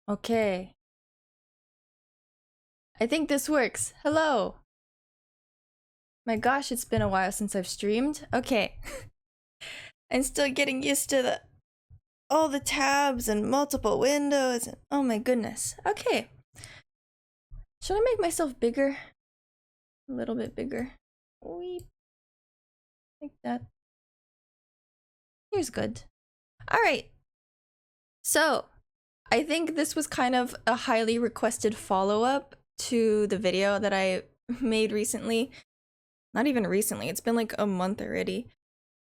Okay. I think this works. Hello. My gosh, it's been a while since I've streamed. Okay. I'm still getting used to all the tabs and multiple windows. And, oh my goodness. Okay. Should I make myself bigger? A little bit bigger. Weep. Like that. Here's good. All right. So, I think this was kind of a highly requested follow-up to the video that I made recently. Not even recently, it's been like a month already.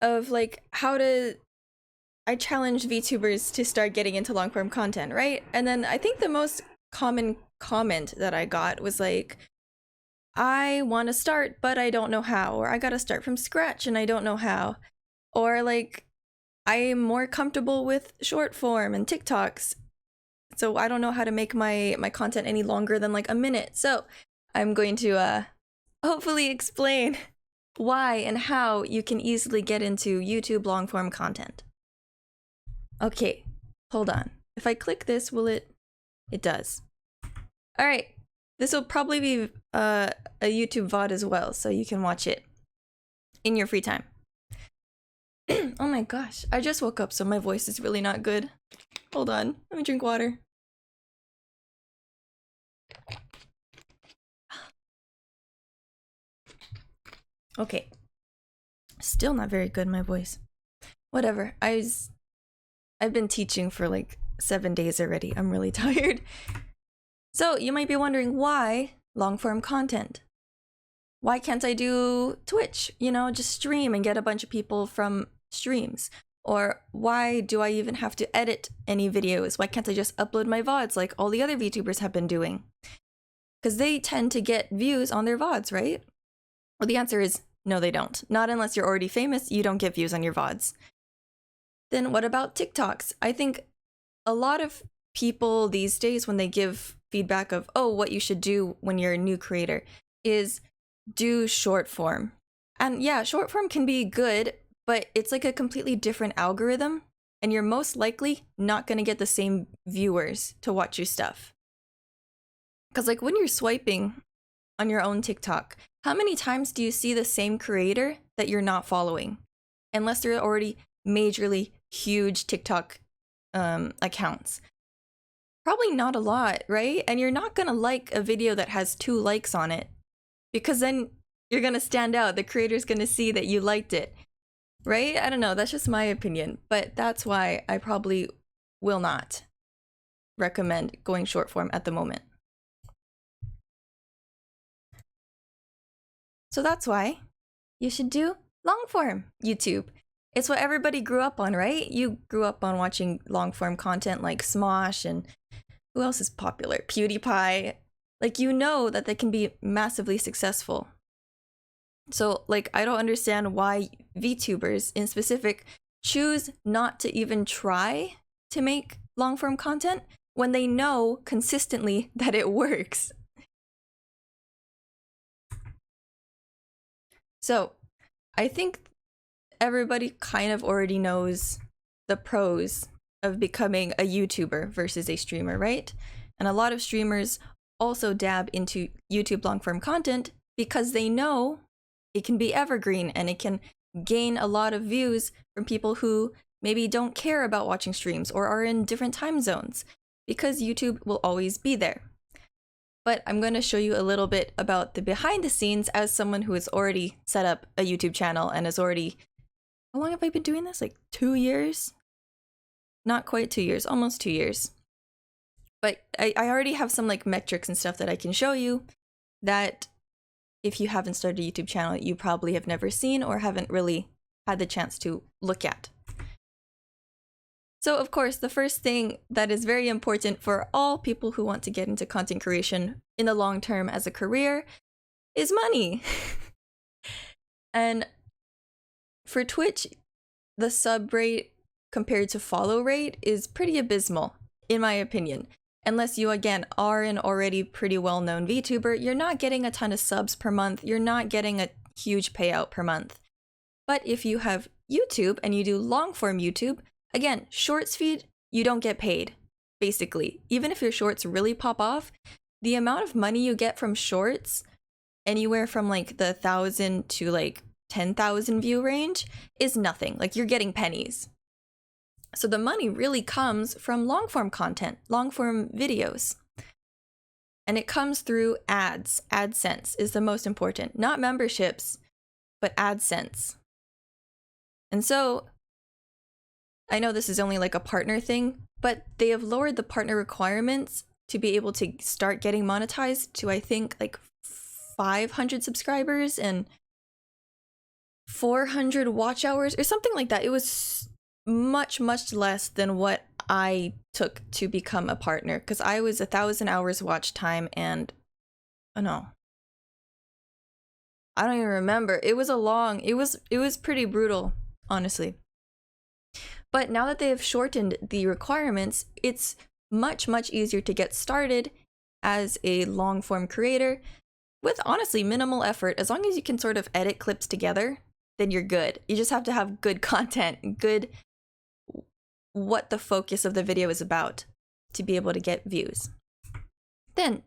Of like I challenged VTubers to start getting into long-form content, right? And then I think the most common comment that I got was like, I want to start, but I don't know how. Or I gotta start from scratch and I don't know how. Or like, I'm more comfortable with short form and TikToks, so I don't know how to make my content any longer than like a minute. So I'm going to hopefully explain why and how you can easily get into YouTube long form content. Okay, hold on. If I click this, will it? It does. All right, this will probably be a YouTube VOD as well, so you can watch it in your free time. Oh my gosh, I just woke up, so my voice is really not good. Hold on, let me drink water. Okay. Still not very good, my voice. Whatever, I've been teaching for like 7 days already. I'm really tired. So you might be wondering, why long-form content? Why can't I do Twitch? You know, just stream and get a bunch of people from streams. Or why do I even have to edit any videos? Why can't I just upload my VODs like all the other VTubers have been doing? Because they tend to get views on their VODs, right? Well, the answer is no, they don't. Not unless you're already famous, you don't get views on your VODs. Then what about TikToks? I think a lot of people these days, when they give feedback of, oh, what you should do when you're a new creator, is do short form. And yeah, short form can be good, but it's like a completely different algorithm, and you're most likely not going to get the same viewers to watch your stuff. Because like when you're swiping on your own TikTok, how many times do you see the same creator that you're not following? Unless they're already majorly huge TikTok accounts. Probably not a lot, right? And you're not gonna like a video that has 2 likes on it, because then you're gonna stand out. The creator's gonna see that you liked it, right? I don't know, that's just my opinion, but that's why I probably will not recommend going short form at the moment. So that's why you should do long form YouTube. It's what everybody grew up on, right? You grew up on watching long form content like Smosh, and who else is popular? PewDiePie. Like, you know that they can be massively successful. So like, I don't understand why VTubers in specific choose not to even try to make long form content when they know consistently that it works. So I think everybody kind of already knows the pros of becoming a YouTuber versus a streamer, right? And a lot of streamers also dab into YouTube long-form content because they know it can be evergreen and it can gain a lot of views from people who maybe don't care about watching streams or are in different time zones, because YouTube will always be there. But I'm going to show you a little bit about the behind the scenes as someone who has already set up a YouTube channel and has already... How long have I been doing this? Like 2 years? Not quite 2 years, almost 2 years. But I already have some like metrics and stuff that I can show you that if you haven't started a YouTube channel, you probably have never seen or haven't really had the chance to look at. So of course, the first thing that is very important for all people who want to get into content creation in the long term as a career is money. And for Twitch, the sub rate compared to follow rate is pretty abysmal, in my opinion. Unless you, again, are an already pretty well-known VTuber, you're not getting a ton of subs per month, you're not getting a huge payout per month. But if you have YouTube and you do long-form YouTube, again, shorts feed, you don't get paid basically. Even if your shorts really pop off, the amount of money you get from shorts, anywhere from like the 1,000 to like 10,000 view range, is nothing. Like, you're getting pennies. So the money really comes from long form content, long form videos. And it comes through ads. AdSense is the most important. Not memberships, but AdSense. And so, I know this is only like a partner thing, but they have lowered the partner requirements to be able to start getting monetized to, I think, like 500 subscribers and 400 watch hours or something like that. It was much, much less than what I took to become a partner, because I was 1,000 hours watch time and oh no, I don't even remember. It was it was pretty brutal, honestly. But now that they have shortened the requirements, it's much, much easier to get started as a long form creator with honestly minimal effort. As long as you can sort of edit clips together, then you're good. You just have to have good content, good what the focus of the video is about to be able to get views. Then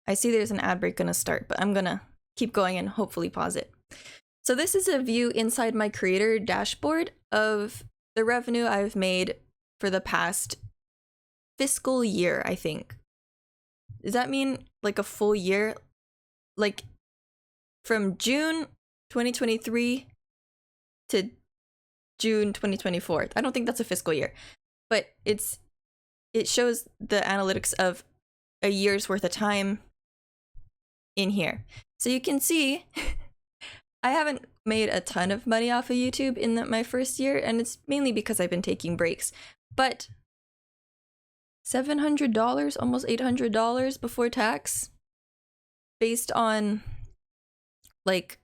I see there's an ad break gonna start, but I'm gonna keep going and hopefully pause it. So this is a view inside my creator dashboard of the revenue I've made for the past fiscal year, I think. Does that mean like a full year? Like from June 2023 to June 2024. I don't think that's a fiscal year, but it shows the analytics of a year's worth of time in here. So you can see I haven't made a ton of money off of YouTube in my first year, and it's mainly because I've been taking breaks. But $700, almost $800 before tax, based on like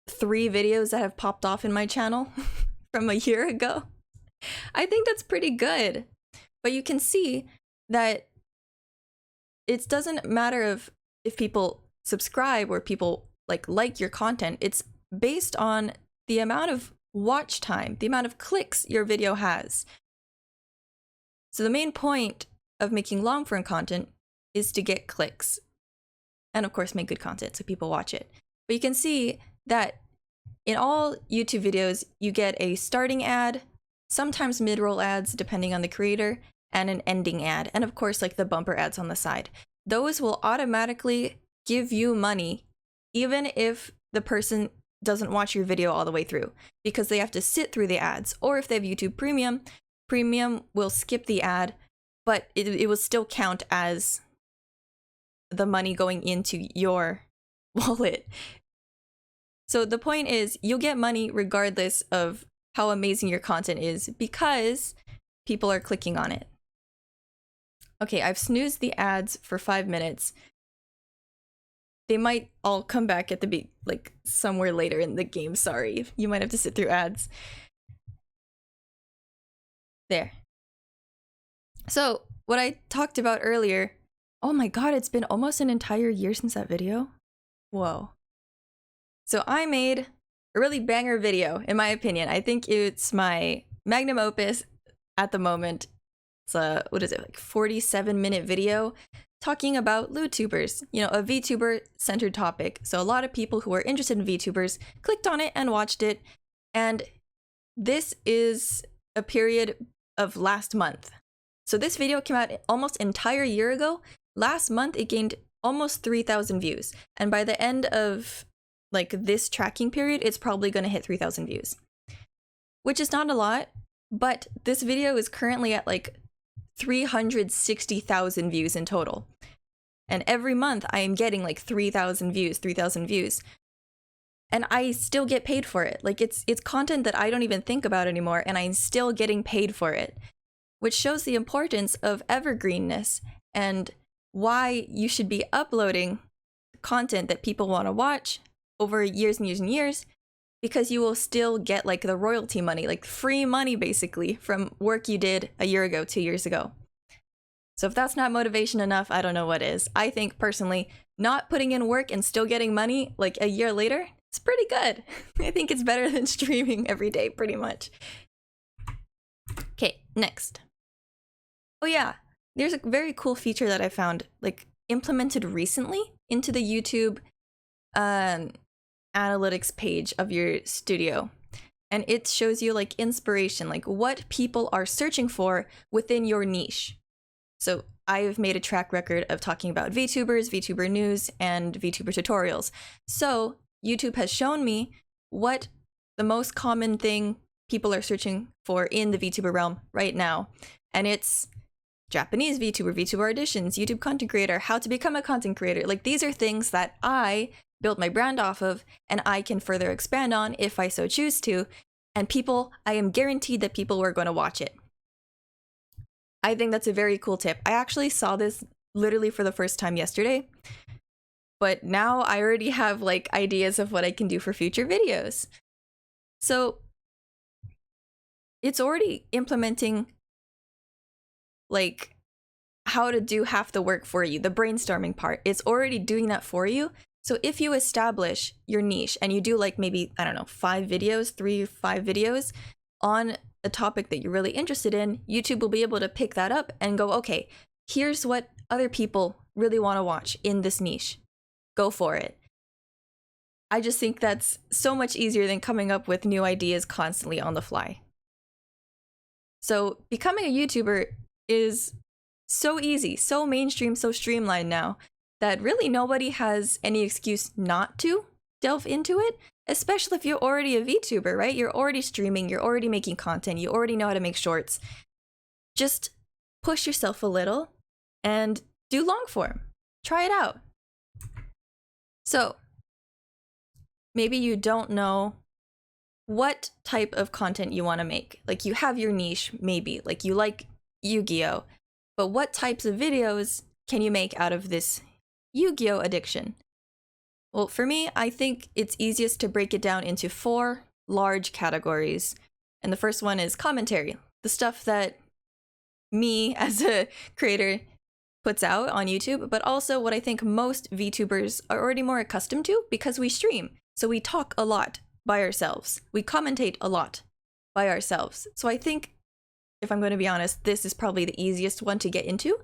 3 videos that have popped off in my channel from a year ago. I think that's pretty good. But you can see that it doesn't matter if people subscribe or people like your content. It's based on the amount of watch time, the amount of clicks your video has. So the main point of making long form content is to get clicks. And of course, make good content so people watch it. But you can see that in all YouTube videos, you get a starting ad, sometimes mid-roll ads depending on the creator, and an ending ad. And of course, like the bumper ads on the side. Those will automatically give you money even if the person doesn't watch your video all the way through, because they have to sit through the ads. Or if they have YouTube Premium will skip the ad, but it will still count as the money going into your wallet. So the point is, you'll get money regardless of how amazing your content is, because people are clicking on it. Okay, I've snoozed the ads for 5 minutes. They might all come back at the like somewhere later in the game. Sorry, you might have to sit through ads. There. So what I talked about earlier, oh my god, it's been almost an entire year since that video. Whoa. So I made a really banger video, in my opinion. I think it's my magnum opus at the moment. It's a, what is it, like 47-minute video talking about VTubers, you know, a VTuber-centered topic. So a lot of people who are interested in VTubers clicked on it and watched it. And this is a period of last month. So this video came out almost an entire year ago. Last month, it gained almost 3,000 views. And by the end of like this tracking period, it's probably going to hit 3,000 views, which is not a lot, but this video is currently at like 360,000 views in total. And every month I am getting like 3,000 views. And I still get paid for it. Like it's content that I don't even think about anymore, and I'm still getting paid for it, which shows the importance of evergreenness and why you should be uploading content that people want to watch over years and years and years, because you will still get like the royalty money, like free money basically from work you did a year ago, 2 years ago. So if that's not motivation enough, I don't know what is. I think personally, not putting in work and still getting money like a year later, it's pretty good. I think it's better than streaming every day, pretty much. Okay, Next. Oh yeah, there's a very cool feature that I found, like, implemented recently into the YouTube analytics page of your studio. And it shows you like inspiration, like what people are searching for within your niche. So I've made a track record of talking about VTubers, VTuber news, and VTuber tutorials. So YouTube has shown me what the most common thing people are searching for in the VTuber realm right now. And it's Japanese VTuber, VTuber auditions, YouTube content creator, how to become a content creator. Like, these are things that I built my brand off of and I can further expand on if I so choose to. And people, I am guaranteed that people were going to watch it. I think that's a very cool tip. I actually saw this literally for the first time yesterday, but now I already have like ideas of what I can do for future videos. So it's already implementing like how to do half the work for you, the brainstorming part. It's already doing that for you. So if you establish your niche and you do like maybe, I don't know, 5 videos, 3 or 5 videos on a topic that you're really interested in, YouTube will be able to pick that up and go, okay, here's what other people really want to watch in this niche. Go for it. I just think that's so much easier than coming up with new ideas constantly on the fly. So becoming a YouTuber is so easy, so mainstream, so streamlined now that really nobody has any excuse not to delve into it, especially if you're already a VTuber, right? You're already streaming, you're already making content, you already know how to make shorts. Just push yourself a little and do long form. Try it out. So maybe you don't know what type of content you want to make. Like, you have your niche, maybe, like you like Yu-Gi-Oh, but what types of videos can you make out of this Yu-Gi-Oh addiction? Well, for me, I think it's easiest to break it down into 4 large categories. And the first one is commentary, the stuff that me as a creator puts out on YouTube, but also what I think most VTubers are already more accustomed to because we stream. So we talk a lot by ourselves. We commentate a lot by ourselves. So I think, if I'm going to be honest, this is probably the easiest one to get into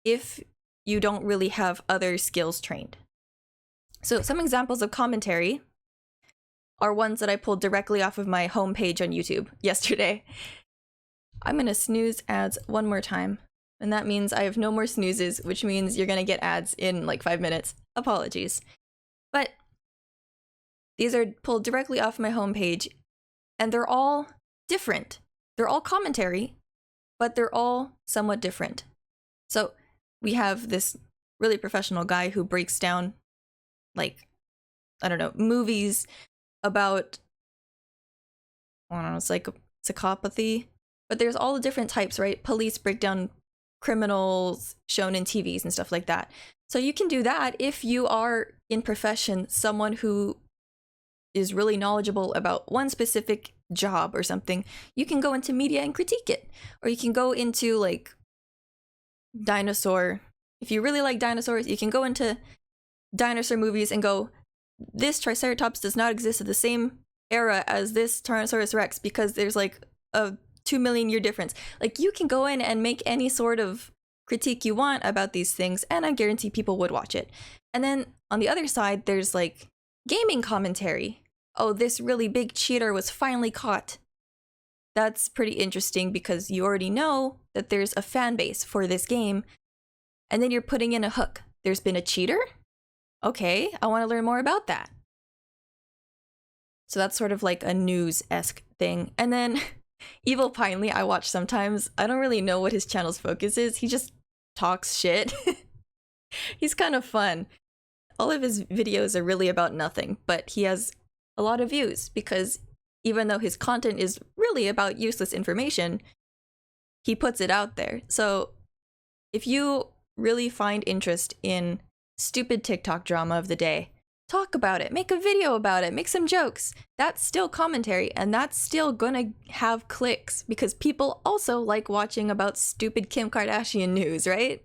if you don't really have other skills trained. So some examples of commentary are ones that I pulled directly off of my homepage on YouTube yesterday. I'm going to snooze ads one more time, and that means I have no more snoozes, which means you're going to get ads in like 5 minutes. Apologies. But these are pulled directly off my homepage, and they're all different. They're all commentary, but they're all somewhat different. So we have this really professional guy who breaks down, like, I don't know, movies about, I don't know, psychopathy. But there's all the different types, right? Police break down criminals shown in TVs and stuff like that. So you can do that if you are in profession someone who is really knowledgeable about one specific job or something. You can go into media and critique it. Or you can go into like dinosaur. If you really like dinosaurs, you can go into dinosaur movies and go, this Triceratops does not exist at the same era as this Tyrannosaurus Rex because there's like a 2 million year difference. Like, you can go in and make any sort of critique you want about these things, and I guarantee people would watch it. And then on the other side, there's like gaming commentary. Oh, this really big cheater was finally caught. That's pretty interesting because you already know that there's a fan base for this game, and then you're putting in a hook. There's been a cheater? Okay, I want to learn more about that. So that's sort of like a news-esque thing. And then Evil Pinely, I watch sometimes. I don't really know what his channel's focus is. He just talks shit. He's kind of fun. All of his videos are really about nothing, but he has a lot of views because even though his content is really about useless information, he puts it out there. So if you really find interest in stupid TikTok drama of the day, talk about it, make a video about it, make some jokes. That's still commentary, and that's still gonna have clicks because people also like watching about stupid Kim Kardashian news, right?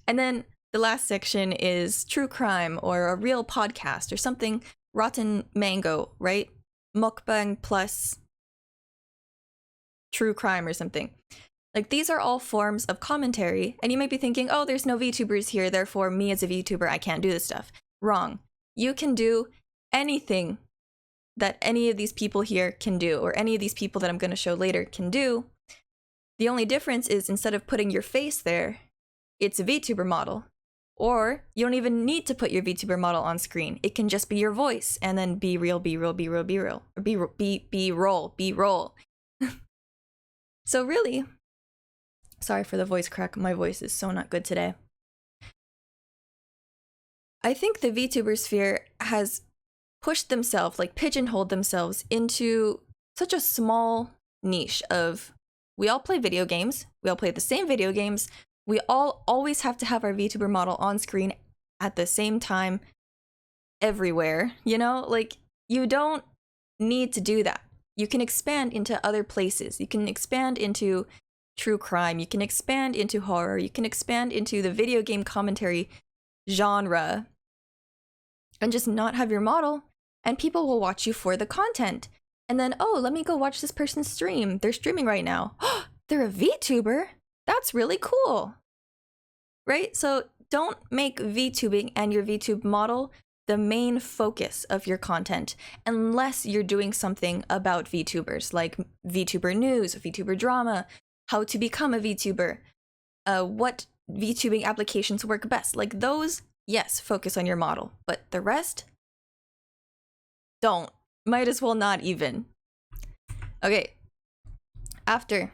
And then the last section is true crime or a real podcast or something Rotten Mango, right? Mukbang plus true crime or something. Like, these are all forms of commentary, and you might be thinking, oh, there's no VTubers here, therefore me as a VTuber, I can't do this stuff. Wrong. You can do anything that any of these people here can do, or any of these people that I'm going to show later can do. The only difference is instead of putting your face there, it's a VTuber model. Or you don't even need to put your VTuber model on screen. It can just be your voice, and then B-reel, B-roll, B-roll, B-roll, or B-roll, B-roll. So really, sorry for the voice crack, my voice is so not good today. I think the VTuber sphere has pushed themselves, like pigeonholed themselves into such a small niche of, we all play video games, we all play the same video games, we all always have to have our VTuber model on screen at the same time everywhere, you know? Like, you don't need to do that. You can expand into other places. You can expand into true crime. You can expand into horror. You can expand into the video game commentary genre and just not have your model, and people will watch you for the content. And then, oh, let me go watch this person's stream. They're streaming right now. They're a VTuber? That's really cool. Right? So don't make VTubing and your VTube model the main focus of your content unless you're doing something about VTubers, like VTuber news, VTuber drama, how to become a VTuber, what VTubing applications work best. Like those, yes, focus on your model, but the rest, don't. Might as well not even. Okay, after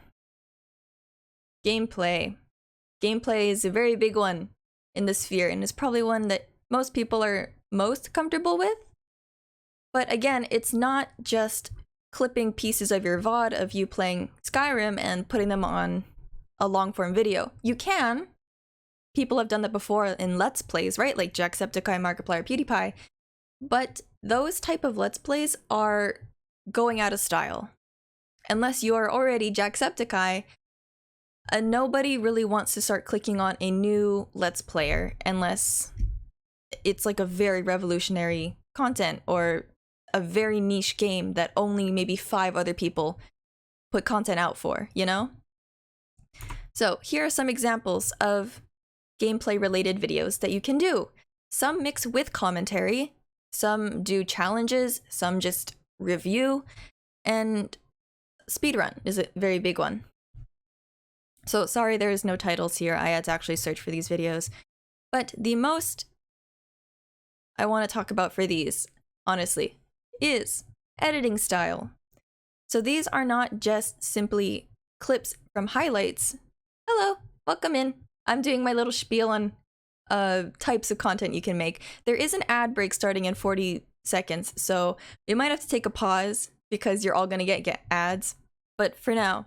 gameplay. Gameplay is a very big one in the sphere, and is probably one that most people are most comfortable with. But again, it's not just clipping pieces of your VOD of you playing Skyrim and putting them on a long-form video. You can. People have done that before in Let's Plays, right? Like Jacksepticeye, Markiplier, PewDiePie. But those type of Let's Plays are going out of style. Unless you are already Jacksepticeye, nobody really wants to start clicking on a new Let's Player unless it's like a very revolutionary content or a very niche game that only maybe 5 other people put content out for, you know? So here are some examples of gameplay related videos that you can do. Some mix with commentary, some do challenges, some just review, and speedrun is a very big one. So sorry there's no titles here, I had to actually search for these videos. But the most I want to talk about for these, honestly, is editing style. So these are not just simply clips from highlights. Hello, welcome in. I'm doing my little spiel on types of content you can make. There is an ad break starting in 40 seconds, so we might have to take a pause because you're all gonna get ads. But for now,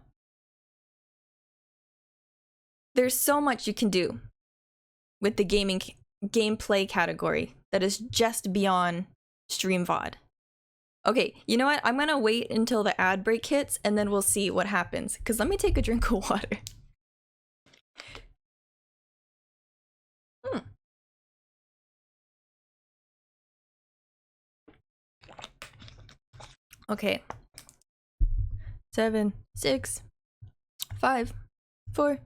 there's so much you can do with the gameplay category that is just beyond stream VOD. Okay, you know what? I'm gonna wait until the ad break hits and then we'll see what happens. Because let me take a drink of water. Okay. 7, 6, 5, 4,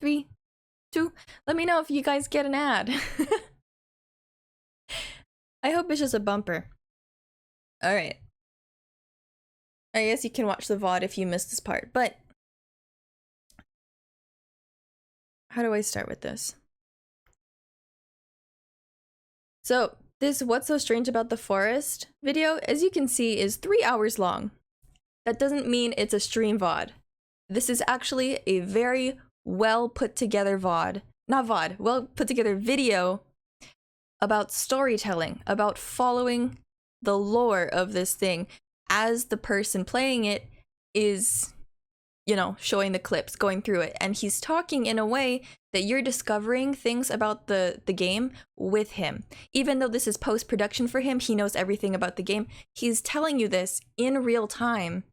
3, 2. Let me know if you guys get an ad. I hope it's just a bumper. Alright. I guess you can watch the VOD if you missed this part, but how do I start with this? So, this What's So Strange About the Forest video, as you can see, is 3 hours long. That doesn't mean it's a stream VOD. This is actually a very well put together VOD. Not VOD, well put together video about storytelling, about following the lore of this thing as the person playing it is, you know, showing the clips, going through it. And he's talking in a way that you're discovering things about the game with him. Even though this is post-production for him, he knows everything about the game. He's telling you this in real time,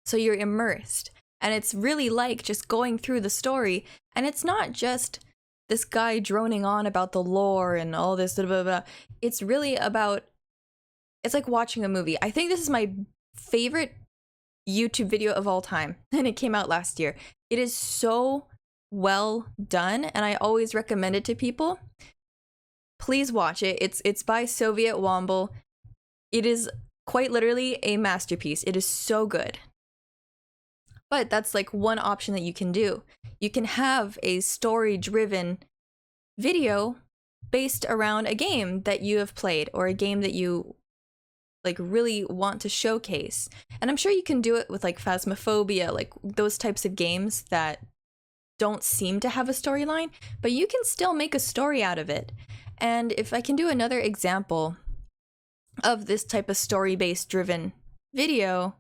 so you're immersed. And it's really like just going through the story. And it's not just this guy droning on about the lore and all this blah, blah, blah. It's really about, it's like watching a movie. I think this is my favorite YouTube video of all time, and it came out last year. It is so well done, and I always recommend it to people. Please watch it. It's by Soviet Womble. It is quite literally a masterpiece. It is so good. But that's like one option that you can do. You can have a story-driven video based around a game that you have played or a game that you like really want to showcase. And I'm sure you can do it with like Phasmophobia, like those types of games that don't seem to have a storyline, but you can still make a story out of it. And if I can do another example of this type of story-based driven video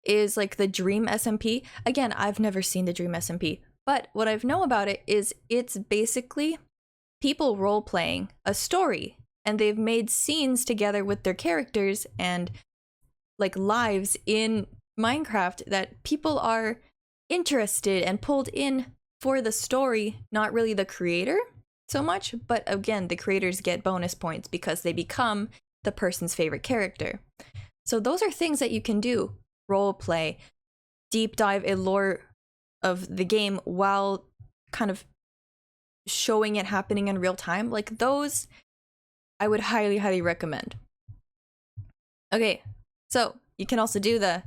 is like the Dream SMP. Again, I've never seen the Dream SMP, but what I know about it is it's basically people role-playing a story, and they've made scenes together with their characters and like lives in Minecraft that people are interested and pulled in for the story, not really the creator so much, but again, the creators get bonus points because they become the person's favorite character. So those are things that you can do. Role play, deep dive in lore of the game while kind of showing it happening in real time. Like those, I would highly, highly recommend. Okay, so you can also do the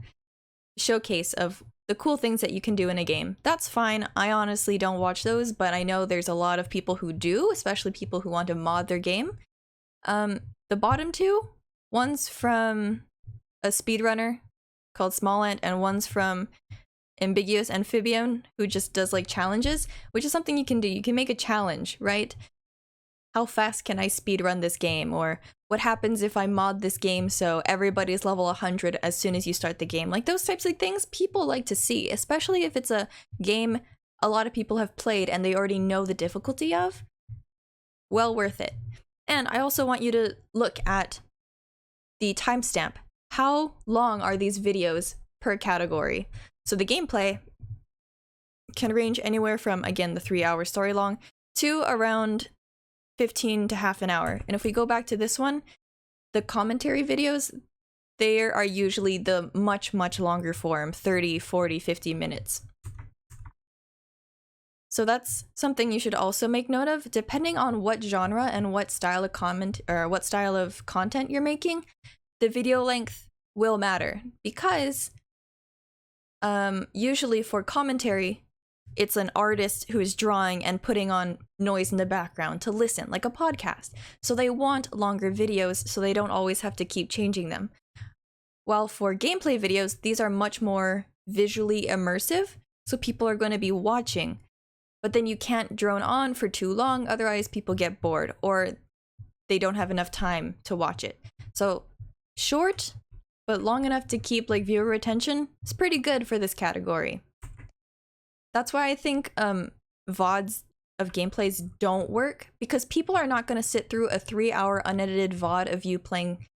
showcase of the cool things that you can do in a game. That's fine. I honestly don't watch those, but I know there's a lot of people who do, especially people who want to mod their game. The bottom two, one's from a speedrunner called Smallent, and one's from Ambiguous Amphibian, who just does like challenges, which is something you can do. You can make a challenge, right? How fast can I speedrun this game? Or what happens if I mod this game so everybody's level 100 as soon as you start the game? Like those types of things people like to see, especially if it's a game a lot of people have played and they already know the difficulty of. Well worth it. And I also want you to look at the timestamp. How long are these videos per category? So the gameplay can range anywhere from, again, the 3-hour story long to around 15 to half an hour. And if we go back to this one, the commentary videos, they are usually the much, much longer form, 30, 40, 50 minutes. So that's something you should also make note of. Depending on what genre and what style of content you're making, the video length will matter, because usually for commentary, it's an artist who is drawing and putting on noise in the background to listen, like a podcast. So they want longer videos so they don't always have to keep changing them. While for gameplay videos, these are much more visually immersive, so people are going to be watching. But then you can't drone on for too long, otherwise people get bored or they don't have enough time to watch it. So short, but long enough to keep like viewer attention is pretty good for this category. That's why I think VODs of gameplays don't work, because people are not going to sit through a 3-hour unedited VOD of you playing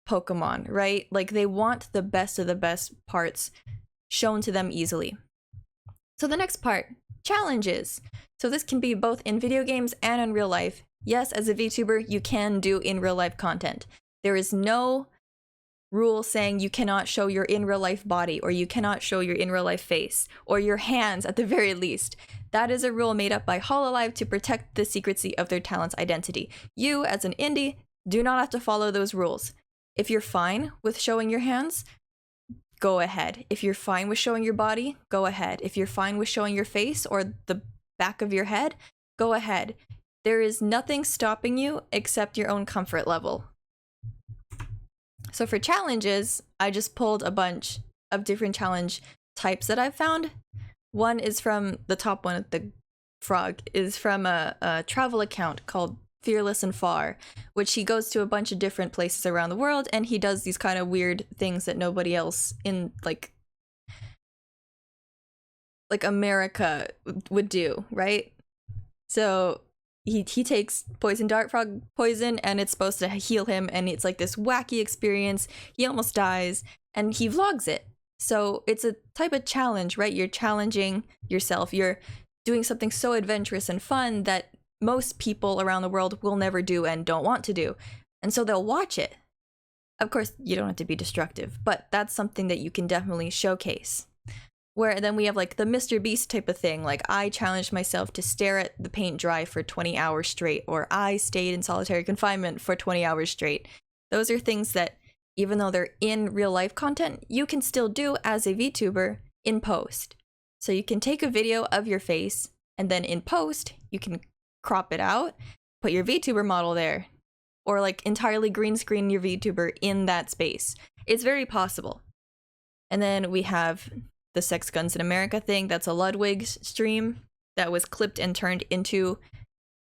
Pokemon, right? Like they want the best of the best parts shown to them easily. So the next part, challenges. So this can be both in video games and in real life. Yes, as a VTuber, you can do in real life content. There is no rule saying you cannot show your in real life body, or you cannot show your in real life face, or your hands at the very least. That is a rule made up by Hololive to protect the secrecy of their talent's identity. You, as an indie, do not have to follow those rules. If you're fine with showing your hands, go ahead. If you're fine with showing your body, go ahead. If you're fine with showing your face or the back of your head, go ahead. There is nothing stopping you except your own comfort level. So for challenges, I just pulled a bunch of different challenge types that I've found. One is from the top one, the frog, is from a travel account called Fearless and Far, which he goes to a bunch of different places around the world, and he does these kind of weird things that nobody else in like America would do, right? So he takes poison dart frog poison, and it's supposed to heal him, and it's like this wacky experience. He almost dies, and he vlogs it. So it's a type of challenge, right? You're challenging yourself. You're doing something so adventurous and fun that most people around the world will never do and don't want to do. And so they'll watch it. Of course, you don't have to be destructive, but that's something that you can definitely showcase. Where then we have like the Mr. Beast type of thing, like I challenged myself to stare at the paint dry for 20 hours straight, or I stayed in solitary confinement for 20 hours straight. Those are things that, even though they're in real life content, you can still do as a VTuber in post. So you can take a video of your face, and then in post, you can crop it out, put your VTuber model there, or like entirely green screen your VTuber in that space. It's very possible. And then we have the Sex Guns in America thing. That's a Ludwig stream that was clipped and turned into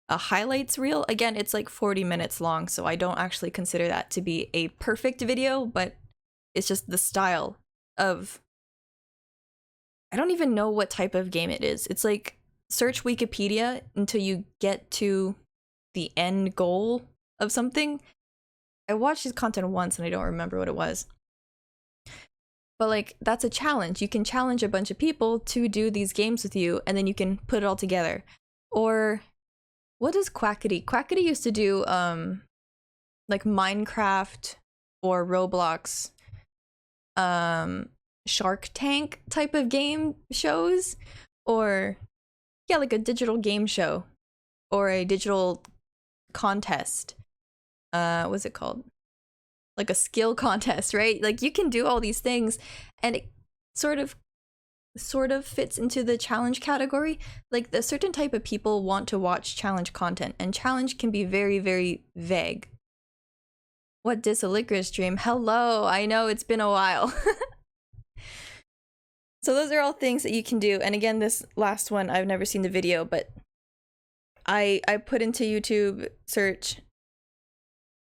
a highlights reel. Again, it's like 40 minutes long, so I don't actually consider that to be a perfect video, but it's just the style of... I don't even know what type of game it is. It's like, search Wikipedia until you get to the end goal of something. I watched his content once and I don't remember what it was. But like, that's a challenge. You can challenge a bunch of people to do these games with you, and then you can put it all together. Or what is Quackity? Quackity used to do like Minecraft or Roblox Shark Tank type of game shows, or yeah, like a digital game show or a digital contest. What's it called? Like a skill contest, right? Like you can do all these things, and it sort of fits into the challenge category. Like the certain type of people want to watch challenge content, and challenge can be very, very vague. What dis a licorice stream? Hello, I know it's been a while. So those are all things that you can do. And again, this last one, I've never seen the video, but I put into YouTube search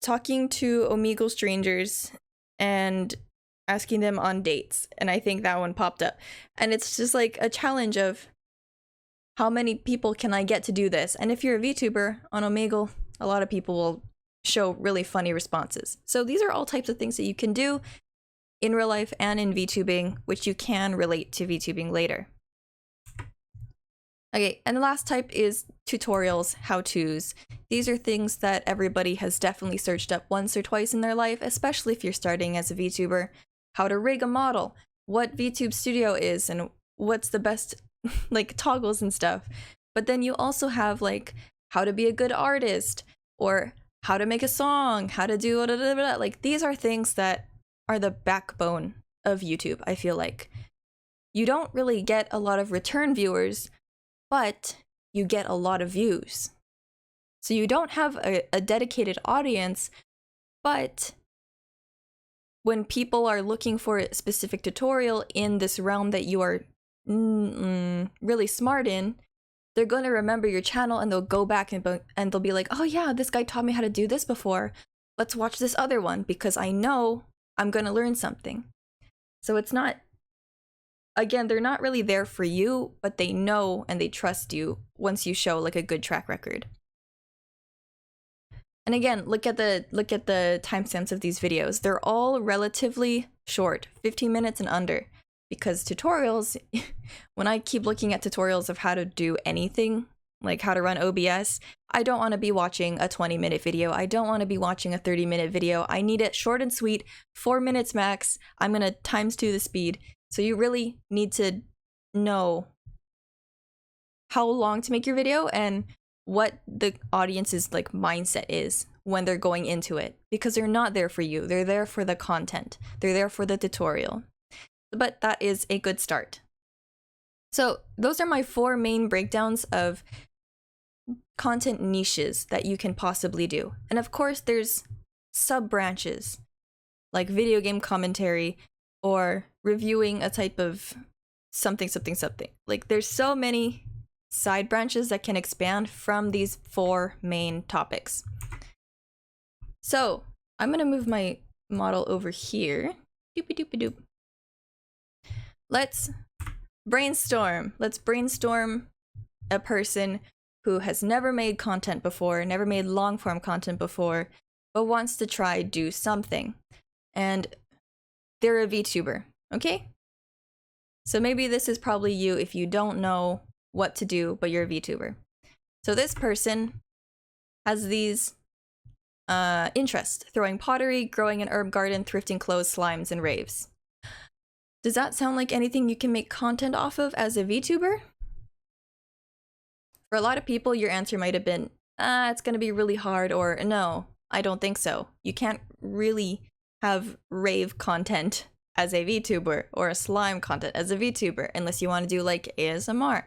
talking to Omegle strangers and asking them on dates, and I think that one popped up. And it's just like a challenge of how many people can I get to do this? And if you're a VTuber on Omegle, a lot of people will show really funny responses. So these are all types of things that you can do in real life and in VTubing, which you can relate to VTubing later. Okay, and the last type is tutorials, how-tos. These are things that everybody has definitely searched up once or twice in their life, especially if you're starting as a VTuber. How to rig a model, what VTube Studio is, and what's the best like toggles and stuff. But then you also have like how to be a good artist, or how to make a song, how to do blah, blah, blah, blah. Like these are things that are the backbone of YouTube, I feel like. You don't really get a lot of return viewers, but you get a lot of views. So you don't have a dedicated audience, but when people are looking for a specific tutorial in this realm that you are really smart in, they're going to remember your channel, and they'll go back and they'll be like, oh yeah, this guy taught me how to do this before. Let's watch this other one because I know I'm going to learn something. So it's not, again, they're not really there for you, but they know and they trust you once you show like a good track record. And again, look at the timestamps of these videos. They're all relatively short, 15 minutes and under, because tutorials, when I keep looking at tutorials of how to do anything, like how to run OBS, I don't want to be watching a 20-minute video. I don't want to be watching a 30-minute video. I need it short and sweet, 4 minutes max. I'm going to ×2 the speed. So you really need to know how long to make your video and what the audience's like mindset is when they're going into it, because they're not there for you. They're there for the content. They're there for the tutorial. But that is a good start. So those are my 4 main breakdowns of content niches that you can possibly do. And of course, there's sub-branches like video game commentary or reviewing a type of something. Like there's so many side branches that can expand from these 4 main topics. So I'm gonna move my model over here. Doopy-doopy-doop. Let's brainstorm. Let's brainstorm a person who has never made content before, never made long-form content before, but wants to try do something. And they're a VTuber, okay? So maybe this is probably you if you don't know what to do, but you're a VTuber. So this person has these interest: throwing pottery, growing an herb garden, thrifting clothes, slimes, and raves. Does that sound like anything you can make content off of as a VTuber? For a lot of people, your answer might have been, it's gonna be really hard, or no, I don't think so. You can't really have rave content as a VTuber or a slime content as a VTuber unless you want to do like ASMR.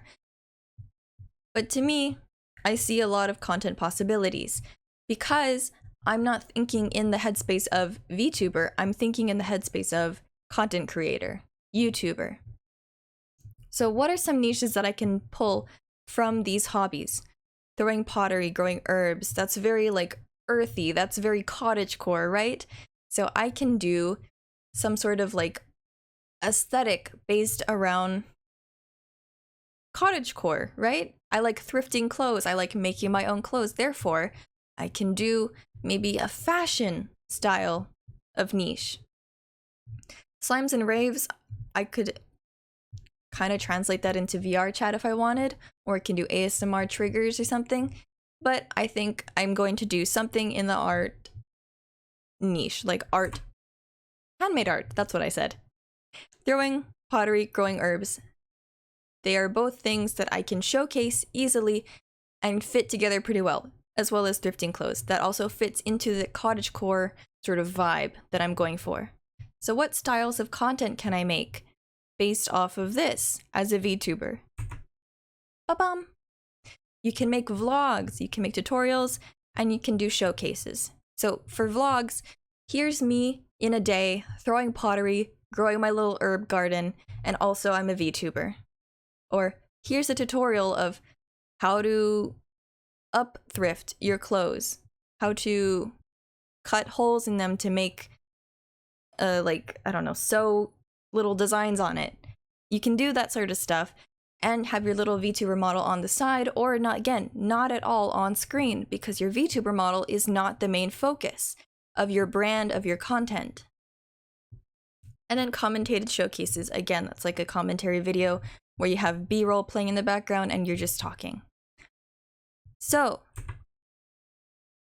But to me, I see a lot of content possibilities because I'm not thinking in the headspace of VTuber, I'm thinking in the headspace of content creator, YouTuber. So what are some niches that I can pull from these hobbies? Throwing pottery, growing herbs, that's very like earthy, that's very cottagecore, right? So I can do some sort of like aesthetic based around cottagecore, right? I like thrifting clothes, I like making my own clothes, therefore I can do maybe a fashion style of niche. Slimes and raves, I could kind of translate that into VR chat if I wanted, or I can do ASMR triggers or something, but I think I'm going to do something in the art niche, like art, handmade art, that's what I said. Throwing pottery, growing herbs, they are both things that I can showcase easily and fit together pretty well, as well as thrifting clothes. That also fits into the cottagecore sort of vibe that I'm going for. So what styles of content can I make based off of this as a VTuber? Ba-bum! You can make vlogs, you can make tutorials, and you can do showcases. So for vlogs, here's me in a day throwing pottery, growing my little herb garden, and also I'm a VTuber. Or here's a tutorial of how to up thrift your clothes, how to cut holes in them to make like, I don't know, sew little designs on it. You can do that sort of stuff and have your little VTuber model on the side, or not, again, not at all on screen, because your VTuber model is not the main focus of your brand, of your content. And then commentated showcases, again, that's like a commentary video where you have B-roll playing in the background and you're just talking. So,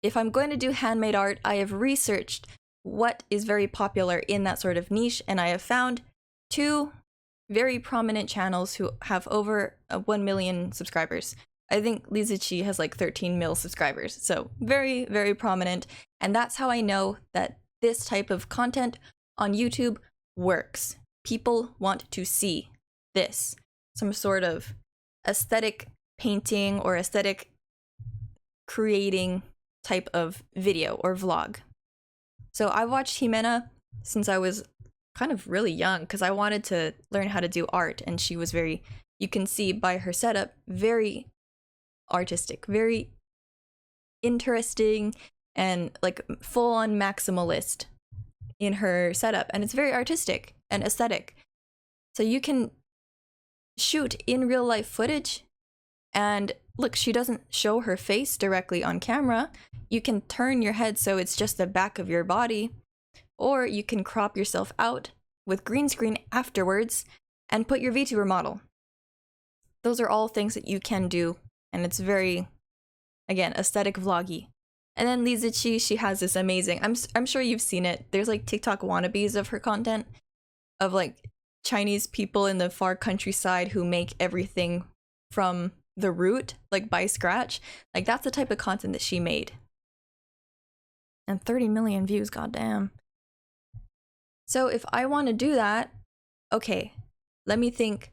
if I'm going to do handmade art, I have researched what is very popular in that sort of niche, and I have found two very prominent channels who have over 1 million subscribers. I think Lisa Chi has like 13 mil subscribers, so very, very prominent. And that's how I know that this type of content on YouTube works. People want to see this, some sort of aesthetic painting or aesthetic creating type of video or vlog. So I watched Jimena since I was kind of really young because I wanted to learn how to do art, and she was very, you can see by her setup, very artistic, very interesting, and like full-on maximalist in her setup, and it's very artistic and aesthetic. So you can shoot in real life footage, and look, she doesn't show her face directly on camera. You can turn your head so it's just the back of your body, or you can crop yourself out with green screen afterwards and put your VTuber model. Those are all things that you can do, and it's very, again, aesthetic vloggy. And then Lisa Chi, she has this amazing, I'm sure you've seen it, there's like TikTok wannabes of her content, of like Chinese people in the far countryside who make everything from the root, like by scratch. Like that's the type of content that she made. And 30 million views, goddamn. So if I want to do that, okay, let me think,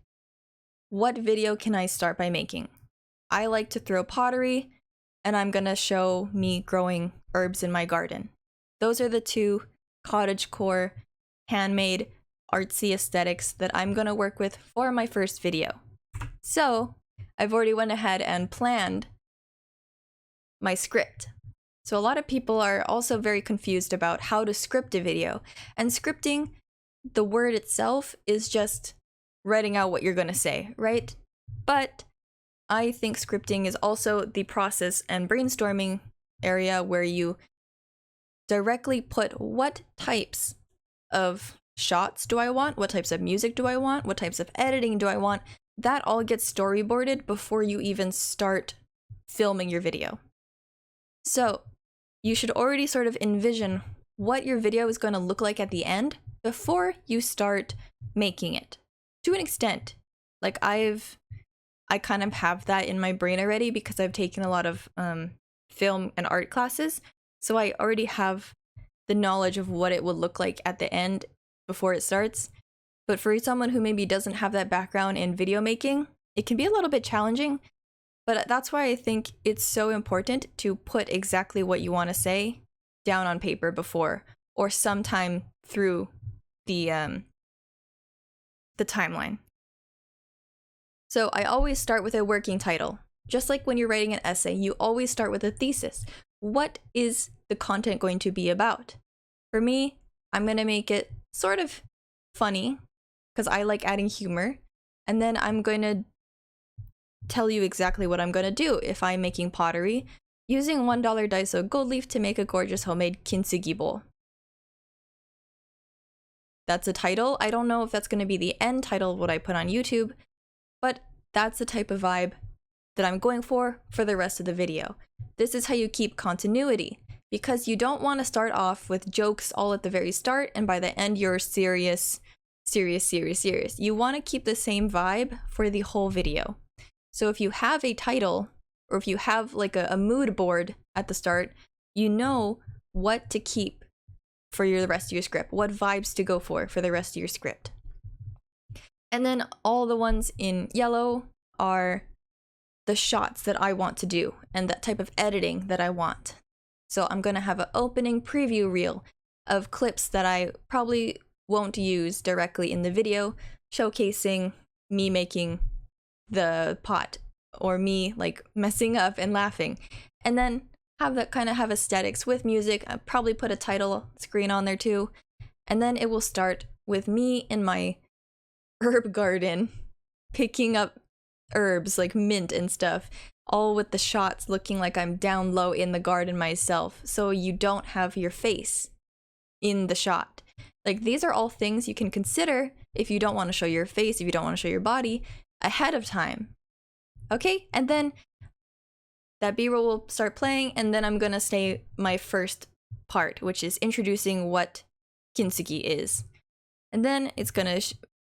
what video can I start by making? I like to throw pottery, and I'm gonna show me growing herbs in my garden. Those are the two cottagecore, handmade, artsy aesthetics that I'm gonna work with for my first video. So I've already went ahead and planned my script. So a lot of people are also very confused about how to script a video. And scripting, the word itself is just writing out what you're gonna say, right? But I think scripting is also the process and brainstorming area where you directly put what types of shots do I want, what types of music do I want, what types of editing do I want. That all gets storyboarded before you even start filming your video. So you should already sort of envision what your video is going to look like at the end before you start making it. To an extent, like I kind of have that in my brain already because I've taken a lot of film and art classes, so I already have the knowledge of what it will look like at the end before it starts. But for someone who maybe doesn't have that background in video making, it can be a little bit challenging. But that's why I think it's so important to put exactly what you want to say down on paper before, or sometime through the timeline. So I always start with a working title. Just like when you're writing an essay, you always start with a thesis. What is the content going to be about? For me, I'm going to make it sort of funny because I like adding humor. And then I'm going to tell you exactly what I'm going to do if I'm making pottery, using $1 Daiso gold leaf to make a gorgeous homemade kintsugi bowl. That's a title. I don't know if that's going to be the end title of what I put on YouTube, but that's the type of vibe that I'm going for the rest of the video. This is how you keep continuity, because you don't want to start off with jokes all at the very start and by the end you're serious. You want to keep the same vibe for the whole video. So if you have a title, or if you have like a mood board at the start, you know what to keep for the rest of your script, what vibes to go for the rest of your script. And then all the ones in yellow are the shots that I want to do and that type of editing that I want. So I'm going to have an opening preview reel of clips that I probably won't use directly in the video, showcasing me making the pot or me like messing up and laughing, and then have that kind of have aesthetics with music. I'll probably put a title screen on there too, and then it will start with me in my herb garden picking up herbs like mint and stuff, all with the shots looking like I'm down low in the garden myself, so you don't have your face in the shot. Like, these are all things you can consider if you don't want to show your face, if you don't want to show your body ahead of time. Okay, and then that B-roll will start playing, and then I'm gonna say my first part, which is introducing what kintsugi is. And then it's gonna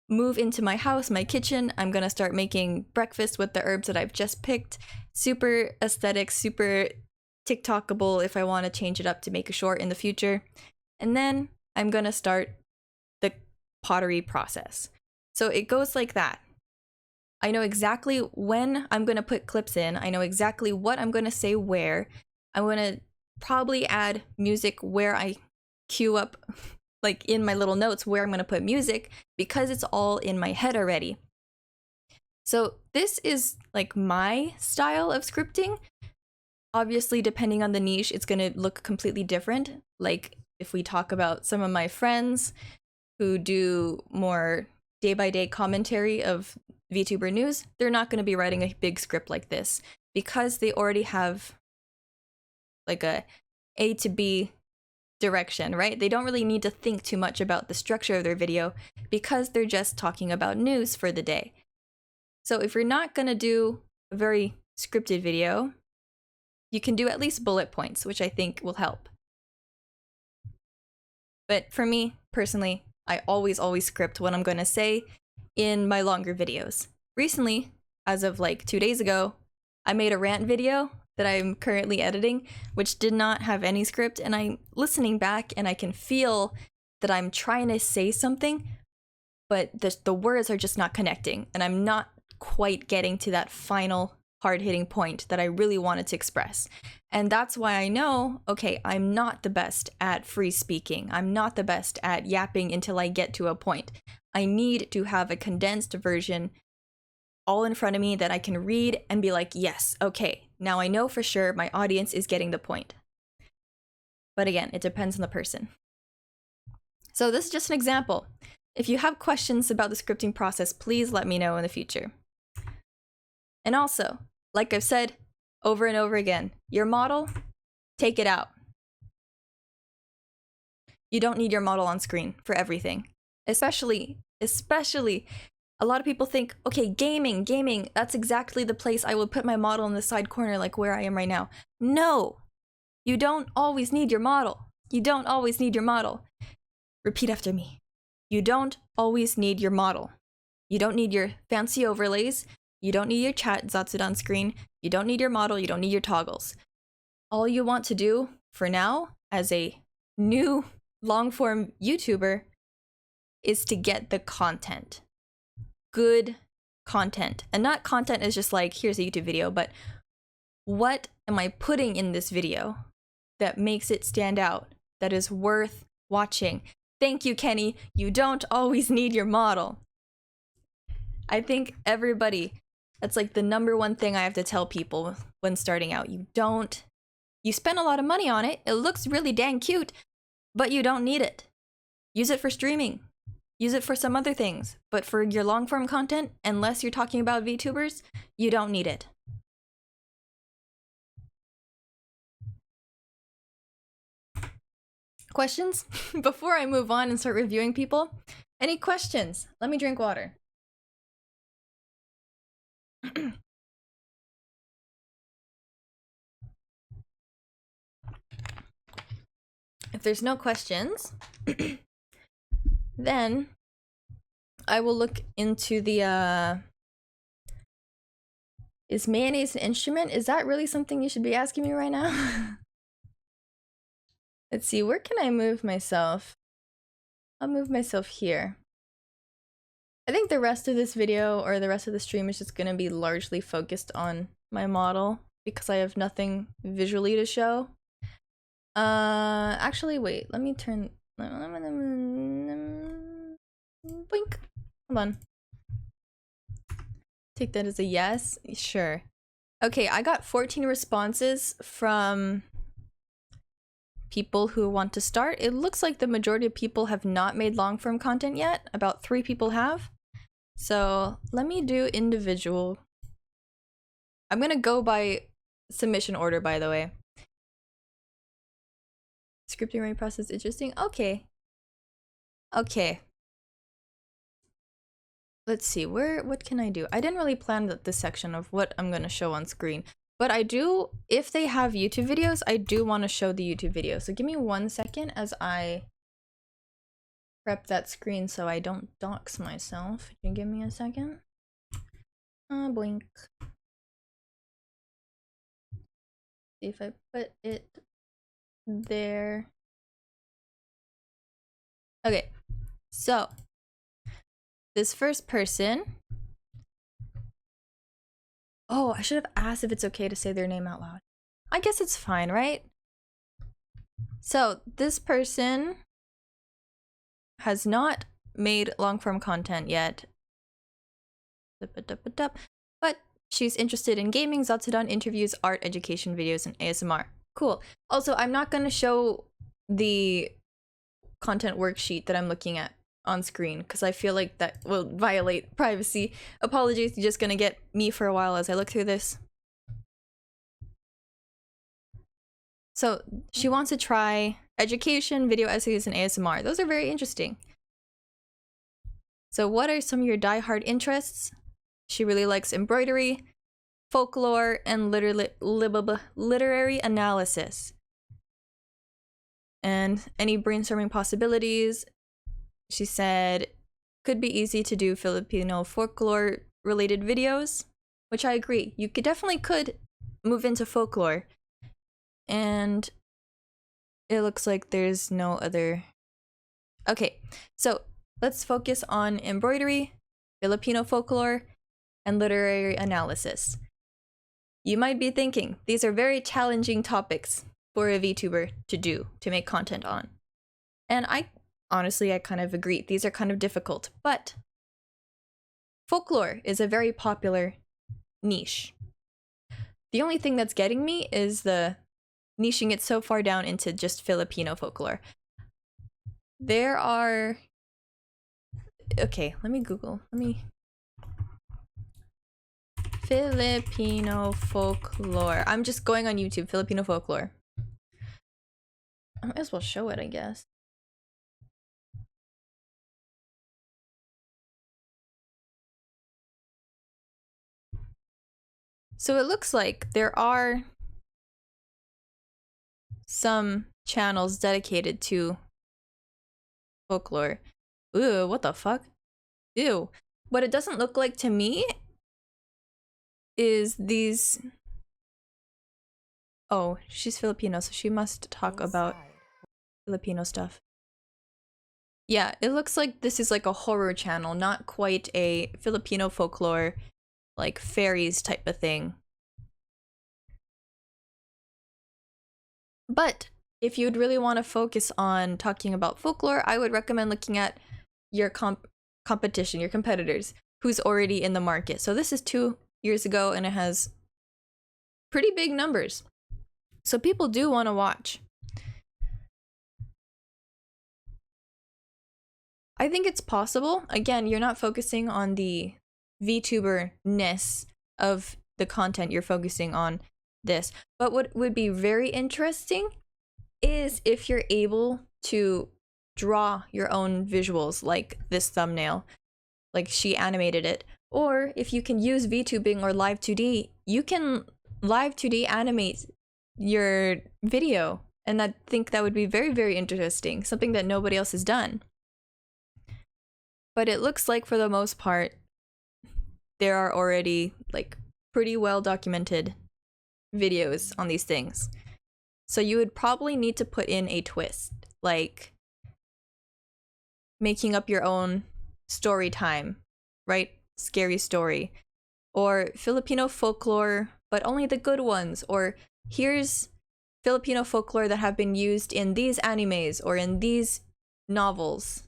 move into my house, my kitchen. I'm gonna start making breakfast with the herbs that I've just picked. Super aesthetic, super TikTokable if I want to change it up to make a short in the future. And then I'm gonna start the pottery process. So it goes like that. I know exactly when I'm gonna put clips in. I know exactly what I'm gonna say where. I'm gonna probably add music where I cue up, like in my little notes where I'm gonna put music, because it's all in my head already. So this is like my style of scripting. Obviously, depending on the niche, it's gonna look completely different. Like if we talk about some of my friends who do more day-by-day commentary of VTuber news, they're not going to be writing a big script like this because they already have like A to B direction, right? They don't really need to think too much about the structure of their video because they're just talking about news for the day. So if you're not going to do a very scripted video, you can do at least bullet points, which I think will help. But for me, personally, I always script what I'm going to say in my longer videos. Recently, as of like 2 days ago, I made a rant video that I'm currently editing, which did not have any script, and I'm listening back and I can feel that I'm trying to say something, but the words are just not connecting, and I'm not quite getting to that final hard-hitting point that I really wanted to express. And that's why I know, okay, I'm not the best at free speaking. I'm not the best at yapping until I get to a point. I need to have a condensed version all in front of me that I can read and be like, yes, okay, now I know for sure my audience is getting the point. But again, it depends on the person. So this is just an example. If you have questions about the scripting process, please let me know in the future. And also, like I've said over and over again, your model, take it out. You don't need your model on screen for everything. Especially, a lot of people think, okay, gaming, that's exactly the place I would put my model in the side corner like where I am right now. No! You don't always need your model. You don't always need your model. Repeat after me. You don't always need your model. You don't need your fancy overlays. You don't need your chat Zatsudan screen. You don't need your model. You don't need your toggles. All you want to do for now, as a new long-form YouTuber, is to get the content. Good content. And not content is just like, here's a YouTube video, but what am I putting in this video that makes it stand out, that is worth watching? Thank you, Kenny. You don't always need your model. I think everybody, that's like the number one thing I have to tell people when starting out. You spend a lot of money on it. It looks really dang cute, but you don't need it. Use it for streaming. Use it for some other things. But for your long form content, unless you're talking about VTubers, you don't need it. Questions? Before I move on and start reviewing people, any questions? Let me drink water. If there's no questions, then I will look into the, is mayonnaise an instrument? Is that really something you should be asking me right now? Let's see, where can I move myself? I'll move myself here. I think the rest of this video or the rest of the stream is just gonna be largely focused on my model because I have nothing visually to show. Actually, wait, let me turn. Blink. Hold on. Take that as a yes. Sure. Okay, I got 14 responses from people who want to start. It looks like the majority of people have not made long form content yet. About 3 people have. So let me do individual. I'm gonna go by submission order, by the way. Scripting writing process interesting. Okay. Okay. Let's see, what can I do? I didn't really plan this section of what I'm gonna show on screen. But I do, if they have YouTube videos, I do want to show the YouTube video. So give me 1 second as I prep that screen so I don't dox myself. Can you give me a second? Blink. See if I put it there. Okay, so this first person. Oh, I should have asked if it's okay to say their name out loud. I guess it's fine, right? So this person has not made long-form content yet. But she's interested in gaming, Zatsudan, interviews, art, education videos, and ASMR. Cool. Also, I'm not going to show the content worksheet that I'm looking at on screen because I feel like that will violate privacy. Apologies, you're just gonna get me for a while as I look through this. So she wants to try education, video essays, and ASMR. Those are very interesting. So what are some of your die-hard interests? She really likes embroidery, folklore, and literary analysis. And any brainstorming possibilities. She said, could be easy to do Filipino folklore-related videos, which I agree. You definitely could move into folklore. And it looks like there's no other... Okay, so let's focus on embroidery, Filipino folklore, and literary analysis. You might be thinking, these are very challenging topics for a VTuber to do, to make content on. And honestly, I kind of agree. These are kind of difficult, but folklore is a very popular niche. The only thing that's getting me is the niching it so far down into just Filipino folklore. There are... Okay, let me Google. Filipino folklore. I'm just going on YouTube, Filipino folklore. I might as well show it, I guess. So it looks like there are some channels dedicated to folklore. Ooh, what the fuck? Ew. What it doesn't look like to me is these... Oh, she's Filipino, so she must talk about Filipino stuff. Yeah, it looks like this is like a horror channel, not quite a Filipino folklore, like fairies type of thing. But if you'd really want to focus on talking about folklore, I would recommend looking at your competition, your competitors, who's already in the market. So this is 2 years ago and it has pretty big numbers. So people do want to watch. I think it's possible. Again, you're not focusing on the VTuber-ness of the content, you're focusing on this. But what would be very interesting is if you're able to draw your own visuals, like this thumbnail, like she animated it. Or if you can use VTubing or Live 2D, you can Live 2D animate your video. And I think that would be very, very interesting, something that nobody else has done. But it looks like for the most part, there are already like pretty well documented videos on these things. So you would probably need to put in a twist, like making up your own story time, right? Scary story. Or Filipino folklore, but only the good ones. Or here's Filipino folklore that have been used in these animes or in these novels,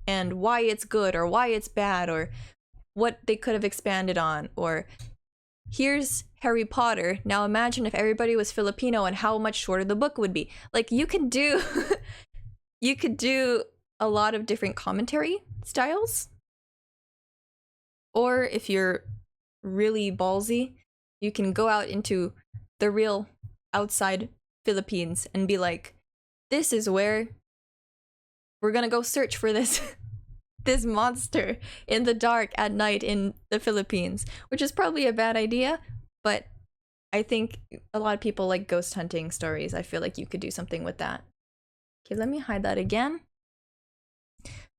and why it's good or why it's bad or what they could have expanded on. Or here's Harry Potter. Now imagine if everybody was Filipino and how much shorter the book would be. Like you could do you could do a lot of different commentary styles. Or if you're really ballsy, you can go out into the real outside Philippines and be like, this is where we're gonna go search for this this monster in the dark at night in the Philippines, which is probably a bad idea, but I think a lot of people like ghost hunting stories. I feel like you could do something with that. Okay, let me hide that again.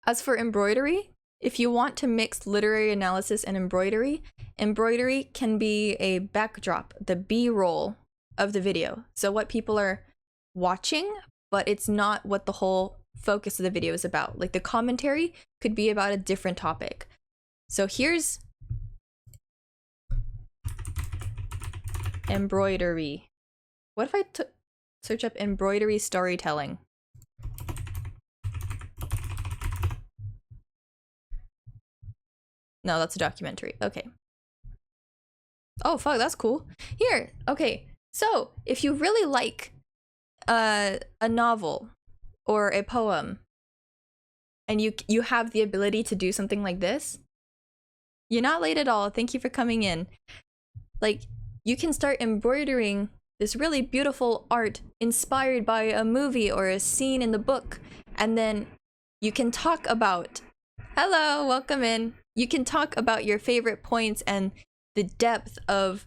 As for embroidery, if you want to mix literary analysis and embroidery, embroidery can be a backdrop, the B-roll of the video. So what people are watching, but it's not what the whole focus of the video is about. Like the commentary could be about a different topic. So here's embroidery. What if I search up embroidery storytelling? No, that's a documentary. Okay. Oh, fuck, that's cool. Here, okay. So, if you really like a novel or a poem, and you have the ability to do something like this, you're not late at all. Thank you for coming in. Like, you can start embroidering this really beautiful art inspired by a movie or a scene in the book, and then you can talk about, hello, welcome in. You can talk about your favorite points and the depth of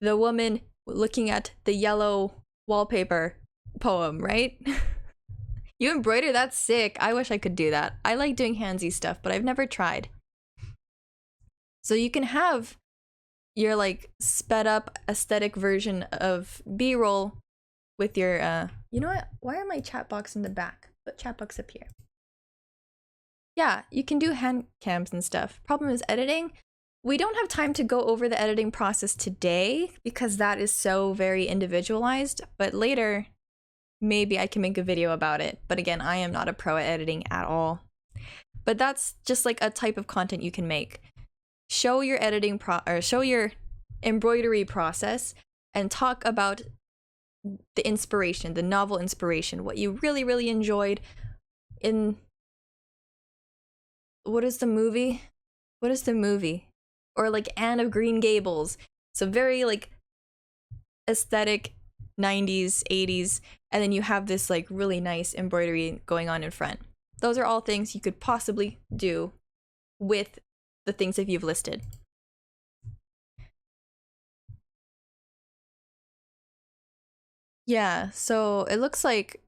the woman looking at the yellow wallpaper poem, right? You embroider, that's sick. I wish I could do that. I like doing handsy stuff, but I've never tried. So you can have your like sped up aesthetic version of B-roll with your you know what? Why are my chat box in the back? Put chat box up here. Yeah, you can do hand cams and stuff. Problem is editing. We don't have time to go over the editing process today because that is so very individualized, but later maybe I can make a video about it. But again, I am not a pro at editing at all. But that's just like a type of content you can make. Show your editing or show your embroidery process and talk about the inspiration, the novel inspiration, what you really, really enjoyed in what is the movie? What is the movie? Or like Anne of Green Gables. So very like aesthetic 90s, 80s, and then you have this like really nice embroidery going on in front. Those are all things you could possibly do with the things that you've listed. Yeah, so it looks like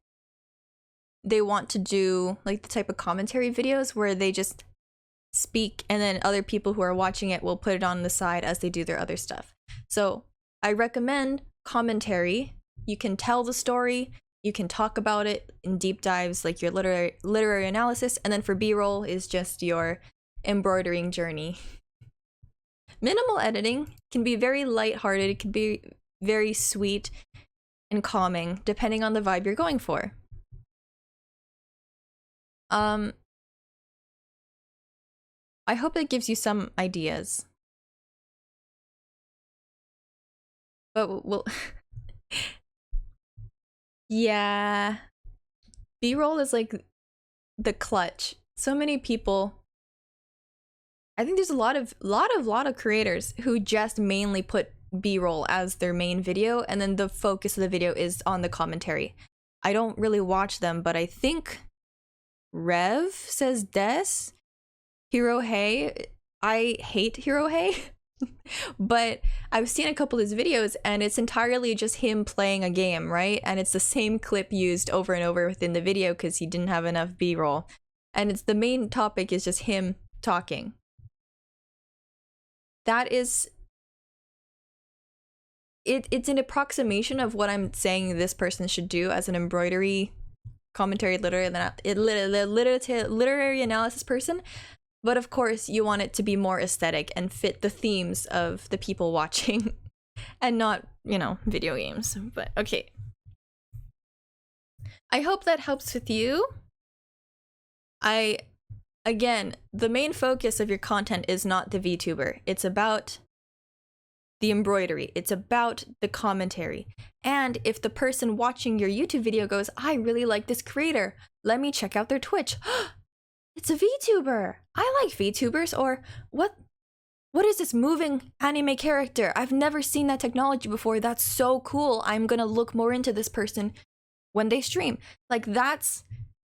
they want to do like the type of commentary videos where they just speak and then other people who are watching it will put it on the side as they do their other stuff. So I recommend commentary. You can tell the story, you can talk about it in deep dives like your literary analysis, and then for B-roll is just your embroidering journey. Minimal editing can be very lighthearted, it can be very sweet and calming depending on the vibe you're going for. I hope that gives you some ideas. But we'll yeah. B-roll is like the clutch. So many people, I think there's a lot of creators who just mainly put B-roll as their main video, and then the focus of the video is on the commentary. I don't really watch them, but I think Rev says Des, Hero Hey. I hate Hero Hey, but I've seen a couple of his videos and it's entirely just him playing a game, right? And it's the same clip used over and over within the video because he didn't have enough B-roll. And it's the main topic is just him talking. That is... It's an approximation of what I'm saying this person should do as an embroidery commentary literary analysis person. But of course, you want it to be more aesthetic and fit the themes of the people watching and not, you know, video games. But okay. I hope that helps with you. Again, the main focus of your content is not the VTuber. It's about the embroidery. It's about the commentary. And if the person watching your YouTube video goes, I really like this creator, let me check out their Twitch. It's a VTuber. I like VTubers. Or what is this moving anime character? I've never seen that technology before. That's so cool. I'm gonna look more into this person when they stream. Like, that's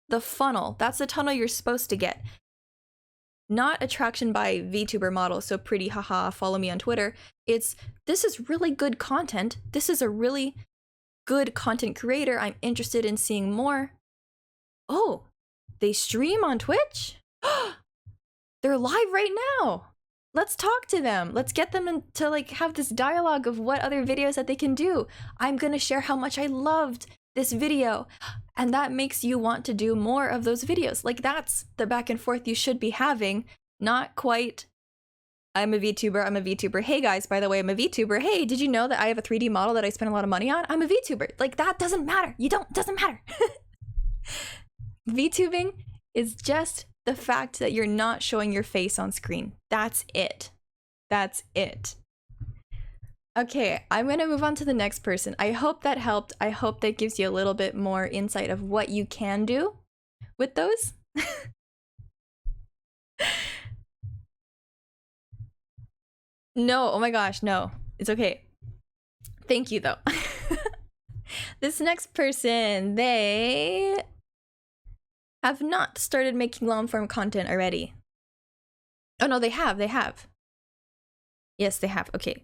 the funnel. That's the tunnel you're supposed to get. Not attraction by VTuber model, so pretty, haha, follow me on Twitter. It's, this is really good content. This is a really good content creator. I'm interested in seeing more. Oh, they stream on Twitch? They're live right now. Let's talk to them. Let's get them to like have this dialogue of what other videos that they can do. I'm gonna share how much I loved this video, and that makes you want to do more of those videos. Like, that's the back and forth you should be having, not quite, I'm a VTuber, hey guys, by the way, I'm a VTuber, hey, did you know that I have a 3D model that I spent a lot of money on? I'm a VTuber. Like, that doesn't matter. Doesn't matter. VTubing is just the fact that you're not showing your face on screen. That's it. That's it. Okay, I'm gonna move on to the next person. I hope that helped. I hope that gives you a little bit more insight of what you can do with those. No, oh my gosh, no. It's okay. Thank you, though. This next person, they have not started making long-form content already. Oh no, they have. Yes, they have. Okay.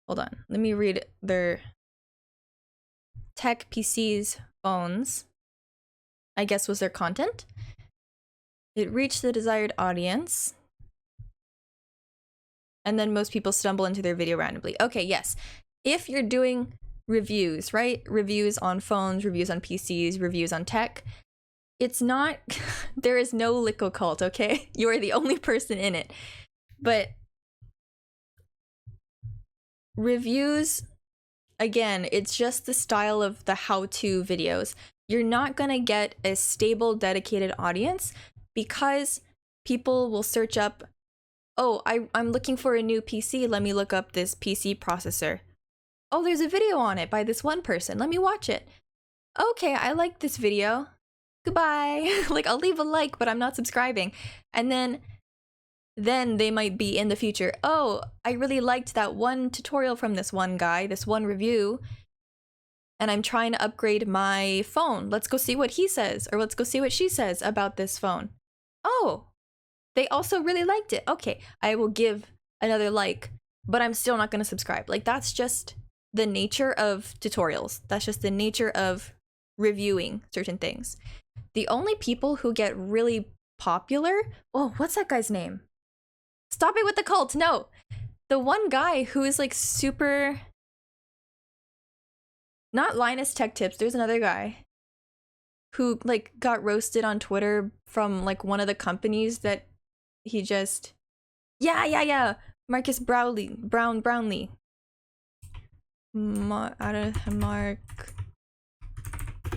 Hold on. Let me read their tech, PCs, phones, I guess was their content. It reached the desired audience. And then most people stumble into their video randomly. Okay, yes. If you're doing reviews, right? Reviews on phones, reviews on PCs, reviews on tech. It's not, there is no Lico cult, okay? You are the only person in it. But reviews, again, it's just the style of the how-to videos. You're not gonna get a stable, dedicated audience because people will search up, oh, I'm looking for a new PC, let me look up this PC processor. Oh, there's a video on it by this one person, let me watch it. Okay, I like this video. Goodbye. Like, I'll leave a like, but I'm not subscribing. And then they might be in the future, oh, I really liked that one tutorial from this one guy, this one review, and I'm trying to upgrade my phone. Let's go see what he says, or let's go see what she says about this phone. Oh, they also really liked it. Okay, I will give another like, but I'm still not going to subscribe. Like, that's just the nature of tutorials. That's just the nature of reviewing certain things. The only people who get really popular, oh, what's that guy's name? Stop it with the cult. No, the one guy who is like super, not Linus Tech Tips, there's another guy who like got roasted on Twitter from like one of the companies that he just, yeah, Marcus Brownlee. Mark,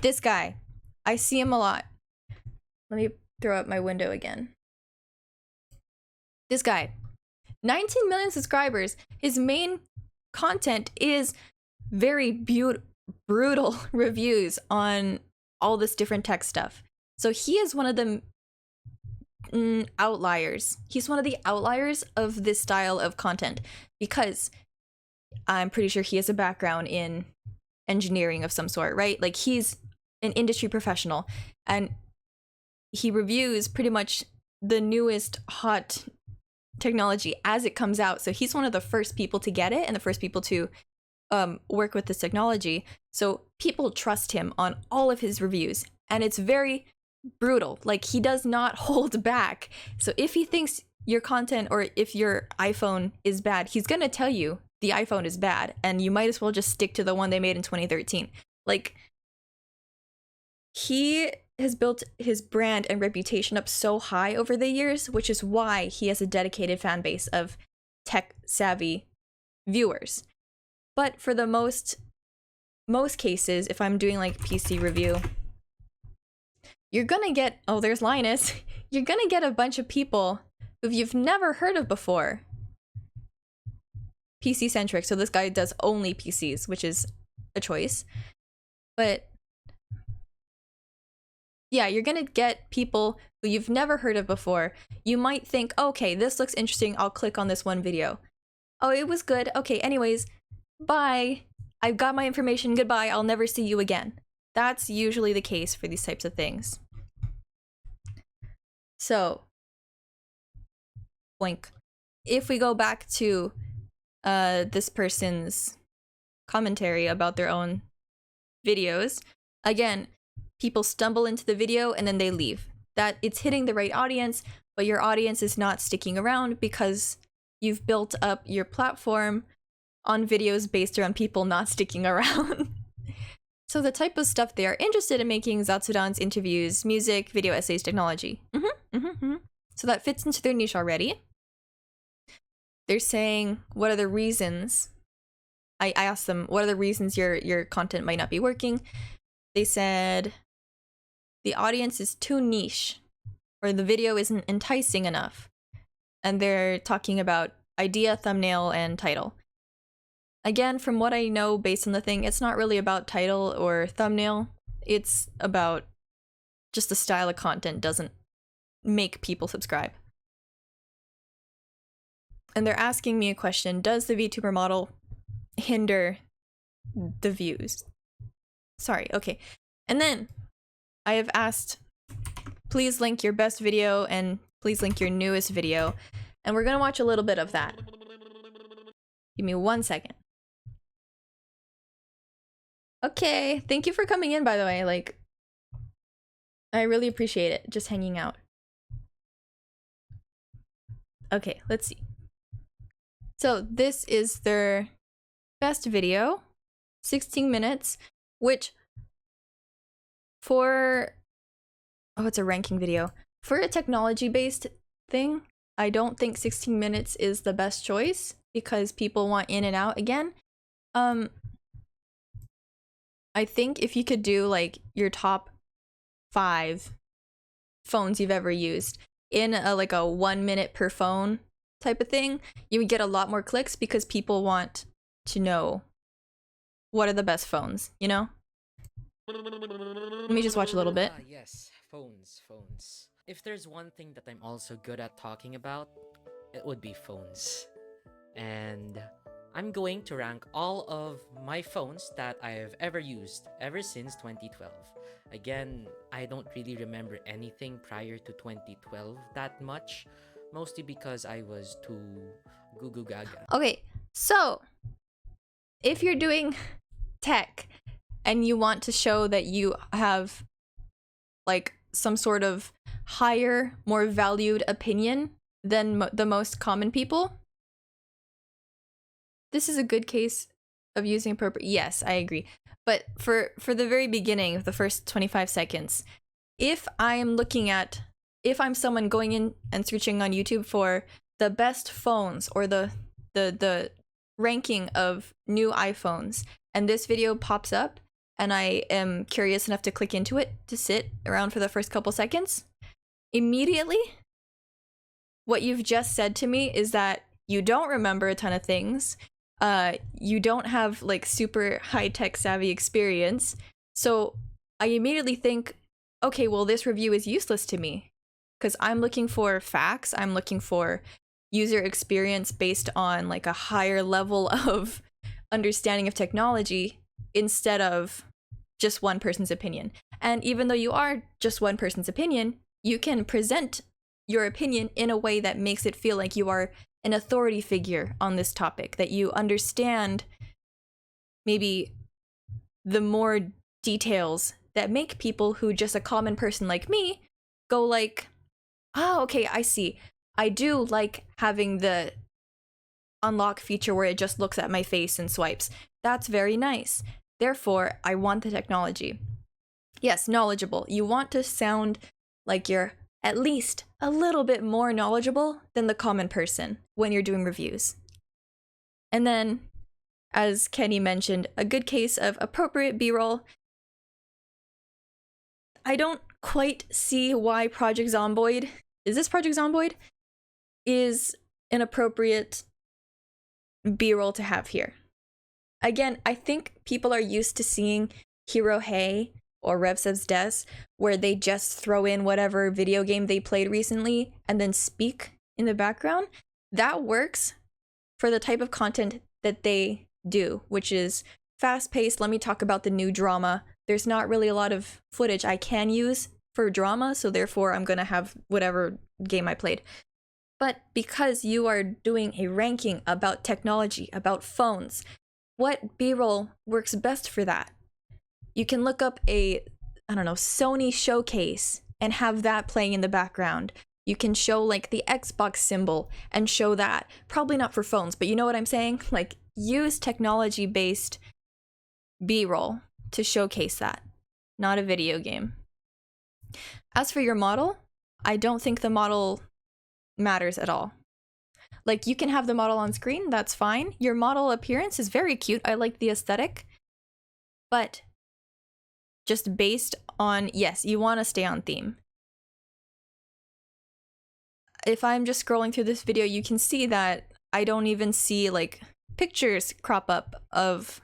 this guy, I see him a lot. Let me throw up my window again. This guy, 19 million subscribers. His main content is very brutal reviews on all this different tech stuff. So he is one of the outliers. He's one of the outliers of this style of content because I'm pretty sure he has a background in engineering of some sort, right? Like he's an industry professional and he reviews pretty much the newest hot technology as it comes out. So he's one of the first people to get it and the first people to work with this technology. So people trust him on all of his reviews and it's very brutal. Like he does not hold back. So if he thinks your content or if your iPhone is bad, he's gonna tell you the iPhone is bad and you might as well just stick to the one they made in 2013. Like he has built his brand and reputation up so high over the years, which is why he has a dedicated fan base of tech savvy viewers. But for the most cases, if I'm doing like PC review, you're gonna get, oh, there's Linus. You're gonna get a bunch of people who you've never heard of before. PC centric, so this guy does only PCs, which is a choice. But yeah, you're gonna get people who you've never heard of before. You might think, okay, this looks interesting, I'll click on this one video. Oh, it was good. Okay, anyways, bye. I've got my information, goodbye, I'll never see you again. That's usually the case for these types of things. So, blink. If we go back to this person's commentary about their own videos, again, people stumble into the video and then they leave. That it's hitting the right audience, but your audience is not sticking around because you've built up your platform on videos based around people not sticking around. So the type of stuff they are interested in making is Zatsudans, interviews, music, video essays, technology. So that fits into their niche already. They're saying, what are the reasons? I asked them, what are the reasons your content might not be working? They said, the audience is too niche, or the video isn't enticing enough. And they're talking about idea, thumbnail, and title. Again, from what I know based on the thing, it's not really about title or thumbnail. It's about just the style of content doesn't make people subscribe. And they're asking me a question, does the VTuber model hinder the views? Sorry, okay. And then I have asked, please link your best video and please link your newest video. And we're gonna watch a little bit of that. Give me 1 second. Okay, thank you for coming in, by the way. Like, I really appreciate it, just hanging out. Okay, let's see. So this is their best video, 16 minutes, which for, oh, it's a ranking video. For a technology-based thing, I don't think 16 minutes is the best choice because people want in and out again. I think if you could do like your top 5 phones you've ever used in a like a 1 minute per phone type of thing, you would get a lot more clicks because people want to know what are the best phones, you know? Let me just watch a little bit. Yes, phones. If there's one thing that I'm also good at talking about, it would be phones. And I'm going to rank all of my phones that I've ever used ever since 2012. Again, I don't really remember anything prior to 2012 that much, mostly because I was too goo goo gaga. Okay, so if you're doing tech and you want to show that you have like some sort of higher, more valued opinion than the most common people, this is a good case of using appropriate. Yes, I agree. But for the very beginning, the first 25 seconds, if I'm someone going in and searching on YouTube for the best phones or the ranking of new iPhones, and this video pops up, and I am curious enough to click into it to sit around for the first couple seconds, immediately, what you've just said to me is that you don't remember a ton of things. You don't have like super high-tech savvy experience. So I immediately think, okay, well, this review is useless to me because I'm looking for facts. I'm looking for user experience based on like a higher level of understanding of technology instead of just one person's opinion. And even though you are just one person's opinion, you can present your opinion in a way that makes it feel like you are an authority figure on this topic, that you understand maybe the more details that make people who just a common person like me go like, oh, okay, I see. I do like having the unlock feature where it just looks at my face and swipes. That's very nice. Therefore, I want the technology. Yes, knowledgeable. You want to sound like you're at least a little bit more knowledgeable than the common person when you're doing reviews. And then, as Kenny mentioned, a good case of appropriate B-roll. I don't quite see why Project Zomboid, is this Project Zomboid? Is an appropriate B-roll to have here. Again, I think people are used to seeing Hero Hey or Revsev's Des, where they just throw in whatever video game they played recently and then speak in the background. That works for the type of content that they do, which is fast-paced. Let me talk about the new drama. There's not really a lot of footage I can use for drama, so therefore I'm gonna have whatever game I played. But because you are doing a ranking about technology, about phones, what B-roll works best for that? You can look up a, I don't know, Sony showcase and have that playing in the background. You can show like the Xbox symbol and show that. Probably not for phones, but you know what I'm saying? Like, use technology-based B-roll to showcase that, not a video game. As for your model, I don't think the model matters at all. Like, you can have the model on screen, that's fine. Your model appearance is very cute. I like the aesthetic. But just based on, yes, you want to stay on theme. If I'm just scrolling through this video, you can see that I don't even see like pictures crop up of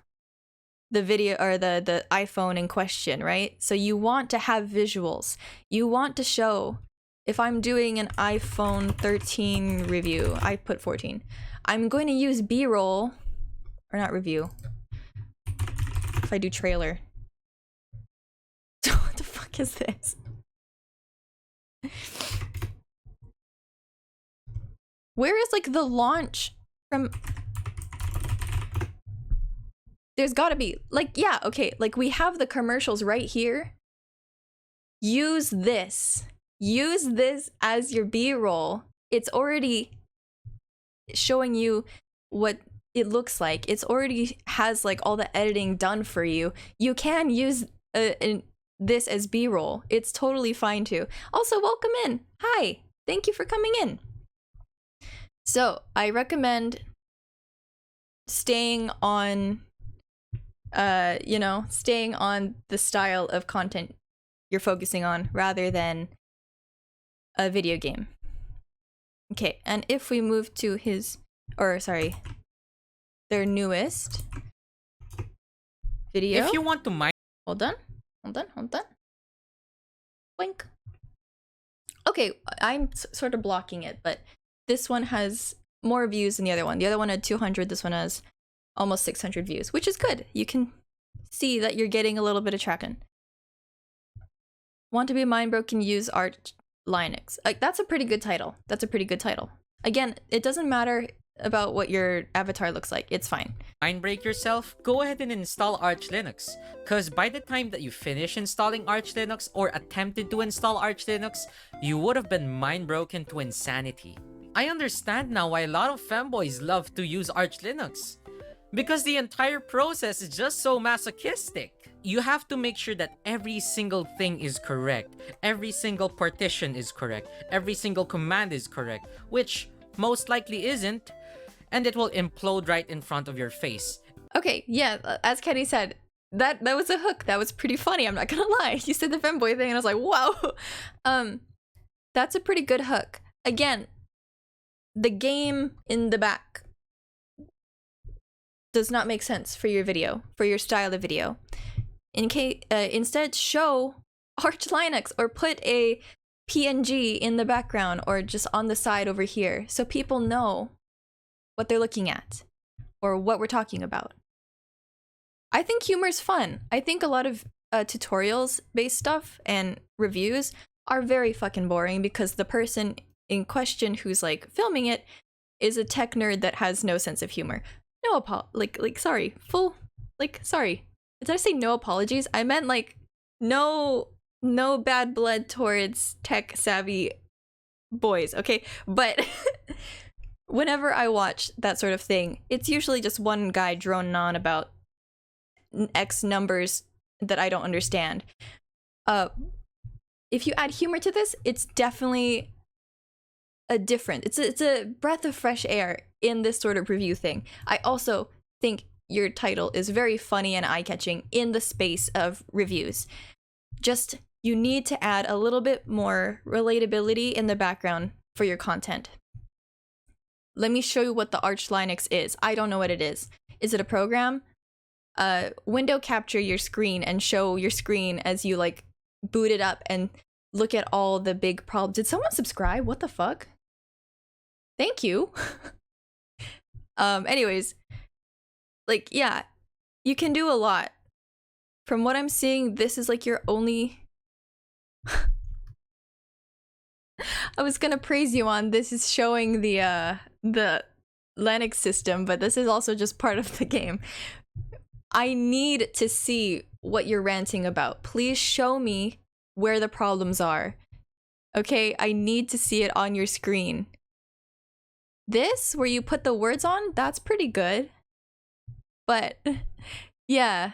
the video or the iPhone in question, right? So you want to have visuals. You want to show, if I'm doing an iPhone 13 review, I put 14. I'm going to use B-roll, or not review. If I do trailer. What the fuck is this? Where is like the launch from? There's gotta be, like, yeah, okay, like we have the commercials right here. Use this. Use this as your B-roll. It's already showing you what it looks like. It's already has like all the editing done for you. You can use this as B-roll. It's totally fine too. Also, welcome in. Hi. Thank you for coming in. So, I recommend staying on, staying on the style of content you're focusing on rather than a video game. Okay, and if we move to their newest video. If you want to mine. Hold on. Blink. Okay, I'm sort of blocking it, but this one has more views than the other one. The other one had 200, this one has almost 600 views, which is good. You can see that you're getting a little bit of traction. Want to be mind broken, use Arch Linux. Like, that's a pretty good title. Again, it doesn't matter about what your avatar looks like. It's fine. Mind break yourself, go ahead and install Arch Linux. Cause by the time that you finish installing Arch Linux or attempted to install Arch Linux, you would have been mind broken to insanity. I understand now why a lot of femboys love to use Arch Linux. Because the entire process is just so masochistic. You have to make sure that every single thing is correct. Every single partition is correct. Every single command is correct. Which most likely isn't. And it will implode right in front of your face. Okay, yeah, as Kenny said, that was a hook. That was pretty funny, I'm not gonna lie. You said the femboy thing and I was like, wow. That's a pretty good hook. Again, the game in the back does not make sense for your video, for your style of video. Instead, show Arch Linux or put a PNG in the background or just on the side over here so people know what they're looking at or what we're talking about. I think humor's fun. I think a lot of tutorials-based stuff and reviews are very fucking boring because the person in question who's like filming it is a tech nerd that has no sense of humor. No sorry. Sorry. Did I say no apologies? I meant like no bad blood towards tech savvy boys, okay? But whenever I watch that sort of thing, it's usually just one guy droning on about X numbers that I don't understand. If you add humor to this, it's definitely it's a breath of fresh air in this sort of review thing. I also think your title is very funny and eye-catching in the space of reviews. Just, you need to add a little bit more relatability in the background for your content. Let me show you what the Arch Linux is. I don't know what it is. Is it a program? Window capture your screen and show your screen as you like boot it up and look at all the big problems. Did someone subscribe? What the fuck? Thank you. Anyways, like, yeah, you can do a lot. From what I'm seeing, this is like your only... I was gonna praise you on this is showing the Linux system, but this is also just part of the game. I need to see what you're ranting about. Please show me where the problems are. Okay, I need to see it on your screen. This, where you put the words on, that's pretty good. But, yeah.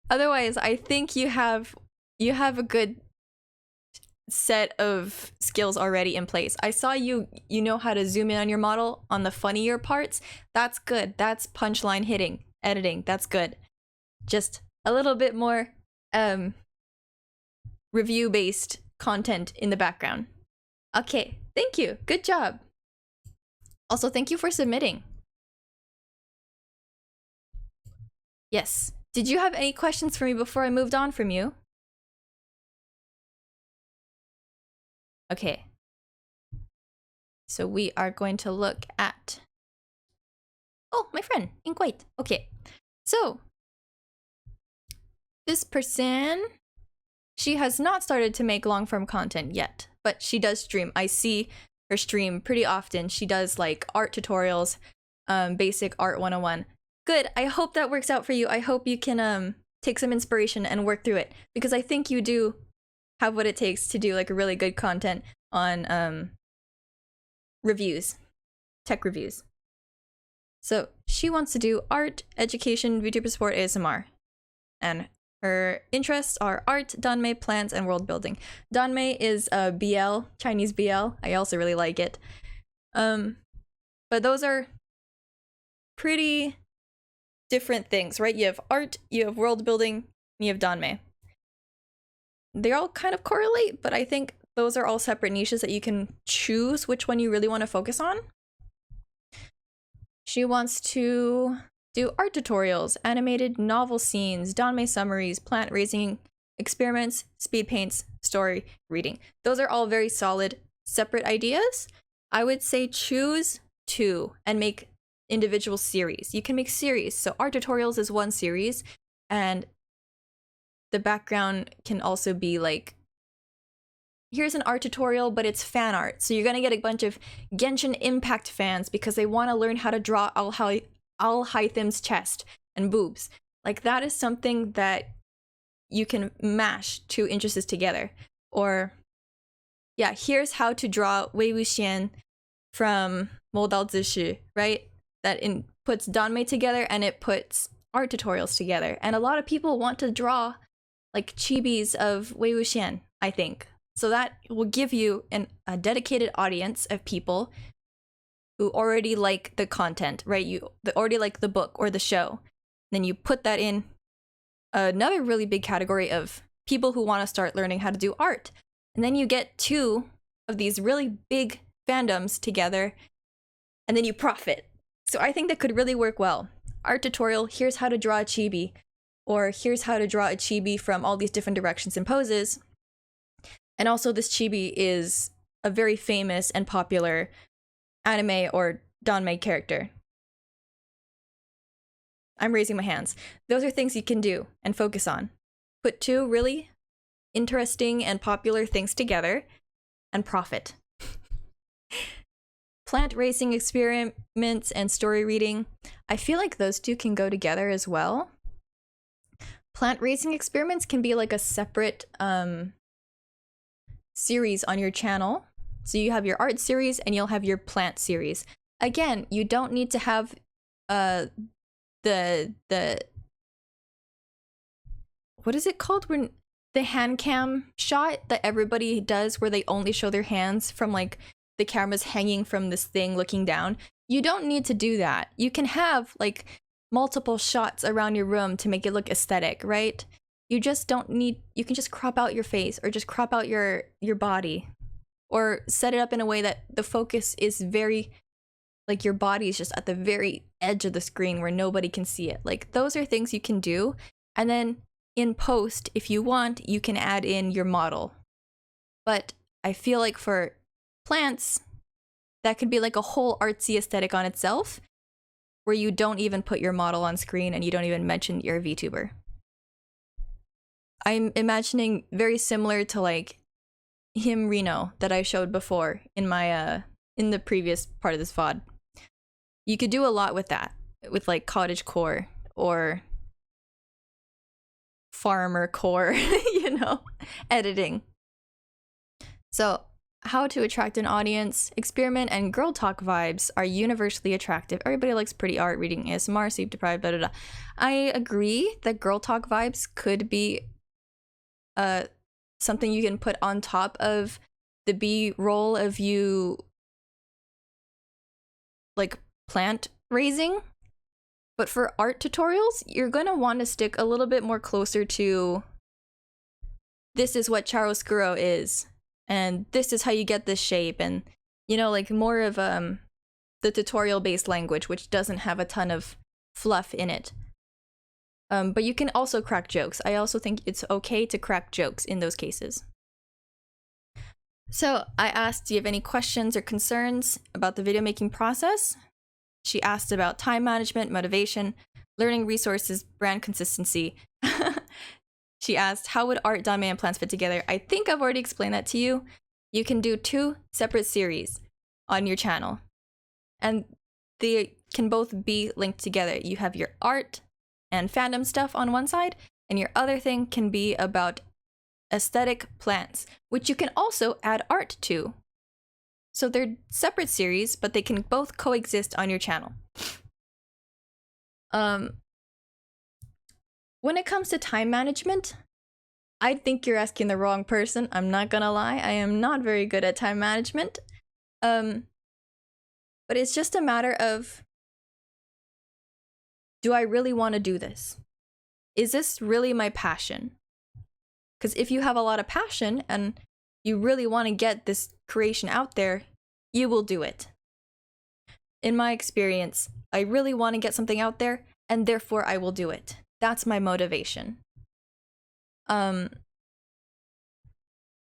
Otherwise, I think you have a good set of skills already in place. I saw you know how to zoom in on your model on the funnier parts. That's good. That's punchline hitting, editing. That's good. Just a little bit more review-based content in the background. Okay, thank you. Good job. Also, thank you for submitting. Yes. Did you have any questions for me before I moved on from you? Okay. So we are going to look at... Oh, my friend, Ink White. Okay. So, this person, she has not started to make long-form content yet, but she does stream. I see her stream pretty often. She does like art tutorials, basic art 101. Good. I hope that works out for you. I hope you can take some inspiration and work through it, because I think you do have what it takes to do like a really good content on reviews, tech reviews. So she wants to do art, education, VTuber support, ASMR. And her interests are art, danmei, plants, and world building. Danmei is BL, Chinese BL. I also really like it. But those are pretty different things, right? You have art, you have world building, and you have danmei. They all kind of correlate, but I think those are all separate niches that you can choose which one you really want to focus on. She wants to do art tutorials, animated novel scenes, danmei summaries, plant raising experiments, speed paints, story reading. Those are all very solid, separate ideas. I would say choose two and make individual series. You can make series. So art tutorials is one series, and the background can also be like, here's an art tutorial, but it's fan art. So you're gonna get a bunch of Genshin Impact fans because they want to learn how to draw Alhaithim's chest and boobs. Like, that is something that you can mash two interests together. Or, yeah, here's how to draw Wei Wuxian from Modal Zishi, right? That puts Danmei together and it puts art tutorials together. And a lot of people want to draw like chibis of Wei Wuxian, I think. So that will give you a dedicated audience of people who already like the content, right? They already like the book or the show. Then you put that in another really big category of people who want to start learning how to do art. And then you get two of these really big fandoms together, and then you profit. So I think that could really work well. Art tutorial, here's how to draw a chibi, or here's how to draw a chibi from all these different directions and poses. And also, this chibi is a very famous and popular anime or danmei character. I'm raising my hands. Those are things you can do and focus on. Put two really interesting and popular things together and profit. Plant racing experiments and story reading. I feel like those two can go together as well. Plant racing experiments can be like a separate series on your channel. So you have your art series and you'll have your plant series. Again, you don't need to have the what is it called when the hand cam shot that everybody does where they only show their hands from like the camera's hanging from this thing looking down. You don't need to do that. You can have like multiple shots around your room to make it look aesthetic, right? You just don't need, you can just crop out your face or just crop out your body or set it up in a way that the focus is very, like your body is just at the very edge of the screen where nobody can see it. Like those are things you can do. And then in post, if you want, you can add in your model. But I feel like for plants, that could be like a whole artsy aesthetic on itself where you don't even put your model on screen and you don't even mention you're a VTuber. I'm imagining very similar to like Him Reno that I showed before in my in the previous part of this VOD. You could do a lot with that, with like cottagecore or farmer core, you know, editing. So, how to attract an audience. Experiment and girl talk vibes are universally attractive. Everybody likes pretty art, reading ASMR, sleep deprived, blah, blah, blah. I agree that girl talk vibes could be something you can put on top of the B-roll of you like plant raising. But for art tutorials, you're going to want to stick a little bit more closer to this is what chiaroscuro is. And this is how you get this shape, and you know, like more of the tutorial-based language, which doesn't have a ton of fluff in it. But you can also crack jokes. I also think it's okay to crack jokes in those cases. So I asked, do you have any questions or concerns about the video making process? She asked about time management, motivation, learning resources, brand consistency. She asked, how would art, danmei, and plants fit together? I think I've already explained that to you. You can do 2 separate series on your channel, and they can both be linked together. You have your art and fandom stuff on one side, and your other thing can be about aesthetic plants, which you can also add art to. So they're separate series, but they can both coexist on your channel. When it comes to time management, I think you're asking the wrong person. I'm not gonna lie, I am not very good at time management. But it's just a matter of, do I really want to do this? Is this really my passion? Because if you have a lot of passion and you really want to get this creation out there, you will do it. In my experience, I really want to get something out there, and therefore I will do it. That's my motivation.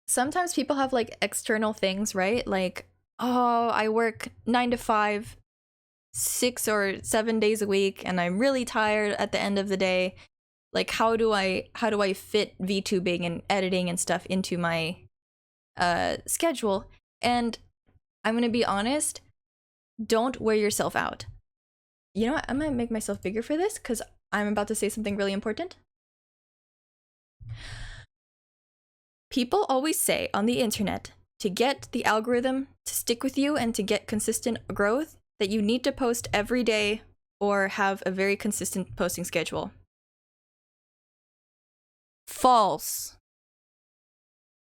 Sometimes people have like external things, right? Like, oh, I work 9 to 5, 6 or 7 days a week, and I'm really tired at the end of the day. Like, how do I fit VTubing and editing and stuff into my schedule. And I'm gonna be honest, don't wear yourself out. You know what? I'm gonna make myself bigger for this because I'm about to say something really important. People always say on the internet, to get the algorithm to stick with you and to get consistent growth, that you need to post every day or have a very consistent posting schedule. False.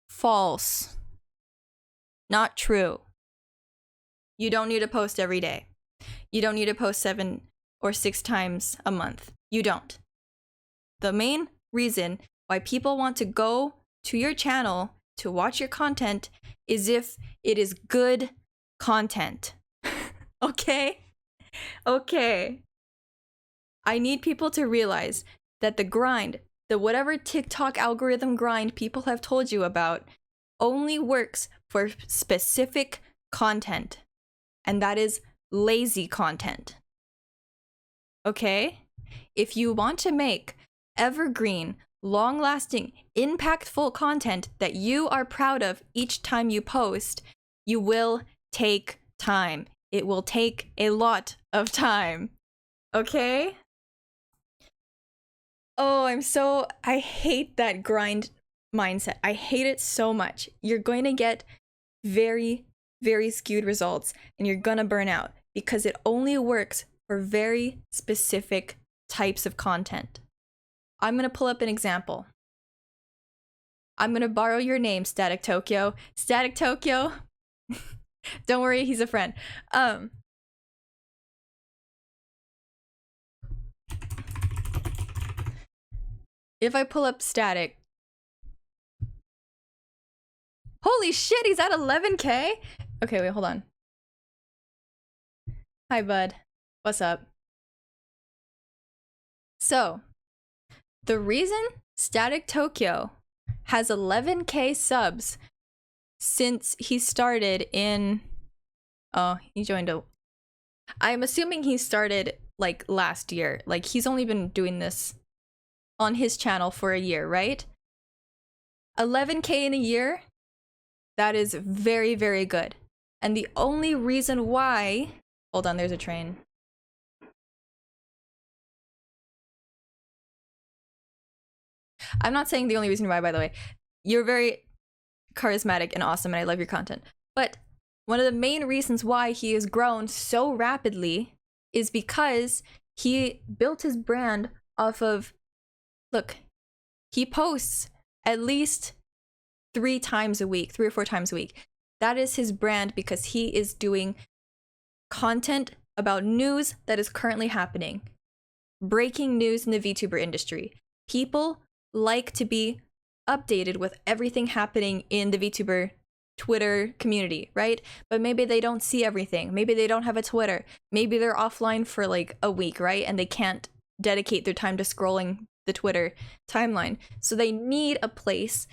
False. Not true. You don't need to post every day. You don't need to post 7 or 6 times a month. You don't. The main reason why people want to go to your channel to watch your content is if it is good content. Okay? Okay. I need people to realize that the grind, the whatever TikTok algorithm grind people have told you about, only works for specific content. And that is lazy content. Okay? If you want to make evergreen, long-lasting, impactful content that you are proud of each time you post, you will take time. It will take a lot of time. Okay? Oh, I hate that grind mindset. I hate it so much. You're going to get very, very skewed results and you're gonna burn out because it only works for very specific types of content. I'm gonna pull up an example. I'm gonna borrow your name, Static Tokyo. Static Tokyo. Don't worry, he's a friend. If I pull up Static. Holy shit, he's at 11K? Okay, wait, hold on. Hi, bud. What's up? So, the reason Static Tokyo has 11K subs since he started in... Oh, he joined a... I'm assuming he started, like, last year. Like, he's only been doing this on his channel for a year, right? 11K in a year? That is very, very good. And the only reason why... Hold on, there's a train. I'm not saying the only reason why, by the way. You're very charismatic and awesome, and I love your content. But one of the main reasons why he has grown so rapidly is because he built his brand off of... Look, he posts at least 3 times a week, 3 or 4 times a week. That is his brand because he is doing content about news that is currently happening. Breaking news in the VTuber industry. People like to be updated with everything happening in the VTuber Twitter community, right? But maybe they don't see everything. Maybe they don't have a Twitter. Maybe they're offline for like a week, right? And they can't dedicate their time to scrolling the Twitter timeline. So they need a place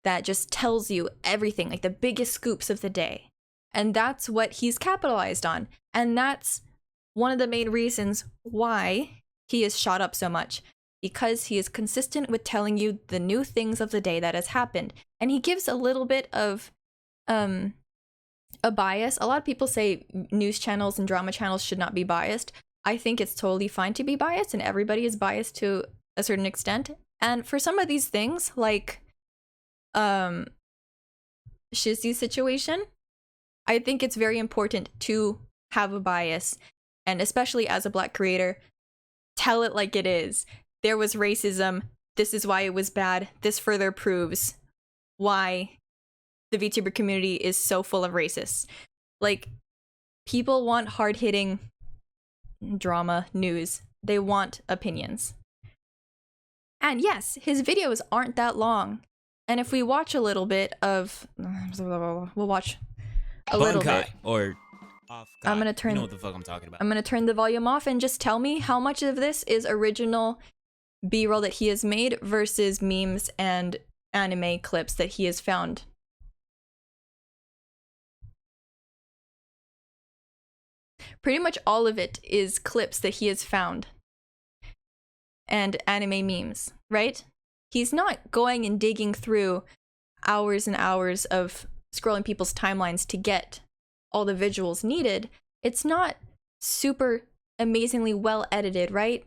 that just tells you everything, like the biggest scoops of the day. And that's what he's capitalized on. And that's one of the main reasons why he is shot up so much. Because he is consistent with telling you the new things of the day that has happened. And he gives a little bit of a bias. A lot of people say news channels and drama channels should not be biased. I think it's totally fine to be biased, and everybody is biased to a certain extent. And for some of these things, like Shizzy's situation, I think it's very important to have a bias, and especially as a Black creator, tell it like it is. There was racism. This is why it was bad. This further proves why the VTuber community is so full of racists. Like, people want hard-hitting drama news. They want opinions. And yes, his videos aren't that long. And if we watch a little bit of... We'll watch a little bit. Or off guy. I'm gonna turn... You know what the fuck I'm talking about. I'm gonna turn the volume off and just tell me how much of this is original B-roll that he has made versus memes and anime clips that he has found. Pretty much all of it is clips that he has found. And anime memes, right? He's not going and digging through hours and hours of scrolling people's timelines to get all the visuals needed, it's not super amazingly well edited, right?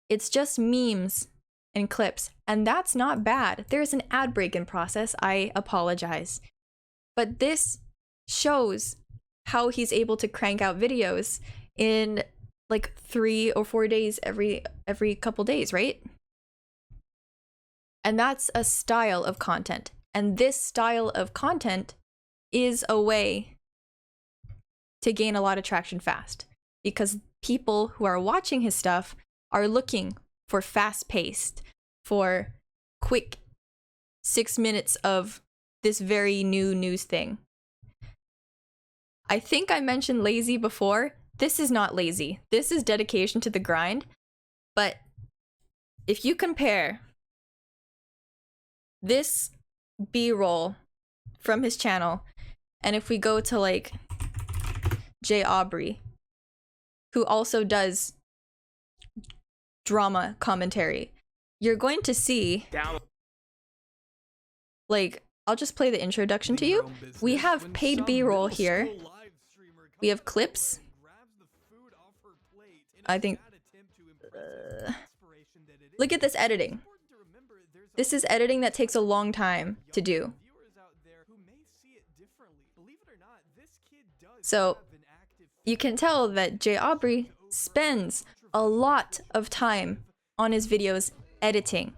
It's just memes and clips, and that's not bad. There's an ad break in process. I apologize. But this shows how he's able to crank out videos in like 3 or 4 days every couple days, right? And that's a style of content. And this style of content is a way to gain a lot of traction fast, because people who are watching his stuff are looking for fast-paced, for quick 6 minutes of this very new news thing. I think I mentioned lazy before. This is not lazy. This is dedication to the grind. But if you compare this B-roll from his channel, and if we go to like J. Aubrey, who also does drama commentary, you're going to see, like, I'll just play the introduction to you. We have paid B-roll here. We have clips. I think, look at this editing. This is editing that takes a long time to do. So you can tell that J. Aubrey spends a lot of time on his videos editing,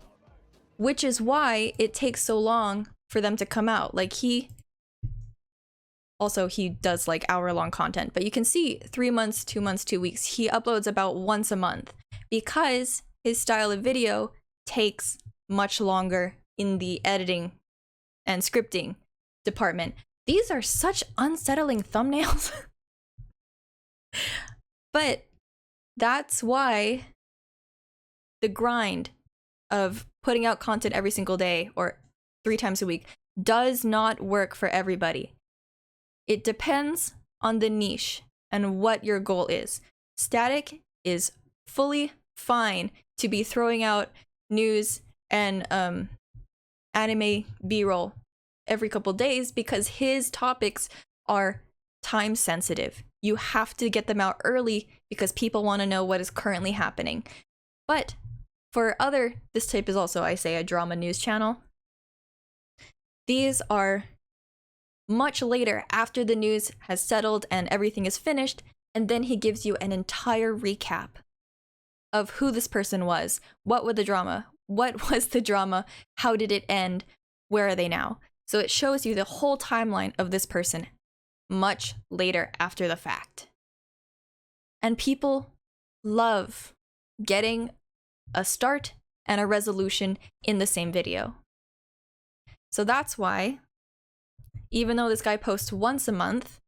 which is why it takes so long for them to come out. Like, he does like hour-long content, but you can see 3 months, 2 months, 2 weeks. He uploads about once a month because his style of video takes much longer in the editing and scripting department. These are such unsettling thumbnails. But that's why the grind of putting out content every single day or 3 times a week does not work for everybody. It depends on the niche and what your goal is. Static is fully fine to be throwing out news and anime B-roll every couple days because his topics are time sensitive. You have to get them out early because people want to know what is currently happening. But for this type is also, I say, a drama news channel. These are much later after the news has settled and everything is finished, and then he gives you an entire recap of who this person was, what was the drama, how did it end, where are they now. So it shows you the whole timeline of this person much later after the fact. And people love getting a start and a resolution in the same video. So that's why, even though this guy posts once a month,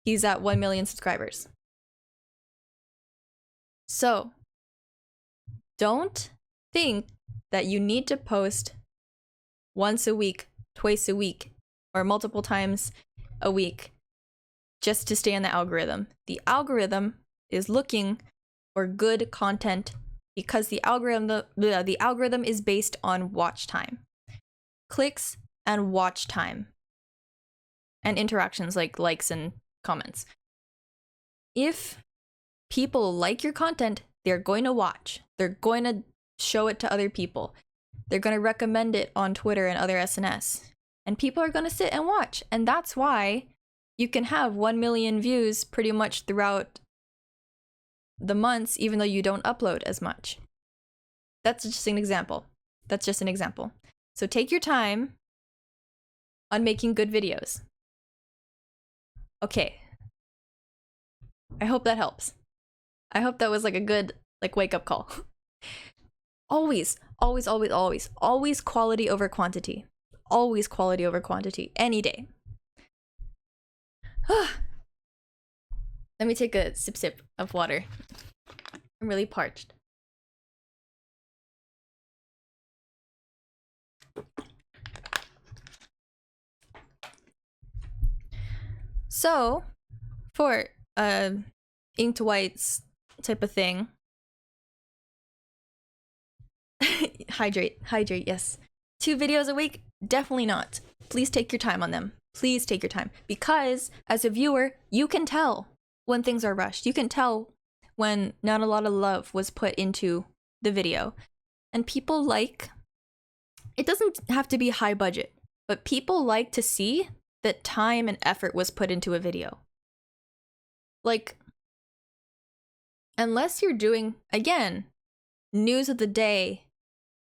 he's at 1 million subscribers. So don't think that you need to post once a week, twice a week, or multiple times a week just to stay in the algorithm. The algorithm is looking for good content because the algorithm is based on watch time, clicks and watch time, and interactions like likes and comments. If people like your content, they're going to watch. They're going to show it to other people. They're going to recommend it on Twitter and other SNS. And people are going to sit and watch. And that's why you can have 1 million views pretty much throughout the months, even though you don't upload as much. That's just an example. So take your time on making good videos. Okay. I hope that helps. I hope that was like a good wake-up call. Always quality over quantity. Always quality over quantity. Any day. Let me take a sip of water. I'm really parched. So, for inked whites type of thing, hydrate, yes. 2 videos a week? Definitely not. Please take your time on them. Please take your time. Because as a viewer, you can tell when things are rushed. You can tell when not a lot of love was put into the video. And people like, it doesn't have to be high budget, but people like to see that time and effort was put into a video. Like, unless you're doing, again, news of the day,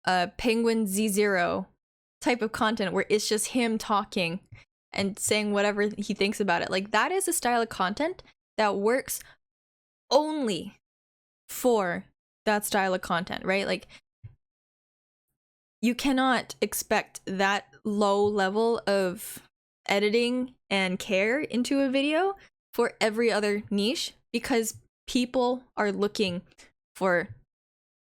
Penguin Z0 type of content where it's just him talking and saying whatever he thinks about it. Like, that is a style of content that works only for that style of content, right? Like, you cannot expect that low level of editing and care into a video for every other niche, because people are looking for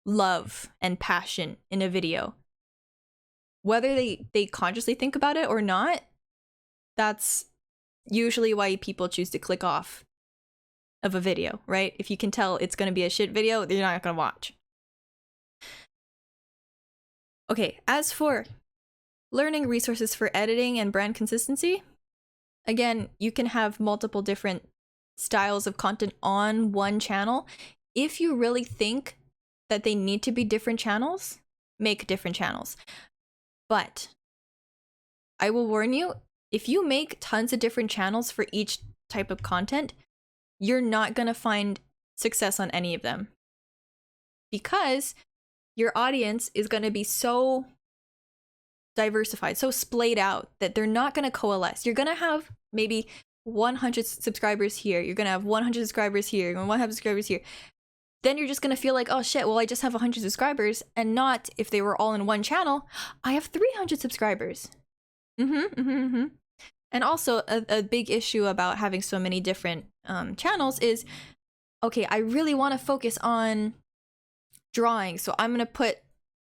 love and passion in a video. Whether they consciously think about it or not, that's usually why people choose to click off of a video, right? If you can tell it's going to be a shit video, you're not going to watch. Okay, as for learning resources for editing and brand consistency, again, you can have multiple different styles of content on one channel. If you really think that they need to be different channels, make different channels. But I will warn you, if you make tons of different channels for each type of content, you're not going to find success on any of them. Because your audience is going to be so diversified, so splayed out, that they're not going to coalesce. You're going to have maybe 100 subscribers here. You're going to have 100 subscribers here. You're going to 100 subscribers here. Then you're just going to feel like, oh shit, well, I just have 100 subscribers, and not if they were all in one channel, I have 300 subscribers. And also a big issue about having so many different channels is, okay, I really want to focus on drawing, so I'm going to put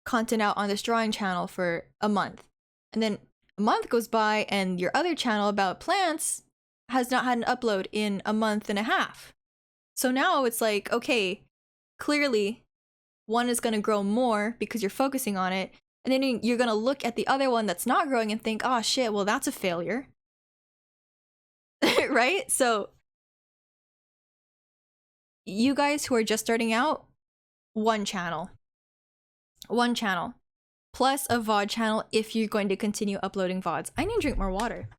content out on this drawing channel for a month. And then a month goes by and your other channel about plants has not had an upload in a month and a half. So now it's like, okay, clearly one is going to grow more because you're focusing on it, and then you're going to look at the other one that's not growing and think, oh shit, well, that's a failure. Right? So you guys who are just starting out, one channel plus a VOD channel if you're going to continue uploading VODs. I need to drink more water.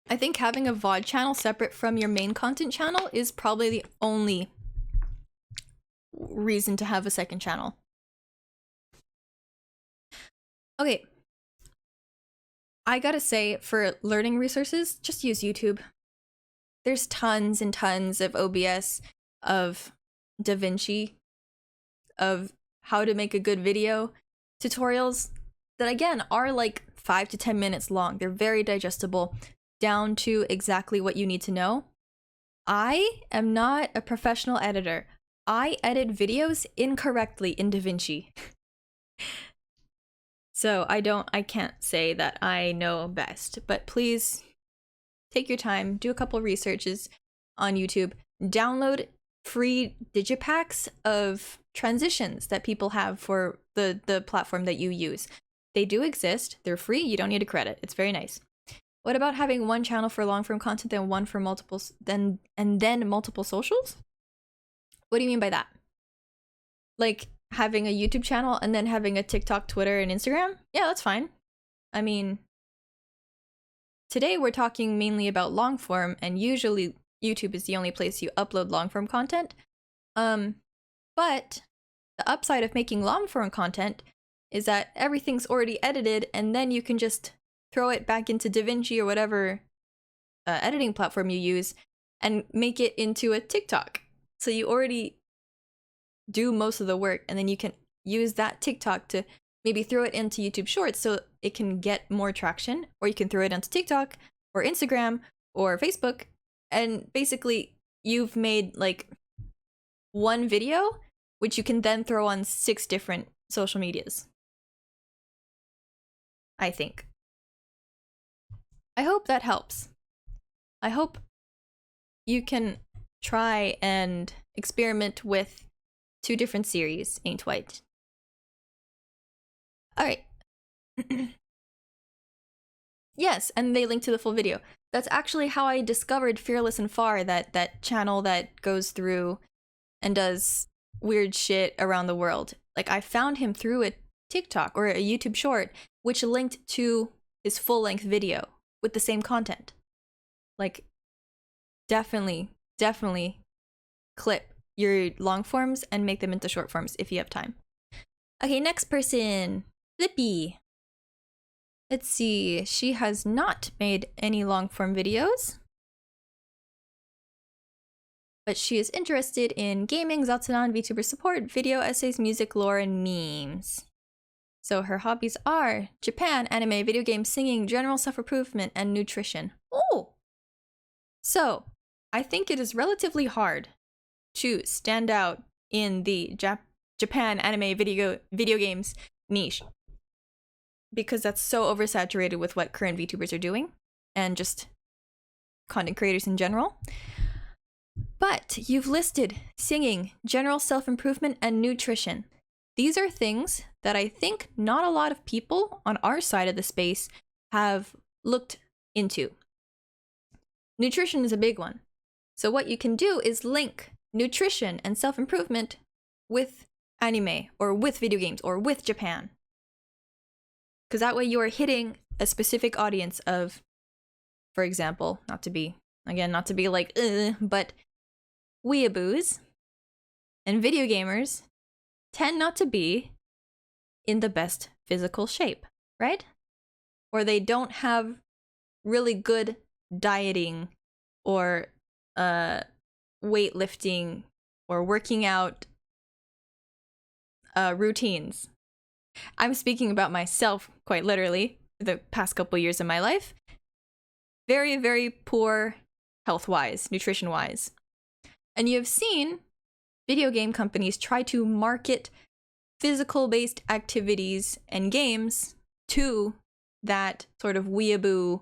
I think having a VOD channel separate from your main content channel is probably the only reason to have a second channel. Okay. I gotta say, for learning resources, just use YouTube. There's tons and tons of OBS, of DaVinci, of how to make a good video tutorials that, again, are like 5 to 10 minutes long. They're very digestible, down to exactly what you need to know. I am not a professional editor. I edit videos incorrectly in DaVinci. So I can't say that I know best, but please take your time, do a couple researches on YouTube, download free digipacks of transitions that people have for the platform that you use. They do exist, they're free, you don't need a credit, it's very nice. What about having one channel for long form content and one for multiple, then multiple socials? What do you mean by that? Like having a YouTube channel and then having a TikTok, Twitter, and Instagram? Yeah, that's fine. I mean, today we're talking mainly about long form, and usually YouTube is the only place you upload long form content. But the upside of making long form content is that everything's already edited, and then you can just throw it back into DaVinci or whatever editing platform you use and make it into a TikTok. So you already do most of the work, and then you can use that TikTok to maybe throw it into YouTube Shorts so it can get more traction, or you can throw it onto TikTok or Instagram or Facebook, and basically you've made like one video which you can then throw on 6 different social medias. I think. I hope that helps. I hope you can try and experiment with 2 different series, ain't white. Alright. Yes, and they link to the full video. That's actually how I discovered Fearless and Far, that channel that goes through and does weird shit around the world. Like, I found him through a TikTok or a YouTube short, which linked to his full-length video with the same content. Like, definitely clip your long forms and make them into short forms if you have time. Okay, next person. Flippy. Let's see. She has not made any long form videos, but she is interested in gaming, Zatsudan, VTuber support, video essays, music, lore, and memes. So her hobbies are Japan, anime, video games, singing, general self-improvement, and nutrition. Oh! So, I think it is relatively hard to stand out in the Japan anime video games niche, because that's so oversaturated with what current VTubers are doing and just content creators in general. But you've listed singing, general self-improvement, and nutrition. These are things that I think not a lot of people on our side of the space have looked into. Nutrition is a big one. So what you can do is link nutrition and self-improvement with anime or with video games or with Japan. Because that way you are hitting a specific audience of, for example, not to be like, but weeaboos and video gamers tend not to be in the best physical shape, right? Or they don't have really good dieting or weightlifting or working out routines. I'm speaking about myself, quite literally, the past couple years of my life. Very, very poor health-wise, nutrition-wise. And you have seen video game companies try to market physical-based activities and games to that sort of weeaboo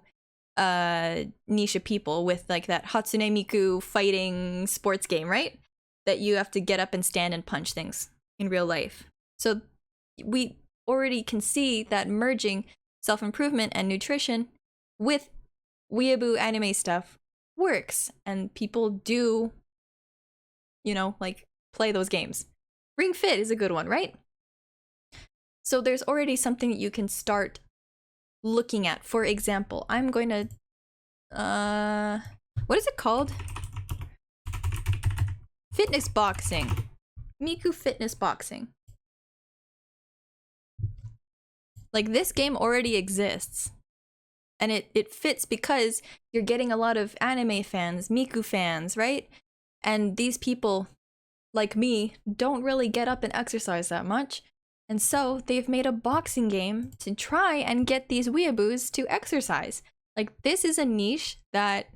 niche of people with like that Hatsune Miku fighting sports game, right? That you have to get up and stand and punch things in real life. So we already can see that merging self-improvement and nutrition with weeaboo anime stuff works, and people do, like play those games. Ring Fit is a good one, right? So there's already something that you can start looking at. For example, I'm going to what is it called? Fitness boxing. Miku Fitness Boxing. Like, this game already exists. And it fits because you're getting a lot of anime fans, Miku fans, right? And these people, like me, don't really get up and exercise that much. And so they've made a boxing game to try and get these weeaboos to exercise. Like, this is a niche that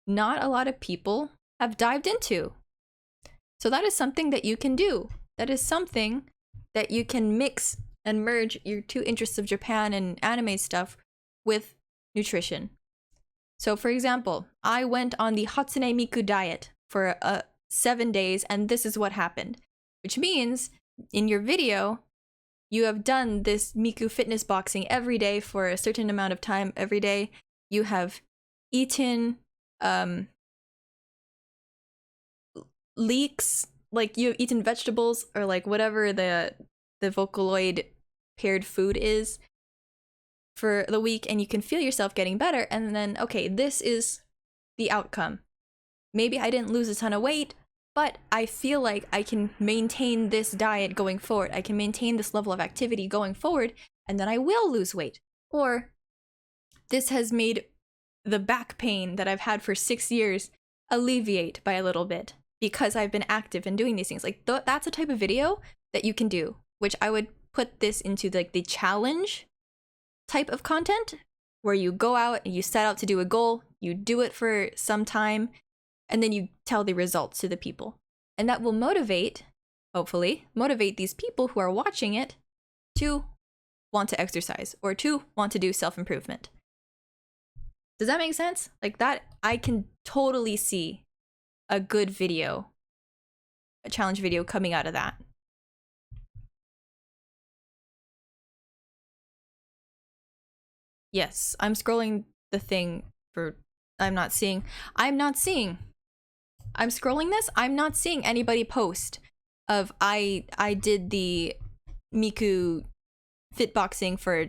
not a lot of people have dived into. So that is something that you can do. That is something that you can mix and merge your two interests of Japan and anime stuff with nutrition. So for example, I went on the Hatsune Miku diet for 7 days, and this is what happened. Which means, in your video, you have done this Miku fitness boxing every day for a certain amount of time every day. You have eaten leeks, like you've eaten vegetables or like whatever the Vocaloid paired food is for the week, and you can feel yourself getting better. And then, okay, this is the outcome. Maybe I didn't lose a ton of weight, but I feel like I can maintain this diet going forward. I can maintain this level of activity going forward, and then I will lose weight. Or this has made the back pain that I've had for 6 years alleviate by a little bit because I've been active and doing these things. Like, that's a type of video that you can do, which I would put this into like the challenge type of content, where you go out and you set out to do a goal, you do it for some time, and then you tell the results to the people. And that will motivate, hopefully, motivate these people who are watching it to want to exercise or to want to do self-improvement. Does that make sense? Like, that, I can totally see a good video, challenge video coming out of that. Yes, I'm scrolling the thing for I'm not seeing. I'm scrolling this. I'm not seeing anybody post of I did the Miku fitboxing for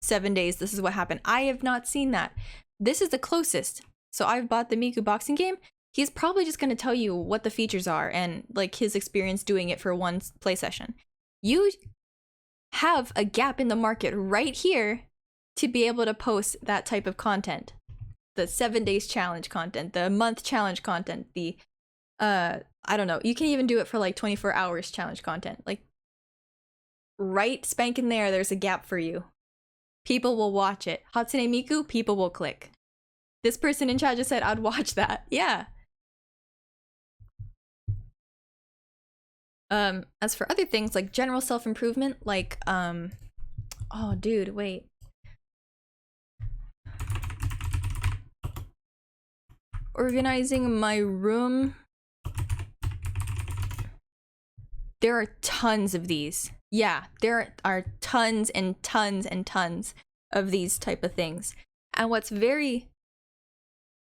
7 days. This is what happened. I have not seen that. This is the closest. So I've bought the Miku boxing game. He's probably just going to tell you what the features are and like his experience doing it for one play session. You have a gap in the market right here to be able to post that type of content. The 7 days challenge content, the month challenge content, the I don't know, you can even do it for like 24 hours challenge content. Like right spanking there's a gap for you. People will watch it. Hatsune Miku, people will click. This person in chat just said I'd watch that. Yeah. As for other things like general self-improvement, like oh dude, wait. Organizing my room. There are tons of these. Yeah, there are tons and tons and tons of these type of things. And what's very...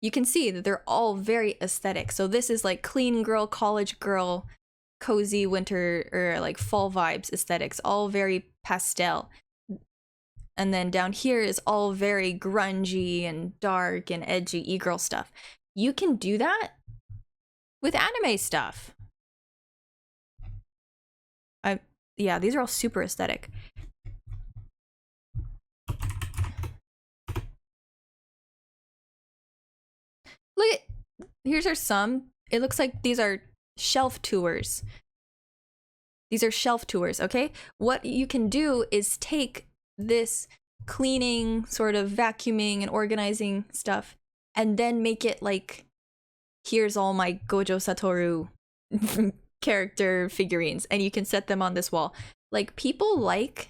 You can see that they're all very aesthetic. So this is like clean girl, college girl, cozy winter or like fall vibes aesthetics, all very pastel. And then down here is all very grungy and dark and edgy e-girl stuff. You can do that with anime stuff. Yeah, these are all super aesthetic. Look at, here's our some. It looks like these are shelf tours. These are shelf tours, okay? What you can do is take this cleaning, sort of vacuuming and organizing stuff, and then make it like, here's all my Gojo Satoru character figurines, and you can set them on this wall. Like, people like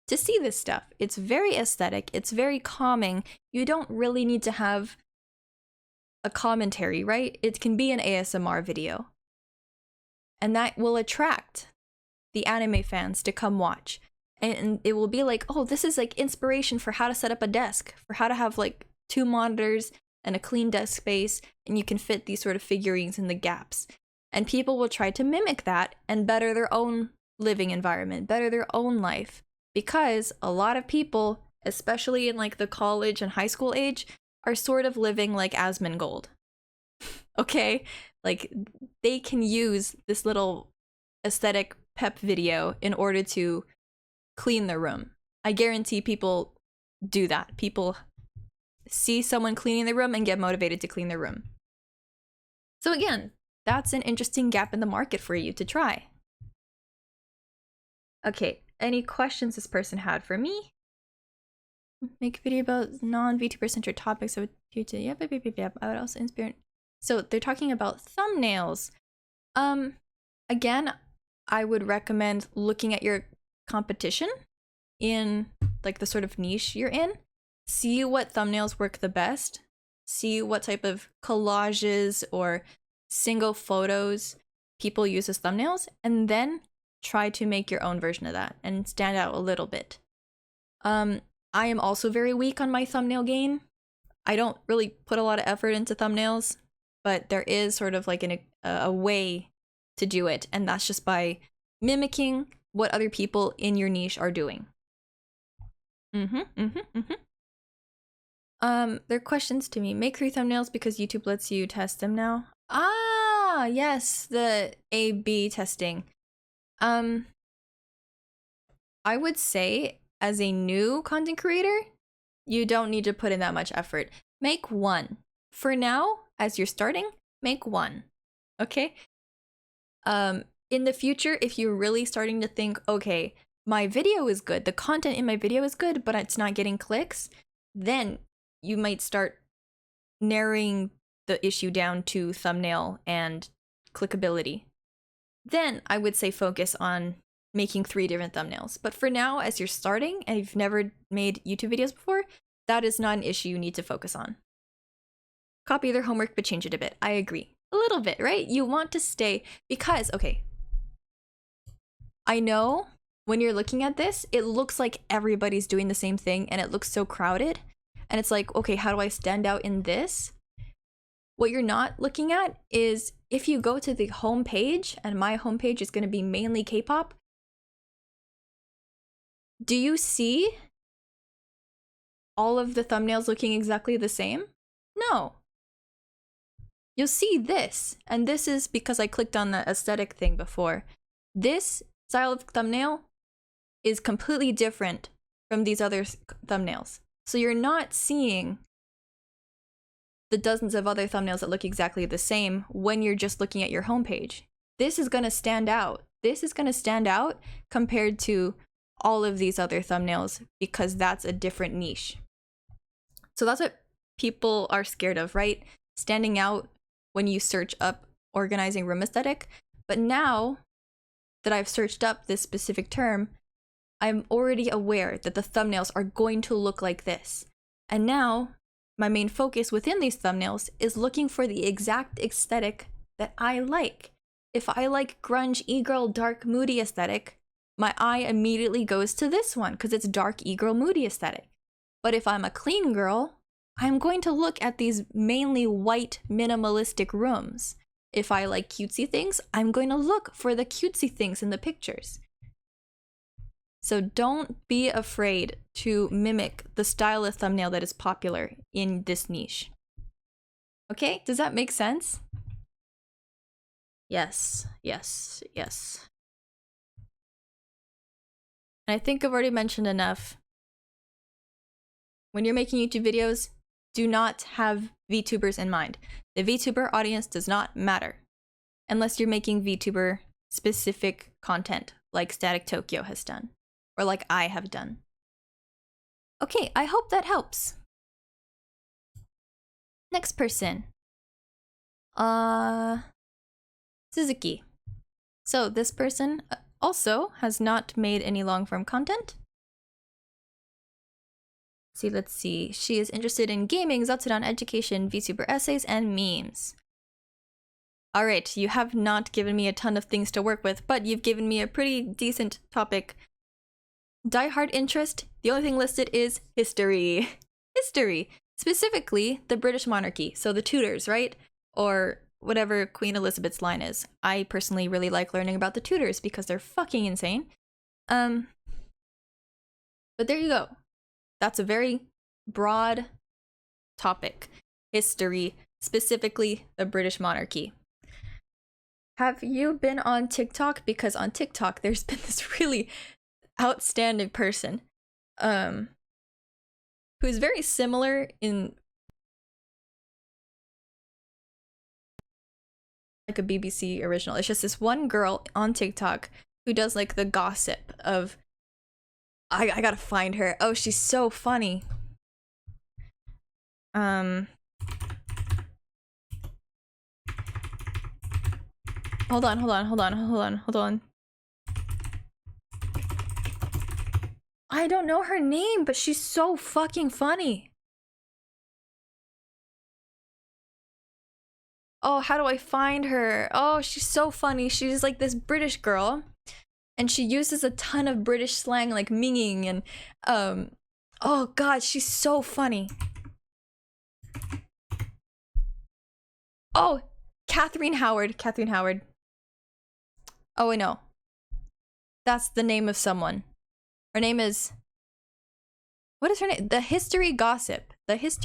to see this stuff. It's very aesthetic. It's very calming. You don't really need to have a commentary, right? It can be an ASMR video. And that will attract the anime fans to come watch. And it will be like, oh, this is like inspiration for how to set up a desk, for how to have like 2 monitors and a clean desk space, and you can fit these sort of figurines in the gaps. And people will try to mimic that and better their own living environment, better their own life. Because a lot of people, especially in like the college and high school age, are sort of living like Asmongold. Okay? Like, they can use this little aesthetic pep video in order to clean their room. I guarantee people do that. People see someone cleaning their room and get motivated to clean their room. So again, that's an interesting gap in the market for you to try. Okay, any questions this person had for me? Make a video about non-VTuber centered topics of YouTube. Yep. I would also inspire. So they're talking about thumbnails. Again, I would recommend looking at your competition in like the sort of niche you're in. See what thumbnails work the best. See what type of collages or single photos people use as thumbnails, and then try to make your own version of that and stand out a little bit. I am also very weak on my thumbnail game. I don't really put a lot of effort into thumbnails, but there is sort of like a way to do it, and that's just by mimicking what other people in your niche are doing. There are questions to me. Make 3 thumbnails because YouTube lets you test them now. Ah, yes, the A/B testing. I would say as a new content creator, you don't need to put in that much effort. Make 1. For now, as you're starting, make 1. Okay? In the future, if you're really starting to think, okay, my video is good, the content in my video is good, but it's not getting clicks, then you might start narrowing the issue down to thumbnail and clickability. Then I would say focus on making 3 different thumbnails. But for now, as you're starting and you've never made YouTube videos before, that is not an issue you need to focus on. Copy their homework, but change it a bit. I agree. A little bit, right? You want to stay, because, okay, I know when you're looking at this, it looks like everybody's doing the same thing and it looks so crowded. And it's like, okay, how do I stand out in this? What you're not looking at is if you go to the home page, and my homepage is going to be mainly K-pop. Do you see all of the thumbnails looking exactly the same? No. You'll see this, and this is because I clicked on the aesthetic thing before. This style of thumbnail is completely different from these other thumbnails. So you're not seeing the dozens of other thumbnails that look exactly the same when you're just looking at your homepage. This is going to stand out. This is going to stand out compared to all of these other thumbnails because that's a different niche. So that's what people are scared of, right? Standing out when you search up organizing room aesthetic. But now that I've searched up this specific term, I'm already aware that the thumbnails are going to look like this. And now my main focus within these thumbnails is looking for the exact aesthetic that I like. If I like grunge, e-girl, dark, moody aesthetic, my eye immediately goes to this one because it's dark, e-girl, moody aesthetic. But if I'm a clean girl, I'm going to look at these mainly white, minimalistic rooms. If I like cutesy things, I'm going to look for the cutesy things in the pictures. So don't be afraid to mimic the style of thumbnail that is popular in this niche. Okay, does that make sense? Yes, yes, yes. And I think I've already mentioned enough. When you're making YouTube videos, do not have VTubers in mind. The VTuber audience does not matter unless you're making VTuber specific content like Static Tokyo has done. Or like I have done. Okay, I hope that helps. Next person. Suzuki. So this person also has not made any long-form content. Let's see. She is interested in gaming, Zatsudan, education, VTuber essays, and memes. Alright, you have not given me a ton of things to work with, but you've given me a pretty decent topic. Die-hard interest, the only thing listed is history. History. Specifically, the British monarchy. So the Tudors, right? Or whatever Queen Elizabeth's line is. I personally really like learning about the Tudors because they're fucking insane. But there you go. That's a very broad topic. History, specifically the British monarchy. Have you been on TikTok? Because on TikTok, there's been this really outstanding person who's very similar in like a BBC original. It's just this one girl on TikTok who does like the gossip of I gotta find her. Oh, she's so funny. Hold on. I don't know her name, but she's so fucking funny. Oh, how do I find her? Oh, she's so funny. She's like this British girl, and she uses a ton of British slang like minging and oh god, she's so funny. Oh, Catherine Howard. Oh, I know. That's the name of someone. Her name is... What is her name? The History Gossip. That's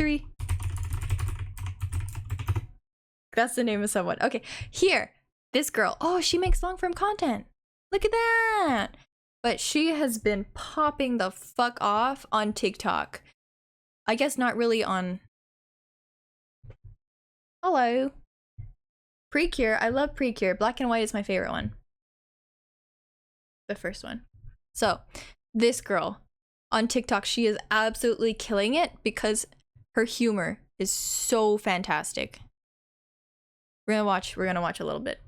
the name of someone. Okay, here. This girl. Oh, she makes long-form content. Look at that. But she has been popping the fuck off on TikTok. I guess not really on... Hello. Precure. I love Precure. Black and White is my favorite one. The first one. So, this girl on TikTok, she is absolutely killing it because her humor is so fantastic. We're gonna watch a little bit.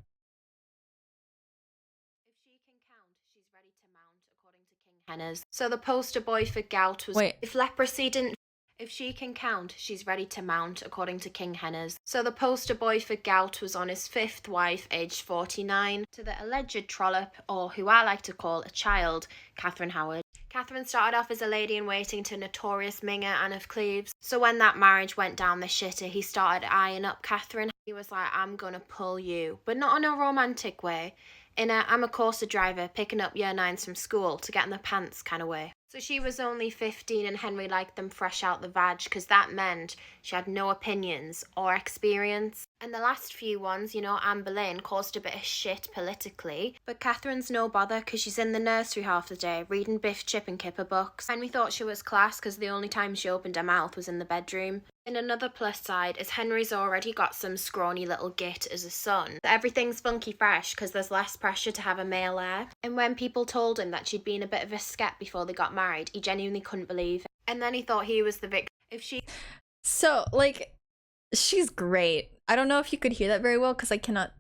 If she can count, she's ready to mount, according to King Henna's. So the poster boy for gout was if leprosy didn't... If she can count, she's ready to mount, according to King Henner's. So the poster boy for Gout was on his 5th wife, aged 49, to the alleged trollop, or who I like to call a child, Catherine Howard. Catherine started off as a lady-in-waiting to notorious Minger Anne of Cleves. So when that marriage went down the shitter, he started eyeing up Catherine. He was like, I'm gonna pull you, but not in a romantic way. In a, I'm a Corsa driver picking up year 9s from school to get in the pants kind of way. So she was only 15 and Henry liked them fresh out the vag because that meant she had no opinions or experience. And the last few ones, you know, Anne Boleyn caused a bit of shit politically, but Catherine's no bother because she's in the nursery half the day reading Biff, Chip and Kipper books. Henry thought she was class because the only time she opened her mouth was in the bedroom. And another plus side is Henry's already got some scrawny little git as a son. Everything's funky fresh because there's less pressure to have a male heir. And when people told him that she'd been a bit of a sket before they got married, he genuinely couldn't believe it. And then he thought he was the victim. If she... So, like, she's great. I don't know if you could hear that very well because I cannot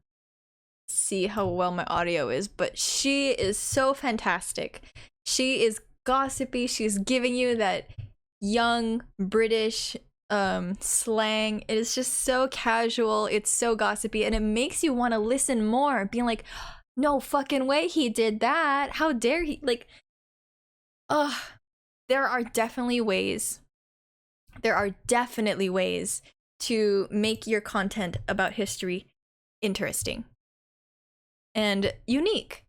see how well my audio is, but she is so fantastic. She is gossipy. She's giving you that young British slang. It is just so casual. It's so gossipy, and it makes you want to listen more, being like, no fucking way he did that. How dare he? Like, there are definitely ways to make your content about history interesting and unique.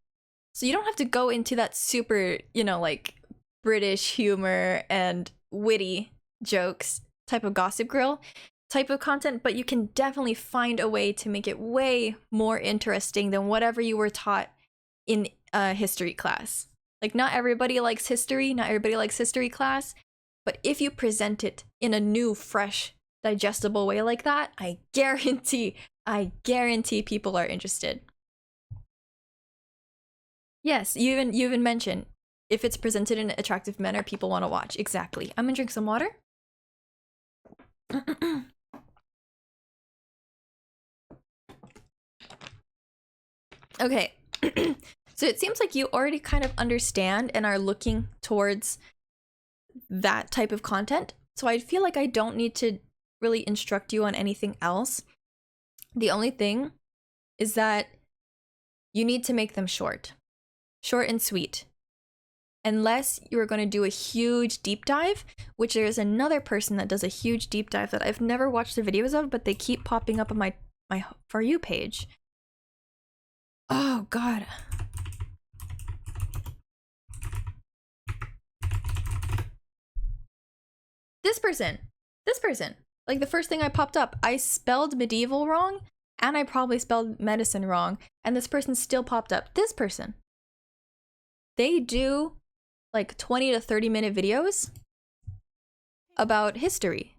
So you don't have to go into that super, you know, like British humor and witty jokes type of Gossip Girl type of content, but you can definitely find a way to make it way more interesting than whatever you were taught in history class. Like, not everybody likes history, not everybody likes history class, but if you present it in a new, fresh, digestible way like that, I guarantee people are interested. Yes, you even mentioned if it's presented in an attractive manner, people want to watch. Exactly. I'm gonna drink some water. Okay. So it seems like you already kind of understand and are looking towards that type of content. So I feel like I don't need to really instruct you on anything else. The only thing is that you need to make them short and sweet. Unless you're going to do a huge deep dive, which there is another person that does a huge deep dive that I've never watched the videos of, but they keep popping up on my For You page. Oh, God. This person. Like, the first thing I popped up, I spelled medieval wrong, and I probably spelled medicine wrong, and this person still popped up. This person. They do like 20 to 30 minute videos about history.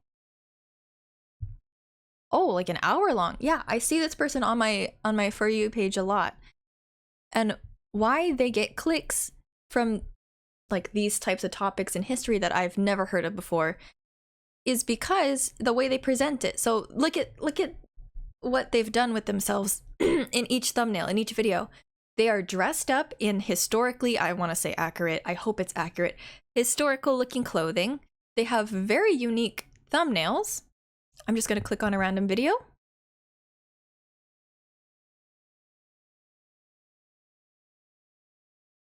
Oh, like an hour long. Yeah, I see this person on my For You page a lot. And why they get clicks from like these types of topics in history that I've never heard of before is because the way they present it. So look at what they've done with themselves in each thumbnail, in each video. They are dressed up in historically, I want to say accurate, I hope it's accurate, historical looking clothing. They have very unique thumbnails. I'm just going to click on a random video.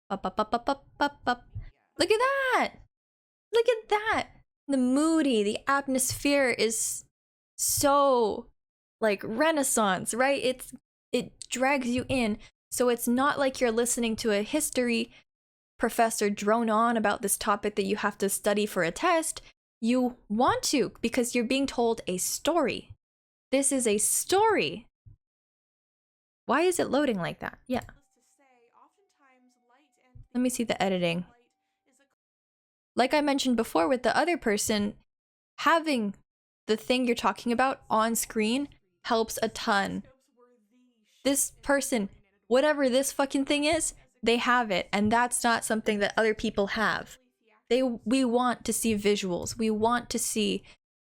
Up. Look at that! Look at that! The moody, the atmosphere is so like Renaissance, right? It drags you in. So it's not like you're listening to a history professor drone on about this topic that you have to study for a test. You want to because you're being told a story. This is a story. Why is it loading like that? Yeah. Let me see the editing. Like I mentioned before with the other person, having the thing you're talking about on screen helps a ton. This person, whatever this fucking thing is, they have it, and that's not something that other people have. We want to see visuals. We want to see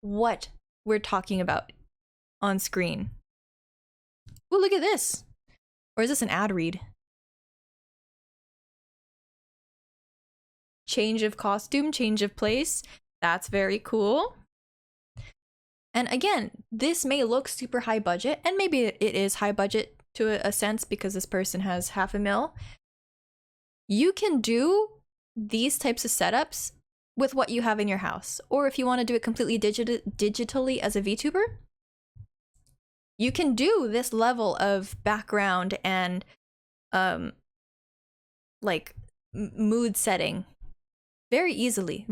what we're talking about on screen. Oh, look at this. Or is this an ad read? Change of costume, change of place. That's very cool. And again, this may look super high budget, and maybe it is high budget to a sense because this person has $500,000. You can do these types of setups with what you have in your house. Or if you want to do it completely digitally as a VTuber, you can do this level of background and like mood setting very easily,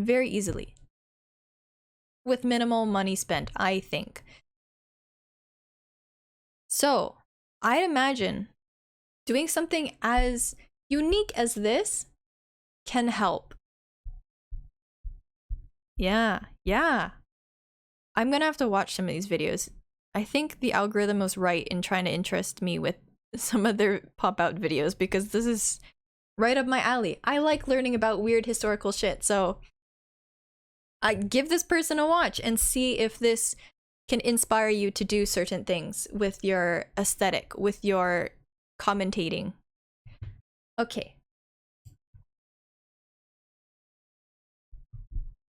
with minimal money spent, I think. So, I'd imagine doing something as unique as this can help. Yeah. I'm gonna have to watch some of these videos. I think the algorithm was right in trying to interest me with some of their pop-out videos because this is right up my alley. I like learning about weird historical shit, so I give this person a watch and see if this can inspire you to do certain things with your aesthetic, with your commentating. Okay.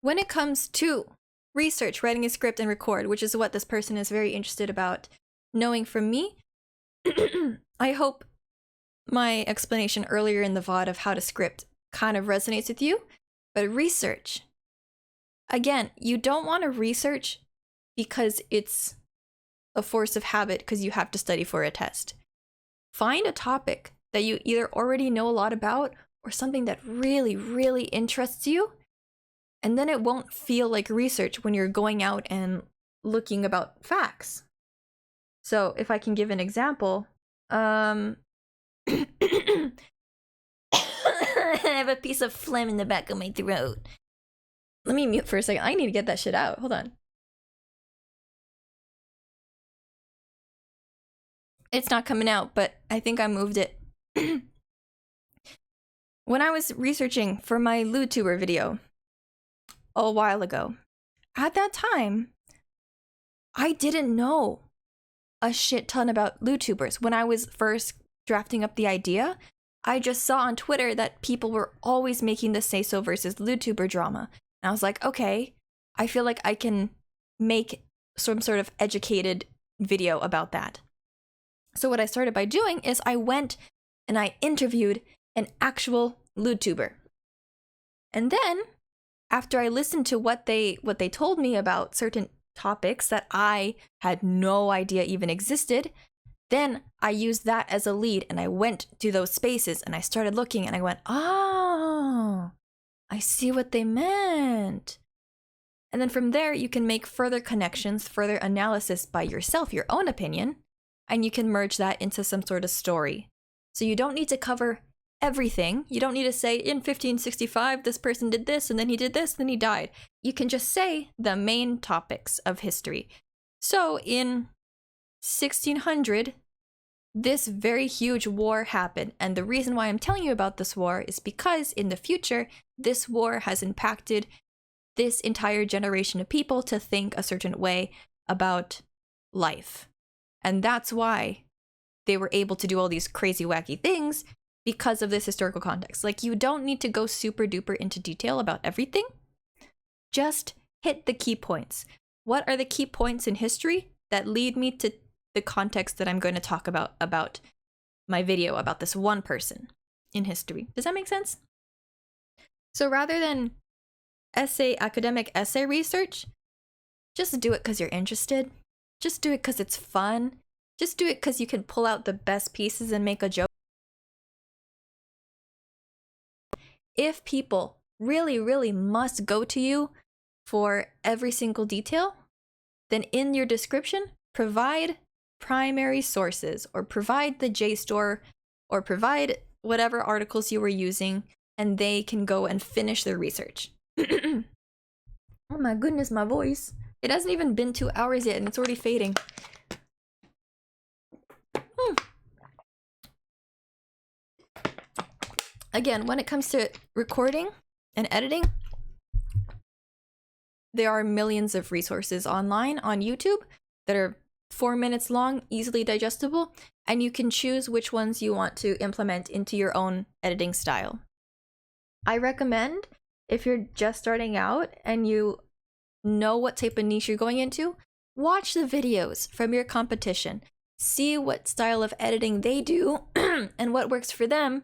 When it comes to research, writing a script, and record, which is what this person is very interested about knowing from me, I hope my explanation earlier in the VOD of how to script kind of resonates with you. But research, again, you don't want to research because it's a force of habit because you have to study for a test. Find a topic that you either already know a lot about or something that really interests you, and then it won't feel like research when you're going out and looking about facts. So if I can give an example, I have a piece of phlegm in the back of my throat. Let me mute for a second. I need to get that shit out. Hold on. It's not coming out, but I think I moved it. When I was researching for my YouTuber video a while ago, at that time, I didn't know a shit ton about YouTubers. When I was first drafting up the idea, I just saw on Twitter that people were always making the say-so versus YouTuber drama. And I was like, okay, I feel like I can make some sort of educated video about that. So what I started by doing is I went and I interviewed an actual YouTuber. And then, after I listened to what they told me about certain topics that I had no idea even existed, then I used that as a lead and I went to those spaces and I started looking and I went, oh, I see what they meant. And then from there, you can make further connections, further analysis by yourself, your own opinion, and you can merge that into some sort of story. So you don't need to cover everything. You don't need to say, in 1565, this person did this, and then he did this, then he died. You can just say the main topics of history. So in 1600, this very huge war happened. And the reason why I'm telling you about this war is because in the future, this war has impacted this entire generation of people to think a certain way about life. And that's why they were able to do all these crazy, wacky things because of this historical context. Like, you don't need to go super duper into detail about everything. Just hit the key points. What are the key points in history that lead me to the context that I'm going to talk about my video about this one person in history? Does that make sense? So rather than academic essay research, just do it because you're interested. Just do it because it's fun. Just do it because you can pull out the best pieces and make a joke. If people really must go to you for every single detail, then in your description, provide primary sources or provide the JSTOR or provide whatever articles you were using, and they can go and finish their research. Oh my goodness, my voice. It hasn't even been 2 hours yet and it's already fading. Again, when it comes to recording and editing, there are millions of resources online on YouTube that are 4 minutes long, easily digestible, and you can choose which ones you want to implement into your own editing style. I recommend, if you're just starting out and you know what type of niche you're going into, watch the videos from your competition. See what style of editing they do and what works for them,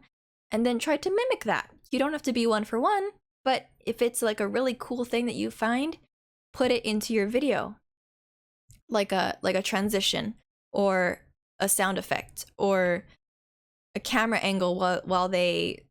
and then try to mimic that. You don't have to be one for one, but if it's like a really cool thing that you find, put it into your video. Like a transition or a sound effect or a camera angle while they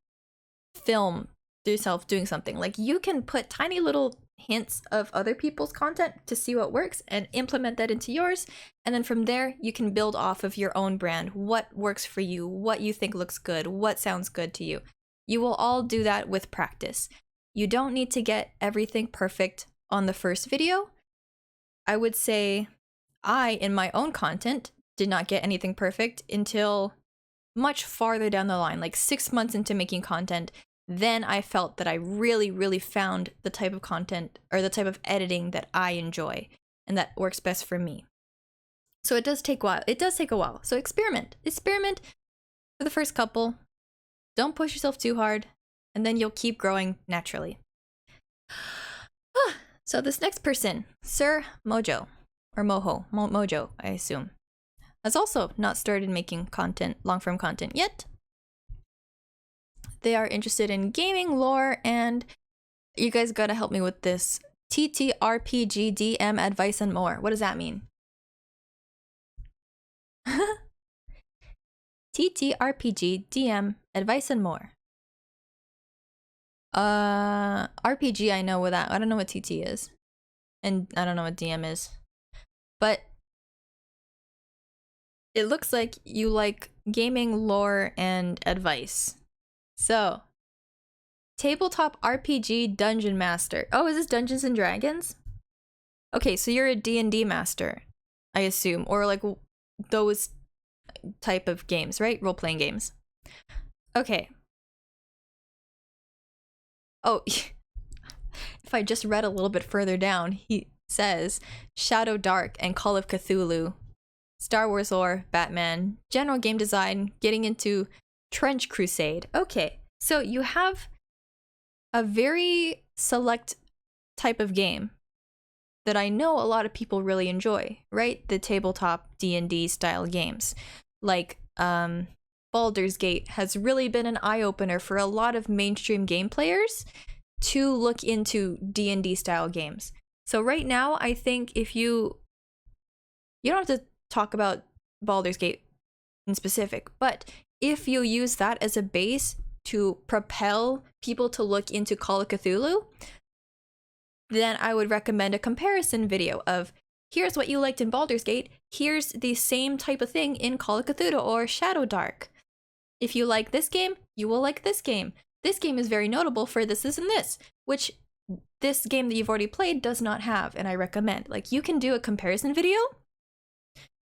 film themselves doing something. Like, you can put tiny little hints of other people's content to see what works and implement that into yours, and then from there you can build off of your own brand, what works for you, what you think looks good, what sounds good to you. You will all do that with practice. You don't need to get everything perfect on the first video. I would say in my own content, did not get anything perfect until much farther down the line, like 6 months into making content. Then I felt that I really, really found the type of content or the type of editing that I enjoy and that works best for me. So it does take a while. It does take a while. So experiment for the first couple. Don't push yourself too hard, and then you'll keep growing naturally. So this next person, Sir Mojo, or Mojo, I assume, has also not started making content, long-form content yet. They are interested in gaming, lore, and you guys gotta help me with this. TTRPG, DM, advice, and more. What does that mean? TTRPG, DM, advice, and more. RPG, I know what that. I don't know what TT is, and I don't know what DM is, but it looks like you like gaming, lore, and advice. So, tabletop RPG dungeon master. Oh, is this Dungeons and Dragons? Okay, so you're a D&D master, I assume, or like those type of games, right? Role-playing games. Okay. Oh, if I just read a little bit further down, he says Shadow Dark and Call of Cthulhu, Star Wars lore, Batman, general game design, getting into Trench Crusade. Okay, so you have a very select type of game that I know a lot of people really enjoy, right? The tabletop D&D style games. Like Baldur's Gate has really been an eye-opener for a lot of mainstream game players to look into D&D style games. So right now, I think if you don't have to talk about Baldur's Gate in specific, but if you use that as a base to propel people to look into Call of Cthulhu, then I would recommend a comparison video of, here's what you liked in Baldur's Gate, here's the same type of thing in Call of Cthulhu or Shadow Dark. If you like this game, you will like this game. This game is very notable for this, and this, which this game that you've already played does not have, and I recommend. Like, you can do a comparison video.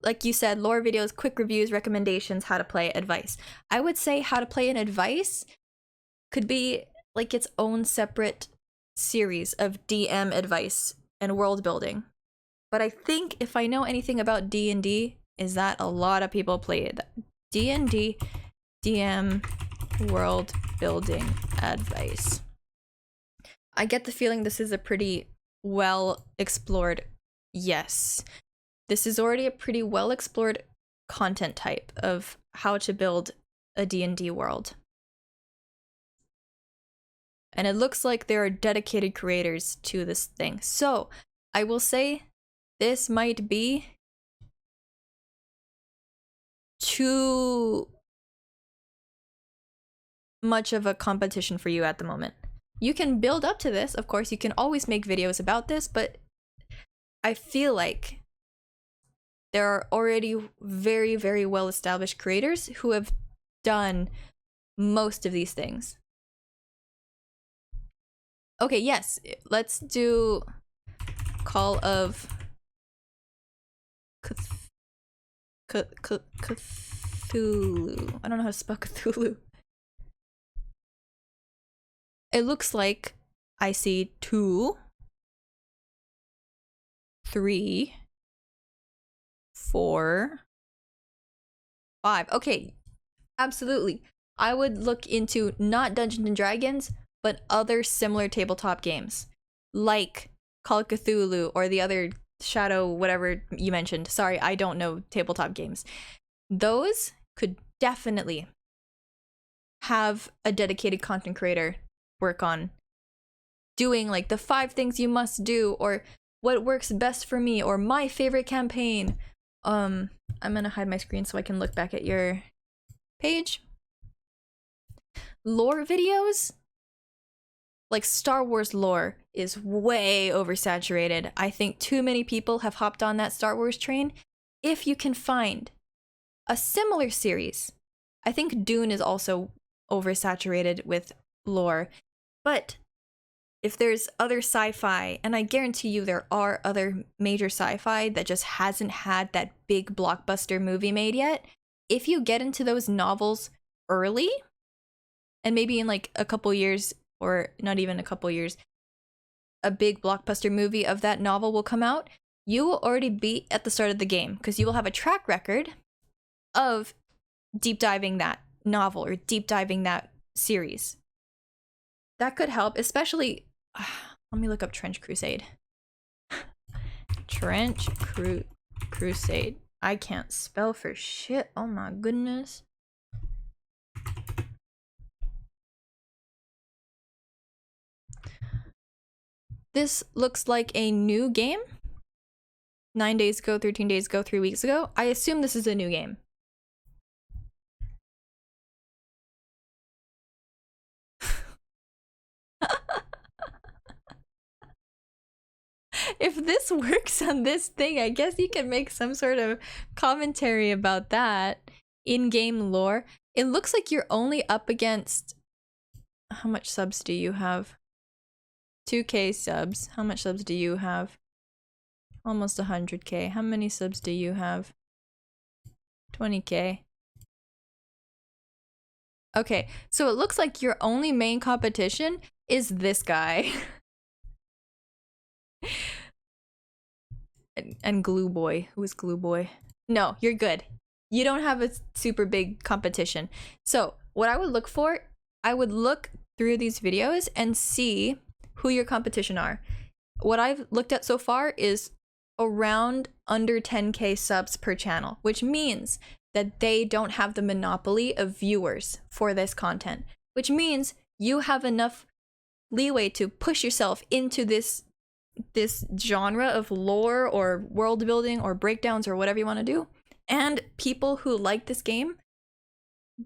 Like you said, lore videos, quick reviews, recommendations, how to play, advice. I would say how to play and advice could be like its own separate series of DM advice and world building. But I think if I know anything about D&D, is that a lot of people play it. D&D, DM, world building advice. I get the feeling this is a pretty well explored, yes. This is already a pretty well explored content type of how to build a D&D world. And it looks like there are dedicated creators to this thing. So I will say this might be too much of a competition for you at the moment. You can build up to this, of course, you can always make videos about this, but I feel like there are already very, very well established creators who have done most of these things. Okay, yes, let's do Call of Cthulhu. I don't know how to spell Cthulhu. It looks like I see 2, 3, 4, 5. Okay, absolutely. I would look into not Dungeons and Dragons, but other similar tabletop games, like Call of Cthulhu or the other Shadow, whatever you mentioned. Sorry, I don't know tabletop games. Those could definitely have a dedicated content creator work on doing like the 5 things you must do, or what works best for me, or my favorite campaign. I'm gonna hide my screen so I can look back at your page. Lore videos, like Star Wars lore, is way oversaturated. I think too many people have hopped on that Star Wars train. If you can find a similar series, I think Dune is also oversaturated with lore, but if there's other sci-fi, and I guarantee you there are other major sci-fi that just hasn't had that big blockbuster movie made yet, if you get into those novels early, and maybe in like a couple years, or not even a couple years, a big blockbuster movie of that novel will come out, you will already be at the start of the game, because you will have a track record of deep diving that novel or deep diving that series. That could help, especially. Let me look up Trench Crusade. Trench Crusade. I can't spell for shit. Oh my goodness. This looks like a new game. 9 days ago, 13 days ago, 3 weeks ago. I assume this is a new game. If this works on this thing, I guess you can make some sort of commentary about that. In-game lore. It looks like you're only up against... How much subs do you have? 2k subs. How much subs do you have? Almost 100k. How many subs do you have? 20k. Okay, so it looks like your only main competition is this guy. and Glue Boy. Who is Glue Boy? No, you're good. You don't have a super big competition. So what I would look for, I would look through these videos and see who your competition are. What I've looked at so far is around under 10k subs per channel, which means that they don't have the monopoly of viewers for this content, which means you have enough leeway to push yourself into this genre of lore or world building or breakdowns or whatever you want to do. And people who like this game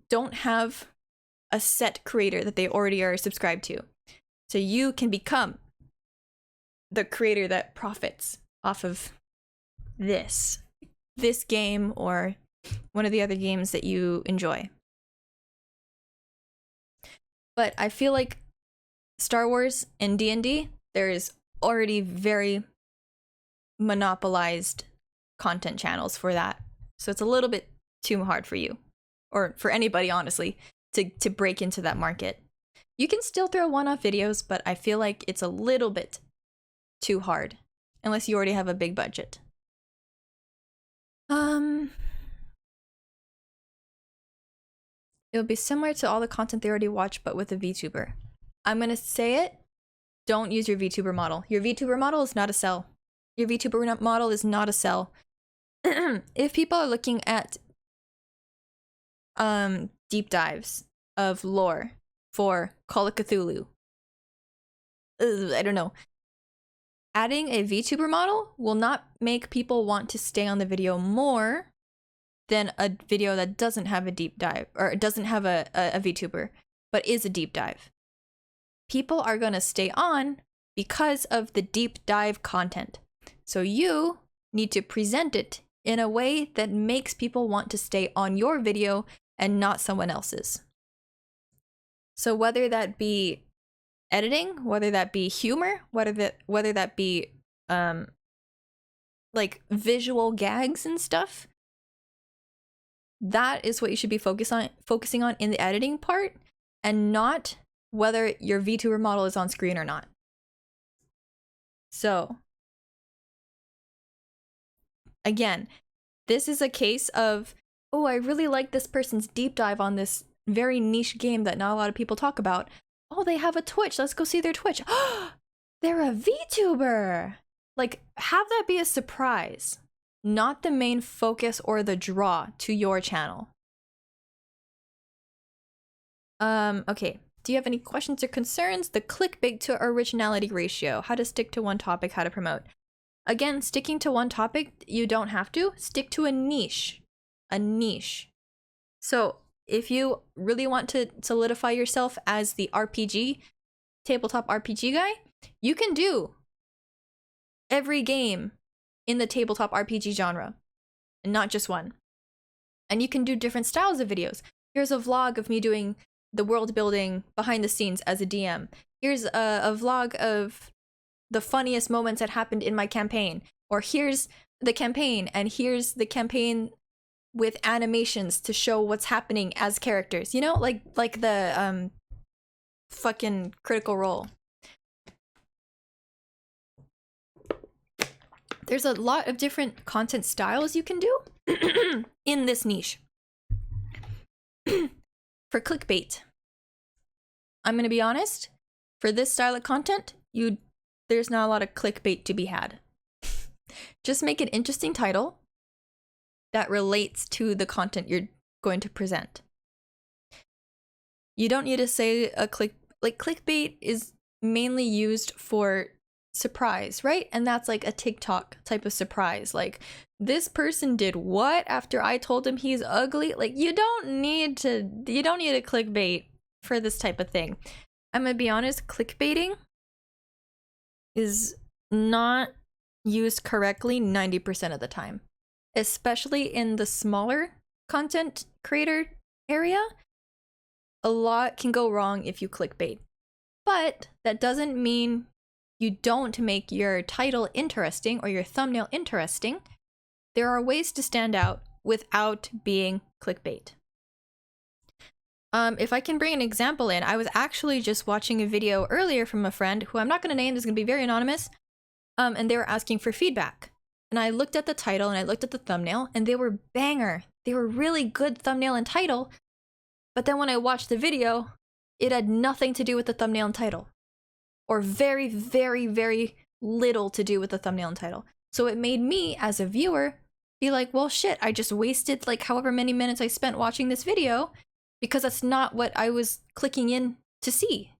don't have a set creator that they already are subscribed to. So you can become the creator that profits off of this game or one of the other games that you enjoy. But I feel like Star Wars and D&D, there is already very monopolized content channels for that. So it's a little bit too hard for you, or for anybody, honestly, to break into that market. You can still throw one-off videos, but I feel like it's a little bit too hard, unless you already have a big budget. It would be similar to all the content they already watch, but with a VTuber. I'm gonna say it. Don't use your VTuber model. Your VTuber model is not a sell. Your VTuber model is not a sell. If people are looking at deep dives of lore for Call of Cthulhu, I don't know. Adding a VTuber model will not make people want to stay on the video more than a video that doesn't have a deep dive, or doesn't have a VTuber, but is a deep dive. People are going to stay on because of the deep dive content. So you need to present it in a way that makes people want to stay on your video and not someone else's. So whether that be editing, whether that be humor, whether that be like visual gags and stuff, that is what you should be focusing on in the editing part, and not whether your VTuber model is on screen or not. So again, this is a case of, oh, I really like this person's deep dive on this very niche game that not a lot of people talk about. Oh, they have a Twitch. Let's go see their Twitch. They're a VTuber. Like, have that be a surprise, not the main focus or the draw to your channel. Okay. Do you have any questions or concerns? The clickbait to originality ratio. How to stick to one topic, how to promote. Again, sticking to one topic, you don't have to. Stick to a niche. A niche. So, if you really want to solidify yourself as the RPG, tabletop RPG guy, you can do every game in the tabletop RPG genre, and not just one. And you can do different styles of videos. Here's a vlog of me doing the world building behind the scenes as a DM. Here's a vlog of the funniest moments that happened in my campaign. Or here's the campaign, and here's the campaign with animations to show what's happening as characters. You know, like the fucking Critical Role. There's a lot of different content styles you can do in this niche. For clickbait, I'm gonna be honest, for this style of content, there's not a lot of clickbait to be had. Just make an interesting title that relates to the content you're going to present. You don't need to say clickbait is mainly used for surprise, right? And that's like a TikTok type of surprise. Like, this person did what after I told him he's ugly? Like, you don't need a clickbait for this type of thing. I'm gonna be honest, clickbaiting is not used correctly 90% of the time. Especially in the smaller content creator area. A lot can go wrong if you clickbait. But that doesn't mean you don't make your title interesting or your thumbnail interesting. There are ways to stand out without being clickbait. If I can bring an example in, I was actually just watching a video earlier from a friend who I'm not going to name, this is going to be very anonymous, and they were asking for feedback. And I looked at the title and I looked at the thumbnail, and they were banger. They were really good thumbnail and title, but then when I watched the video, it had nothing to do with the thumbnail and title. Or very, very, very little to do with the thumbnail and title. So it made me, as a viewer, be like, well, shit, I just wasted like however many minutes I spent watching this video because that's not what I was clicking in to see.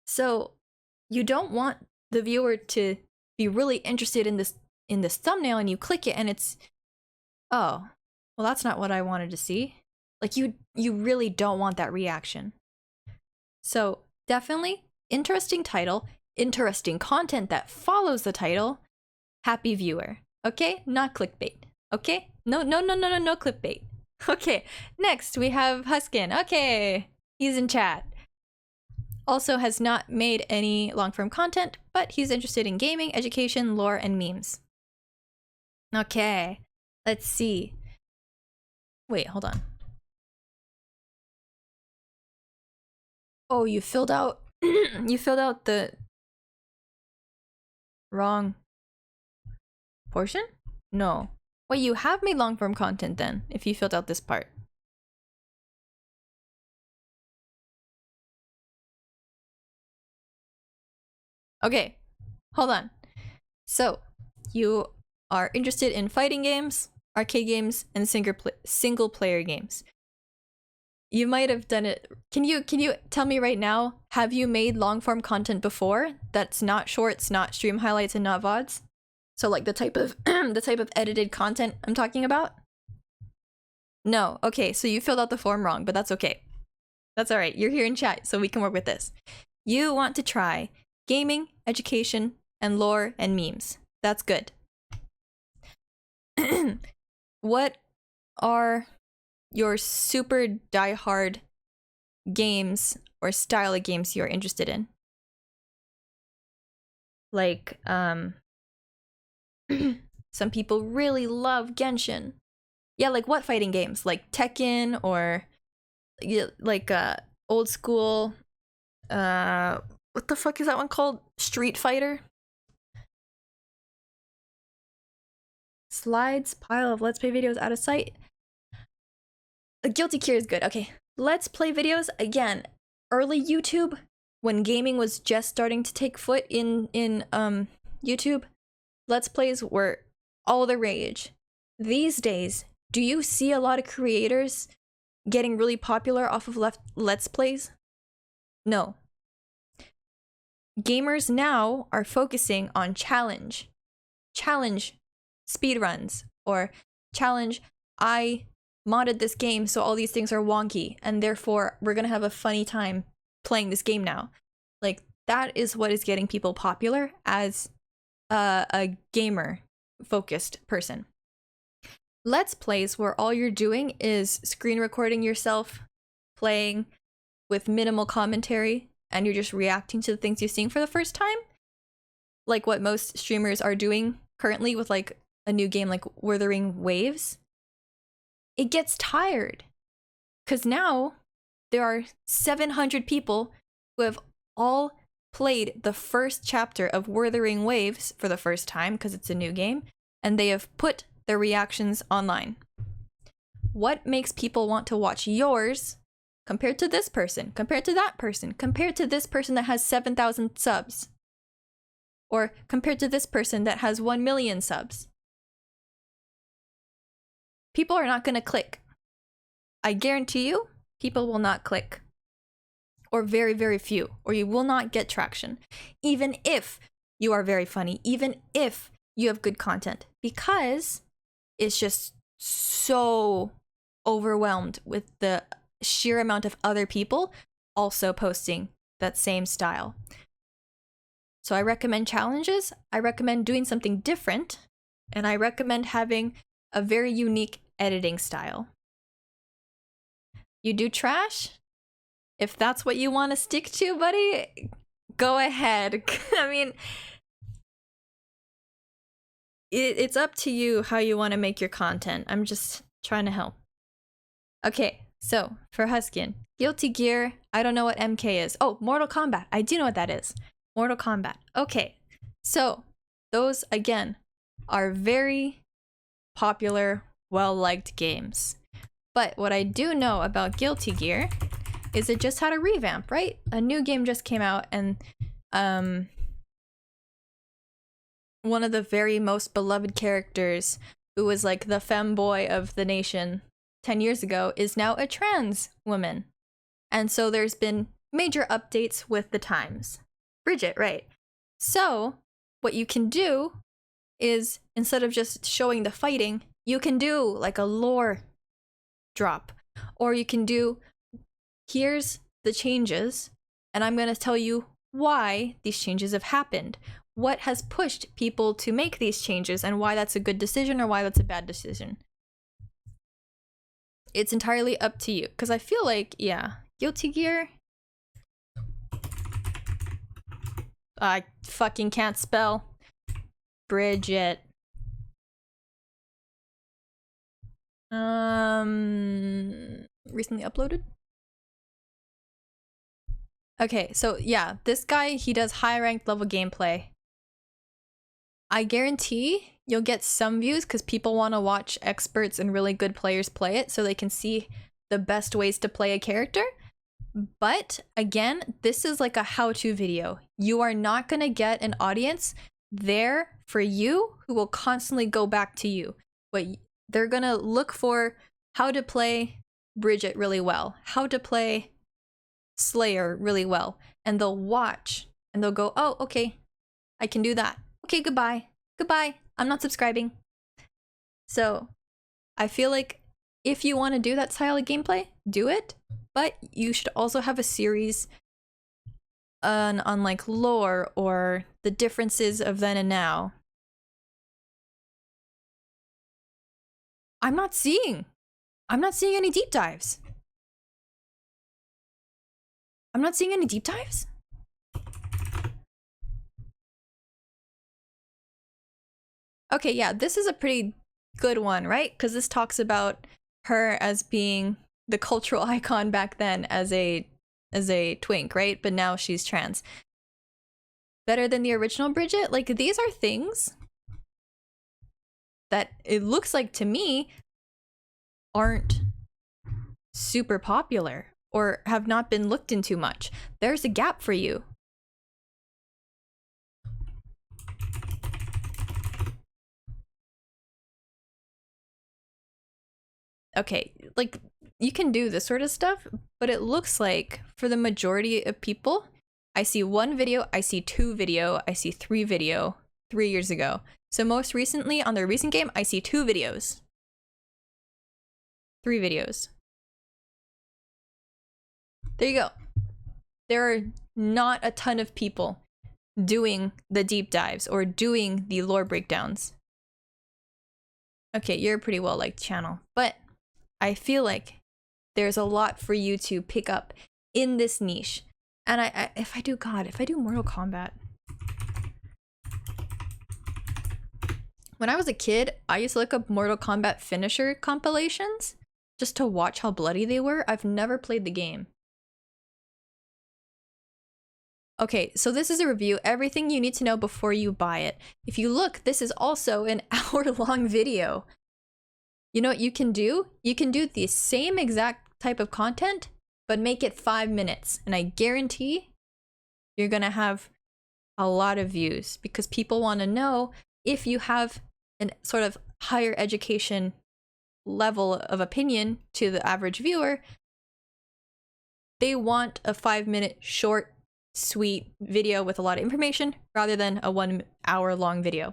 So you don't want the viewer to be really interested in this thumbnail, and you click it and it's, oh, well, that's not what I wanted to see. Like, you really don't want that reaction. So definitely interesting title, interesting content that follows the title, happy viewer. Okay? Not clickbait. Okay? No clickbait. Okay, next we have Huskin. Okay, he's in chat. Also has not made any long-form content, but he's interested in gaming, education, lore, and memes. Okay, let's see. Wait, hold on. Oh, you filled out you filled out the wrong portion? No. Wait, you have made long-form content then, if you filled out this part. Okay, hold on. So, you are interested in fighting games, arcade games, and single-player games. You might have done it. Can you tell me right now, have you made long-form content before that's not shorts, not stream highlights, and not VODs? So like the type of edited content I'm talking about? No. Okay, so you filled out the form wrong, but that's okay. That's all right. You're here in chat, so we can work with this. You want to try gaming, education, and lore and memes. That's good. What are your super diehard games or style of games you're interested in? Like, some people really love Genshin. Yeah, like what fighting games? Like Tekken, or like old school, what the fuck is that one called? Street Fighter? Slides, pile of Let's Play videos out of sight. A Guilty Gear is good. Okay, Let's Play videos, again, early YouTube when gaming was just starting to take foot in YouTube, Let's Plays were all the rage. These days, do you see a lot of creators getting really popular off of Let's Plays? No. Gamers now are focusing on challenge speedruns, or challenge, I modded this game so all these things are wonky and therefore we're gonna have a funny time playing this game now. Like, that is what is getting people popular as a gamer focused person. Let's Plays where all you're doing is screen recording yourself playing with minimal commentary and you're just reacting to the things you're seeing for the first time, like what most streamers are doing currently with like a new game like Wuthering Waves. It gets tired because now there are 700 people who have all played the first chapter of Wuthering Waves for the first time because it's a new game, and they have put their reactions online. What makes people want to watch yours compared to this person, compared to that person, compared to this person that has 7,000 subs? Or compared to this person that has 1 million subs? People are not going to click. I guarantee you, people will not click. Or very, very few. Or you will not get traction. Even if you are very funny. Even if you have good content. Because it's just so overwhelmed with the sheer amount of other people also posting that same style. So I recommend challenges. I recommend doing something different. And I recommend having a very unique editing style. You do trash? If that's what you want to stick to, buddy, go ahead. I mean, it's up to you how you want to make your content. I'm just trying to help. Okay, so for Huskin, Guilty Gear, I don't know what MK is. Oh, Mortal Kombat. I do know what that is. Mortal Kombat. Okay, so those, again, are very popular, well-liked games. But what I do know about Guilty Gear is it just had a revamp, right? A new game just came out, and one of the very most beloved characters, who was like the femboy of the nation 10 years ago, is now a trans woman. And so there's been major updates with the times. Bridget, right? So what you can do is, instead of just showing the fighting, you can do like a lore drop. Or you can do, here's the changes, and I'm going to tell you why these changes have happened. What has pushed people to make these changes, and why that's a good decision or why that's a bad decision. It's entirely up to you. Because I feel like, yeah, Guilty Gear. I fucking can't spell. Bridget. Recently uploaded? Okay, so yeah, this guy, he does high ranked level gameplay. I guarantee you'll get some views because people want to watch experts and really good players play it so they can see the best ways to play a character. But again, this is like a how-to video. You are not going to get an audience there for you who will constantly go back to you. But they're going to look for how to play Bridget really well, how to play Slayer really well, and they'll watch and they'll go, oh, okay, I can do that. Okay, goodbye. Goodbye. I'm not subscribing. So I feel like if you want to do that style of gameplay, do it. But you should also have a series on like lore or the differences of then and now. I'm not seeing any deep dives. I'm not seeing any deep dives? Okay, yeah, this is a pretty good one, right? Because this talks about her as being the cultural icon back then as a twink, right? But now she's trans. Better than the original Bridget? Like, these are things that it looks like to me aren't super popular or have not been looked into much. There's a gap for you. Okay, like, you can do this sort of stuff, but it looks like for the majority of people, I see 1 video, I see 2 video, I see 3 video 3 years ago. So most recently on their recent game, I see 2 videos. 3 videos. There you go. There are not a ton of people doing the deep dives or doing the lore breakdowns. Okay, you're a pretty well-liked channel, but I feel like there's a lot for you to pick up in this niche. And if I do Mortal Kombat. When I was a kid, I used to look up Mortal Kombat finisher compilations just to watch how bloody they were. I've never played the game. Okay, so this is a review, everything you need to know before you buy it. If you look, this is also an hour-long video. You know what you can do? You can do the same exact type of content, but make it 5 minutes. And I guarantee you're gonna have a lot of views because people want to know if you have an sort of higher education level of opinion to the average viewer. They want a 5-minute short, sweet video with a lot of information rather than a 1 hour long video.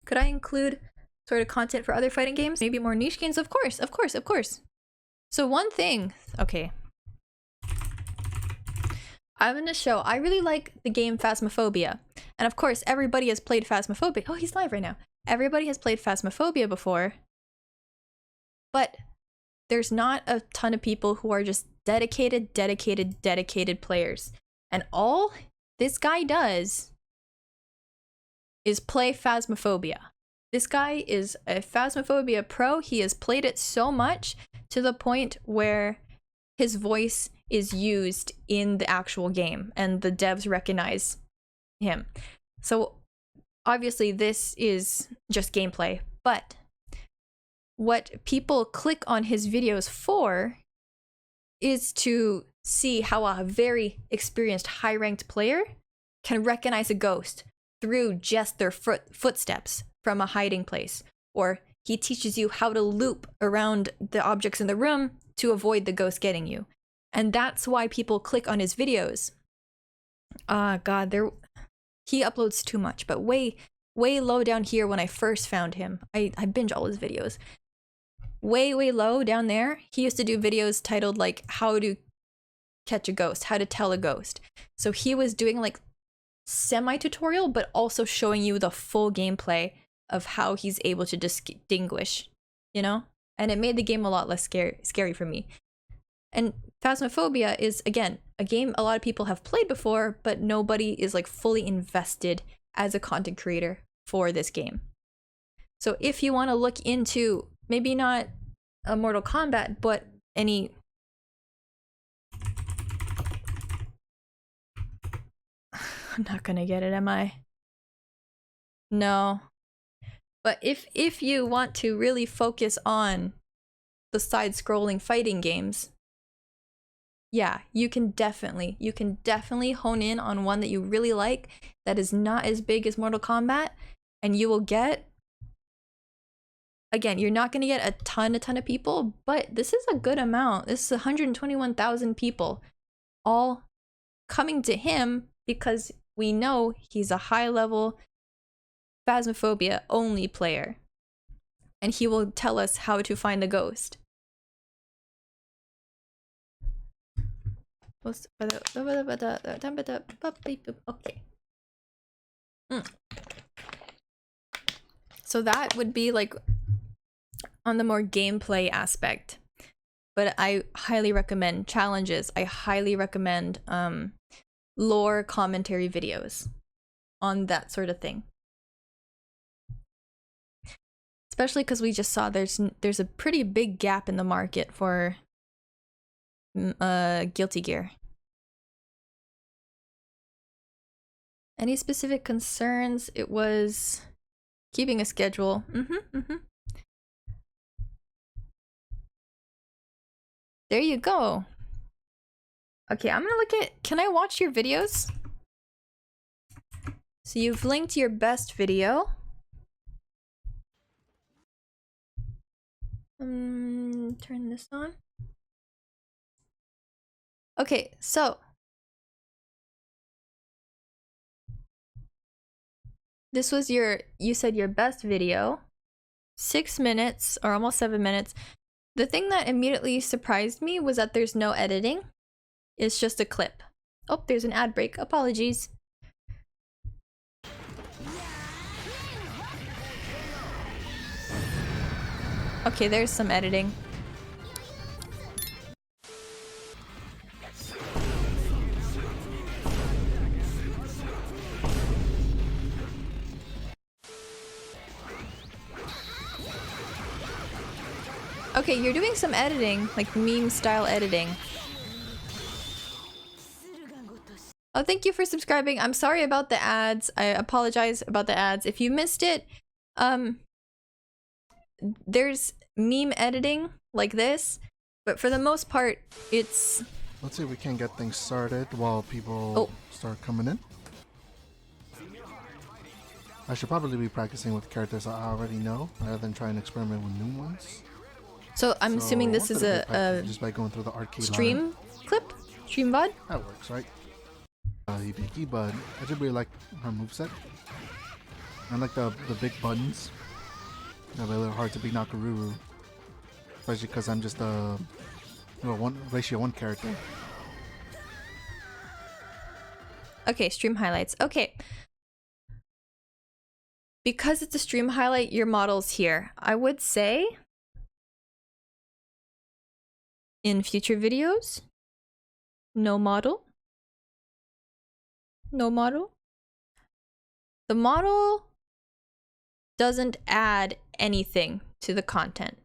Could I include sort of content for other fighting games? Maybe more niche games? Of course, of course, of course. So one thing, okay. I'm gonna show, I really like the game Phasmophobia. And of course, everybody has played Phasmophobia. Oh, he's live right now. Everybody has played Phasmophobia before. But there's not a ton of people who are just dedicated players. And all this guy does is play Phasmophobia. This guy is a Phasmophobia pro. He has played it so much to the point where his voice is used in the actual game and the devs recognize him. So obviously this is just gameplay, but what people click on his videos for is to see how a very experienced high-ranked player can recognize a ghost through just their footsteps from a hiding place, or he teaches you how to loop around the objects in the room to avoid the ghost getting you. And that's why people click on his videos. God, he uploads too much, but way low down here when I first found him, I binge all his videos. Way low down there, he used to do videos titled like how to catch a ghost, how to tell a ghost. So he was doing like semi-tutorial, but also showing you the full gameplay of how he's able to distinguish, you know? And it made the game a lot less scary for me. And Phasmophobia is, again, a game a lot of people have played before, but nobody is like fully invested as a content creator for this game. So if you want to look into maybe not a Mortal Kombat, but any... I'm not gonna get it, am I? No. But if you want to really focus on the side-scrolling fighting games, yeah, you can definitely hone in on one that you really like that is not as big as Mortal Kombat, and you will get, again, you're not going to get a ton of people, but this is a good amount. This is 121,000 people all coming to him because we know he's a high-level Phasmophobia only player, and he will tell us how to find the ghost. Okay. So that would be like on the more gameplay aspect, but I highly recommend challenges. I highly recommend lore commentary videos on that sort of thing. Especially because we just saw there's a pretty big gap in the market for Guilty Gear. Any specific concerns? It was keeping a schedule. There you go. Okay, I'm gonna look at, can I watch your videos? So you've linked your best video. Turn this on. Okay, so this was your, you said your best video. 6 minutes or almost 7 minutes. The thing that immediately surprised me was that there's no editing. It's just a clip. Oh, there's an ad break. Apologies. Okay, there's some editing. Okay, you're doing some editing, like meme style editing. Oh, thank you for subscribing. I'm sorry about the ads. I apologize about the ads. If you missed it, there's meme editing like this, but for the most part, it's... Let's see if we can get things started while people start coming in. I should probably be practicing with characters I already know, rather than trying to experiment with new ones. So I'm assuming this is a just by going through the arcade stream line. clip? Stream VOD? That works, right? Hibiki, but I just really like her moveset. I like the big buttons. They're a little hard to beat Nakaruru. Especially because I'm just a ratio 1 character. Okay, stream highlights. Okay. Because it's a stream highlight, your model's here. I would say in future videos, no model. No model. The model doesn't add anything to the content.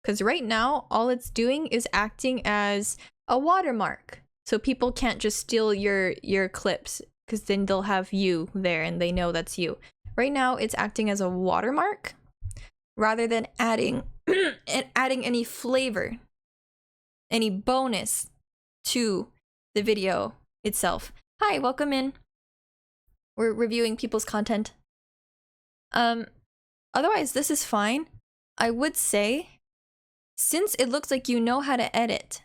Because right now, all it's doing is acting as a watermark. So people can't just steal your clips, because then they'll have you there and they know that's you. Right now, it's acting as a watermark rather than adding adding any flavor, any bonus to the video itself. Hi, welcome in. We're reviewing people's content. Otherwise, this is fine. I would say, since it looks like you know how to edit,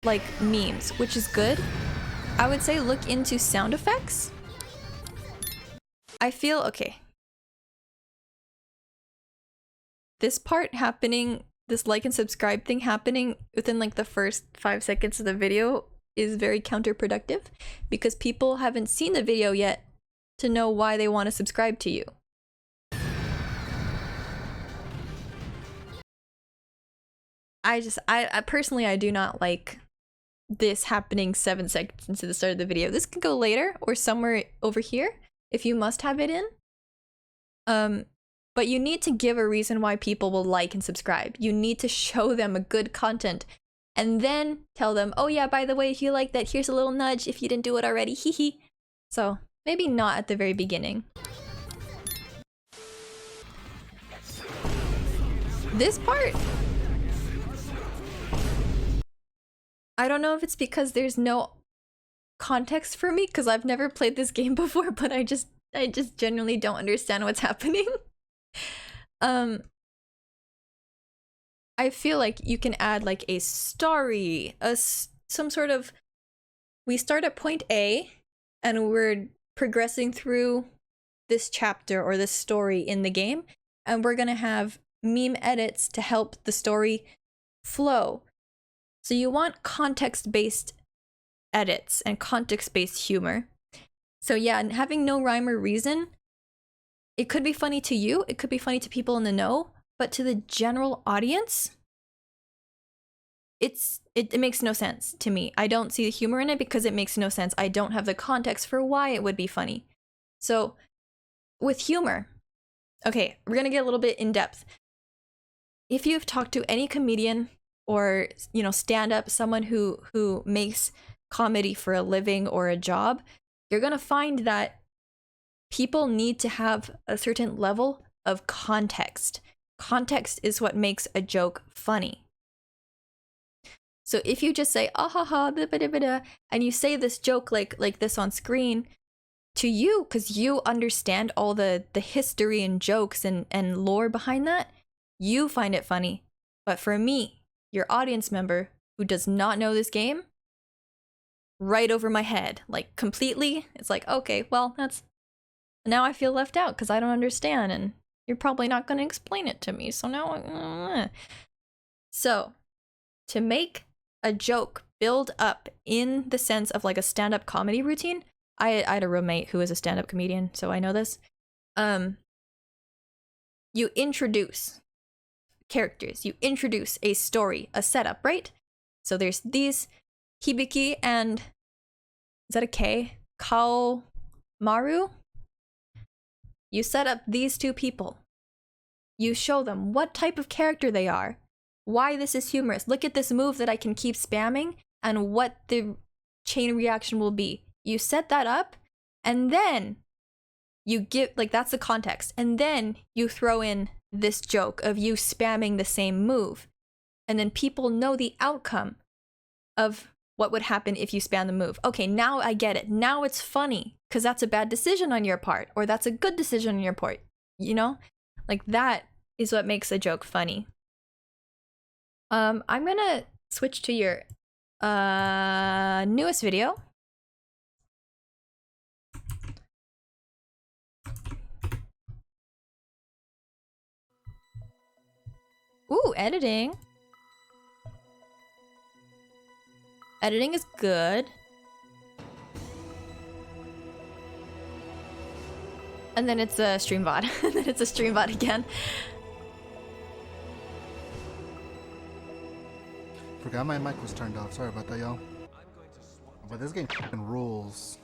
like memes, which is good, I would say look into sound effects. I feel, okay. This part happening, this like and subscribe thing happening within like the first 5 seconds of the video is very counterproductive because people haven't seen the video yet to know why they want to subscribe to you. I personally, I do not like this happening 7 seconds into the start of the video. This could go later or somewhere over here if you must have it in. But you need to give a reason why people will like and subscribe. You need to show them a good content and then tell them, oh yeah, by the way, if you like that, here's a little nudge if you didn't do it already, hee hee. So maybe not at the very beginning. This part, I don't know if it's because there's no context for me because I've never played this game before, but I just genuinely don't understand what's happening. I feel like you can add like a story, some sort of, we start at point A and we're progressing through this chapter or this story in the game, and we're gonna have meme edits to help the story flow. So you want context-based edits and context-based humor. So yeah, and having no rhyme or reason, it could be funny to you, it could be funny to people in the know, but to the general audience, it makes no sense to me. I don't see the humor in it because it makes no sense. I don't have the context for why it would be funny. So with humor, okay, we're gonna get a little bit in depth. If you've talked to any comedian or, you know, stand-up, someone who makes comedy for a living or a job, you're gonna find that people need to have a certain level of context. Context is what makes a joke funny. So if you just say ah ha ha blah, blah, blah, blah, and you say this joke like this on screen, to you, because you understand all the history and jokes and lore behind that, you find it funny. But for me, your audience member who does not know this game, right over my head, like completely, it's like, okay, well, that's, now I feel left out because I don't understand and you're probably not going to explain it to me. So now, so to make a joke build up in the sense of like a stand-up comedy routine, I had a roommate who was a stand-up comedian, so I know this. You introduce characters, you introduce a story, a setup, right? So there's these Hibiki and, is that a K? Maru? You set up these two people. You show them what type of character they are, why this is humorous. Look at this move that I can keep spamming and what the chain reaction will be. You set that up, and then you give, like, that's the context. And then you throw in this joke of you spamming the same move. And then people know the outcome of what would happen if you spam the move. Okay, now I get it. Now it's funny, because that's a bad decision on your part, or that's a good decision on your part. You know? Like, that is what makes a joke funny. I'm gonna switch to your newest video. Ooh, editing. Editing is good. And then it's a stream VOD. And then it's a stream VOD again. Forgot my mic was turned off. Sorry about that, y'all. But this game fucking rules.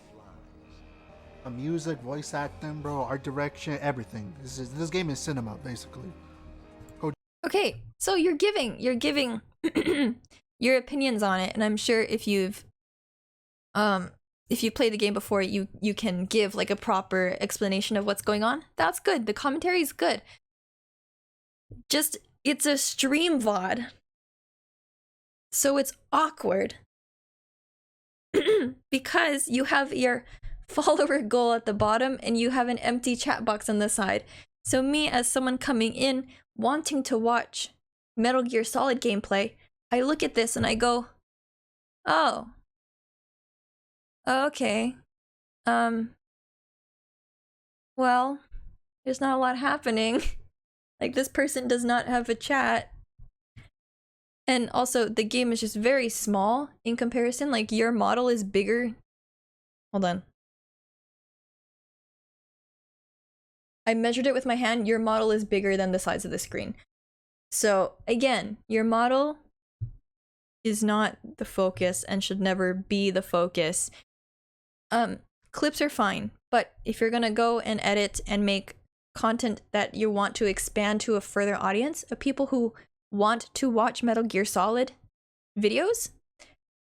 The music, voice acting, bro, art direction, everything. This game is cinema, basically. Okay, so you're giving your opinions on it, and I'm sure if you've played the game before, you can give like a proper explanation of what's going on. That's good. The commentary is good. Just, it's a stream VOD, so it's awkward because you have your follower goal at the bottom and you have an empty chat box on the side. So me, as someone coming in wanting to watch Metal Gear Solid gameplay, I look at this and I go, oh, okay, well, there's not a lot happening. Like, this person does not have a chat. And also, the game is just very small in comparison. Like, your model is bigger. Hold on. I measured it with my hand. Your model is bigger than the size of the screen. So again, your model is not the focus and should never be the focus. Clips are fine, but if you're gonna go and edit and make content that you want to expand to a further audience of people who want to watch Metal Gear Solid videos,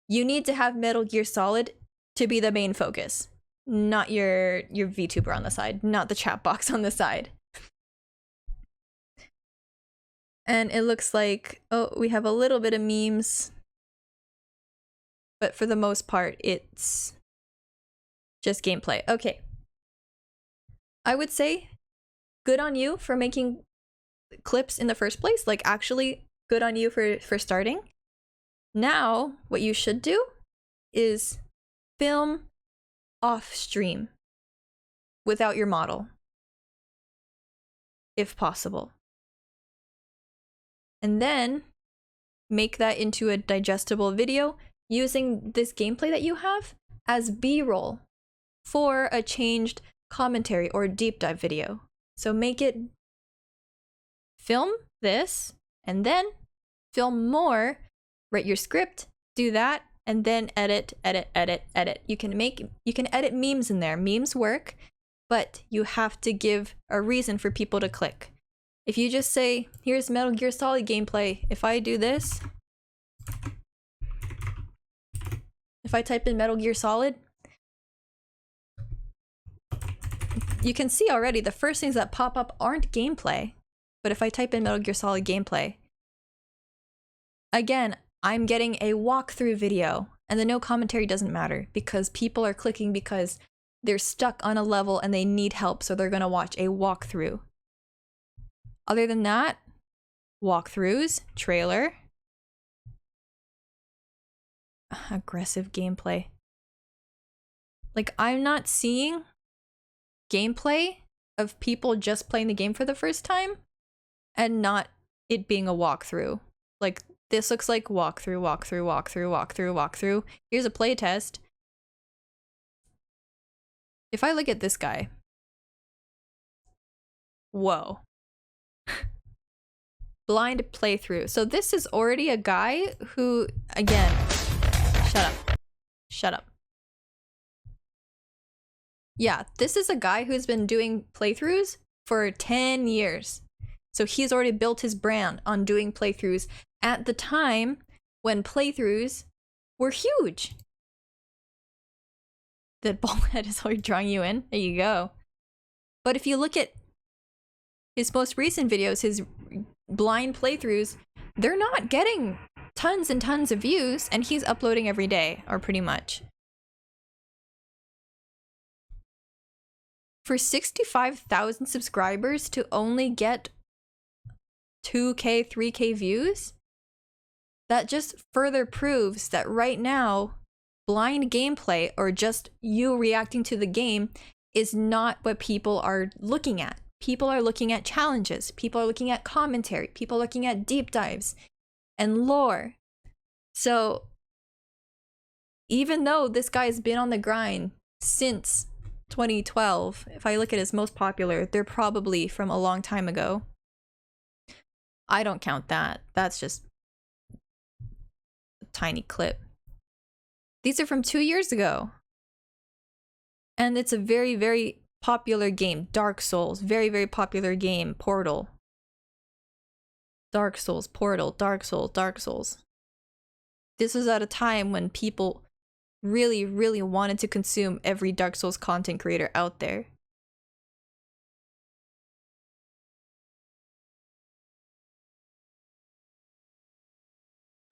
you need to have Metal Gear Solid to be the main focus. Not your VTuber on the side, not the chat box on the side. And it looks like, oh, we have a little bit of memes. But for the most part, it's just gameplay. Okay. I would say good on you for making clips in the first place. Like, actually, good on you for starting. Now, what you should do is film off stream without your model, if possible, and then make that into a digestible video using this gameplay that you have as B-roll for a changed commentary or deep dive video. So make it, film this and then film more, write your script, do that, and then edit. You can edit memes in there. Memes work, but you have to give a reason for people to click. If you just say, here's Metal Gear Solid gameplay, if I do this, if I type in Metal Gear Solid, you can see already the first things that pop up aren't gameplay. But if I type in Metal Gear Solid gameplay, again, I'm getting a walkthrough video, and the no commentary doesn't matter because people are clicking because they're stuck on a level and they need help, so they're gonna watch a walkthrough. Other than that, walkthroughs, trailer, aggressive gameplay. Like, I'm not seeing gameplay of people just playing the game for the first time and not it being a walkthrough. Like, this looks like walkthrough, walkthrough, walkthrough, walkthrough, walkthrough. Here's a playtest. If I look at this guy, whoa. Blind playthrough. So this is already a guy who, again, shut up. Shut up. Yeah, this is a guy who's been doing playthroughs for 10 years. So he's already built his brand on doing playthroughs at the time when playthroughs were huge. That bald head is already drawing you in. There you go. But if you look at his most recent videos, his blind playthroughs, they're not getting tons and tons of views, and he's uploading every day, or pretty much. For 65,000 subscribers to only get 2K, 3K views, that just further proves that right now, blind gameplay, or just you reacting to the game, is not what people are looking at. People are looking at challenges, people are looking at commentary, people are looking at deep dives and lore. So even though this guy's been on the grind since 2012, if I look at his most popular, they're probably from a long time ago. I don't count that. That's just a tiny clip. These are from 2 years ago. And it's a very, very popular game. Dark Souls, very, very popular game. Portal. Dark Souls, Portal, Dark Souls, Dark Souls. This was at a time when people really, really wanted to consume every Dark Souls content creator out there.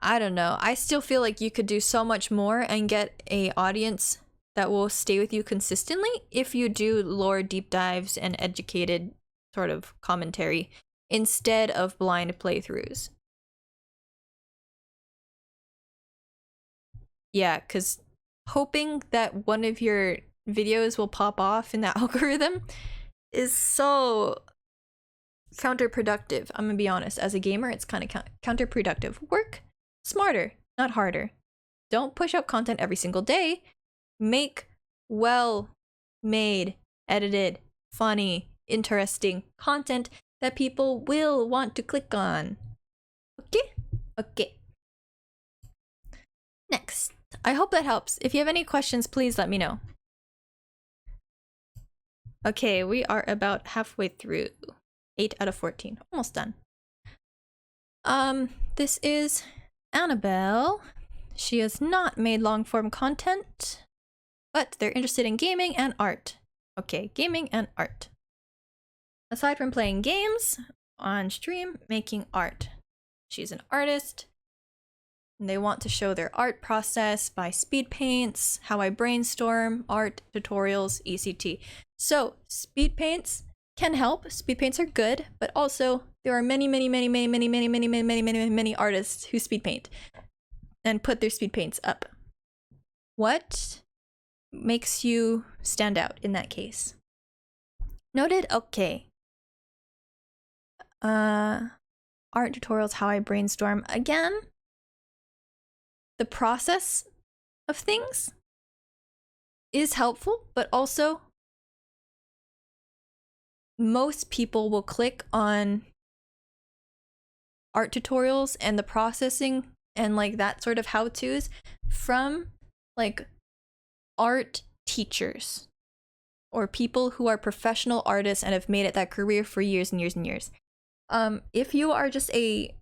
I don't know. I still feel like you could do so much more and get an audience that will stay with you consistently if you do lore deep dives and educated sort of commentary instead of blind playthroughs. Yeah, because hoping that one of your videos will pop off in the algorithm is so counterproductive. I'm gonna be honest. As a gamer, it's kind of counterproductive. Work smarter, not harder. Don't push out content every single day. Make well-made, edited, funny, interesting content that people will want to click on. Okay? Okay. Next. I hope that helps. If you have any questions, please let me know. Okay, we are about halfway through. 8 out of 14. Almost done. This is Annabelle. She has not made long-form content, but they're interested in gaming and art. Okay, gaming and art. Aside from playing games, on stream, making art. She's an artist. And they want to show their art process by speed paints, how I brainstorm, art, tutorials, ECT. So, speed paints can help. Speed paints are good, but also there are many artists who speed paint and put their speed paints up. What makes you stand out in that case? Noted? Okay. Art tutorials, how I brainstorm. Again, the process of things is helpful, but also most people will click on art tutorials and the processing and like that sort of how-tos from like art teachers or people who are professional artists and have made it that career for years and years and years. If you are just a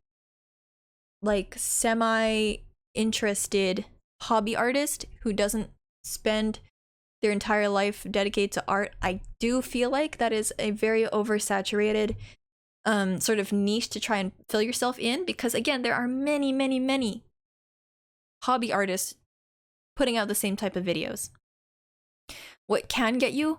like semi-interested hobby artist who doesn't spend their entire life dedicated to art, I do feel like that is a very oversaturated sort of niche to try and fill yourself in, because again, there are many hobby artists putting out the same type of videos. What can get you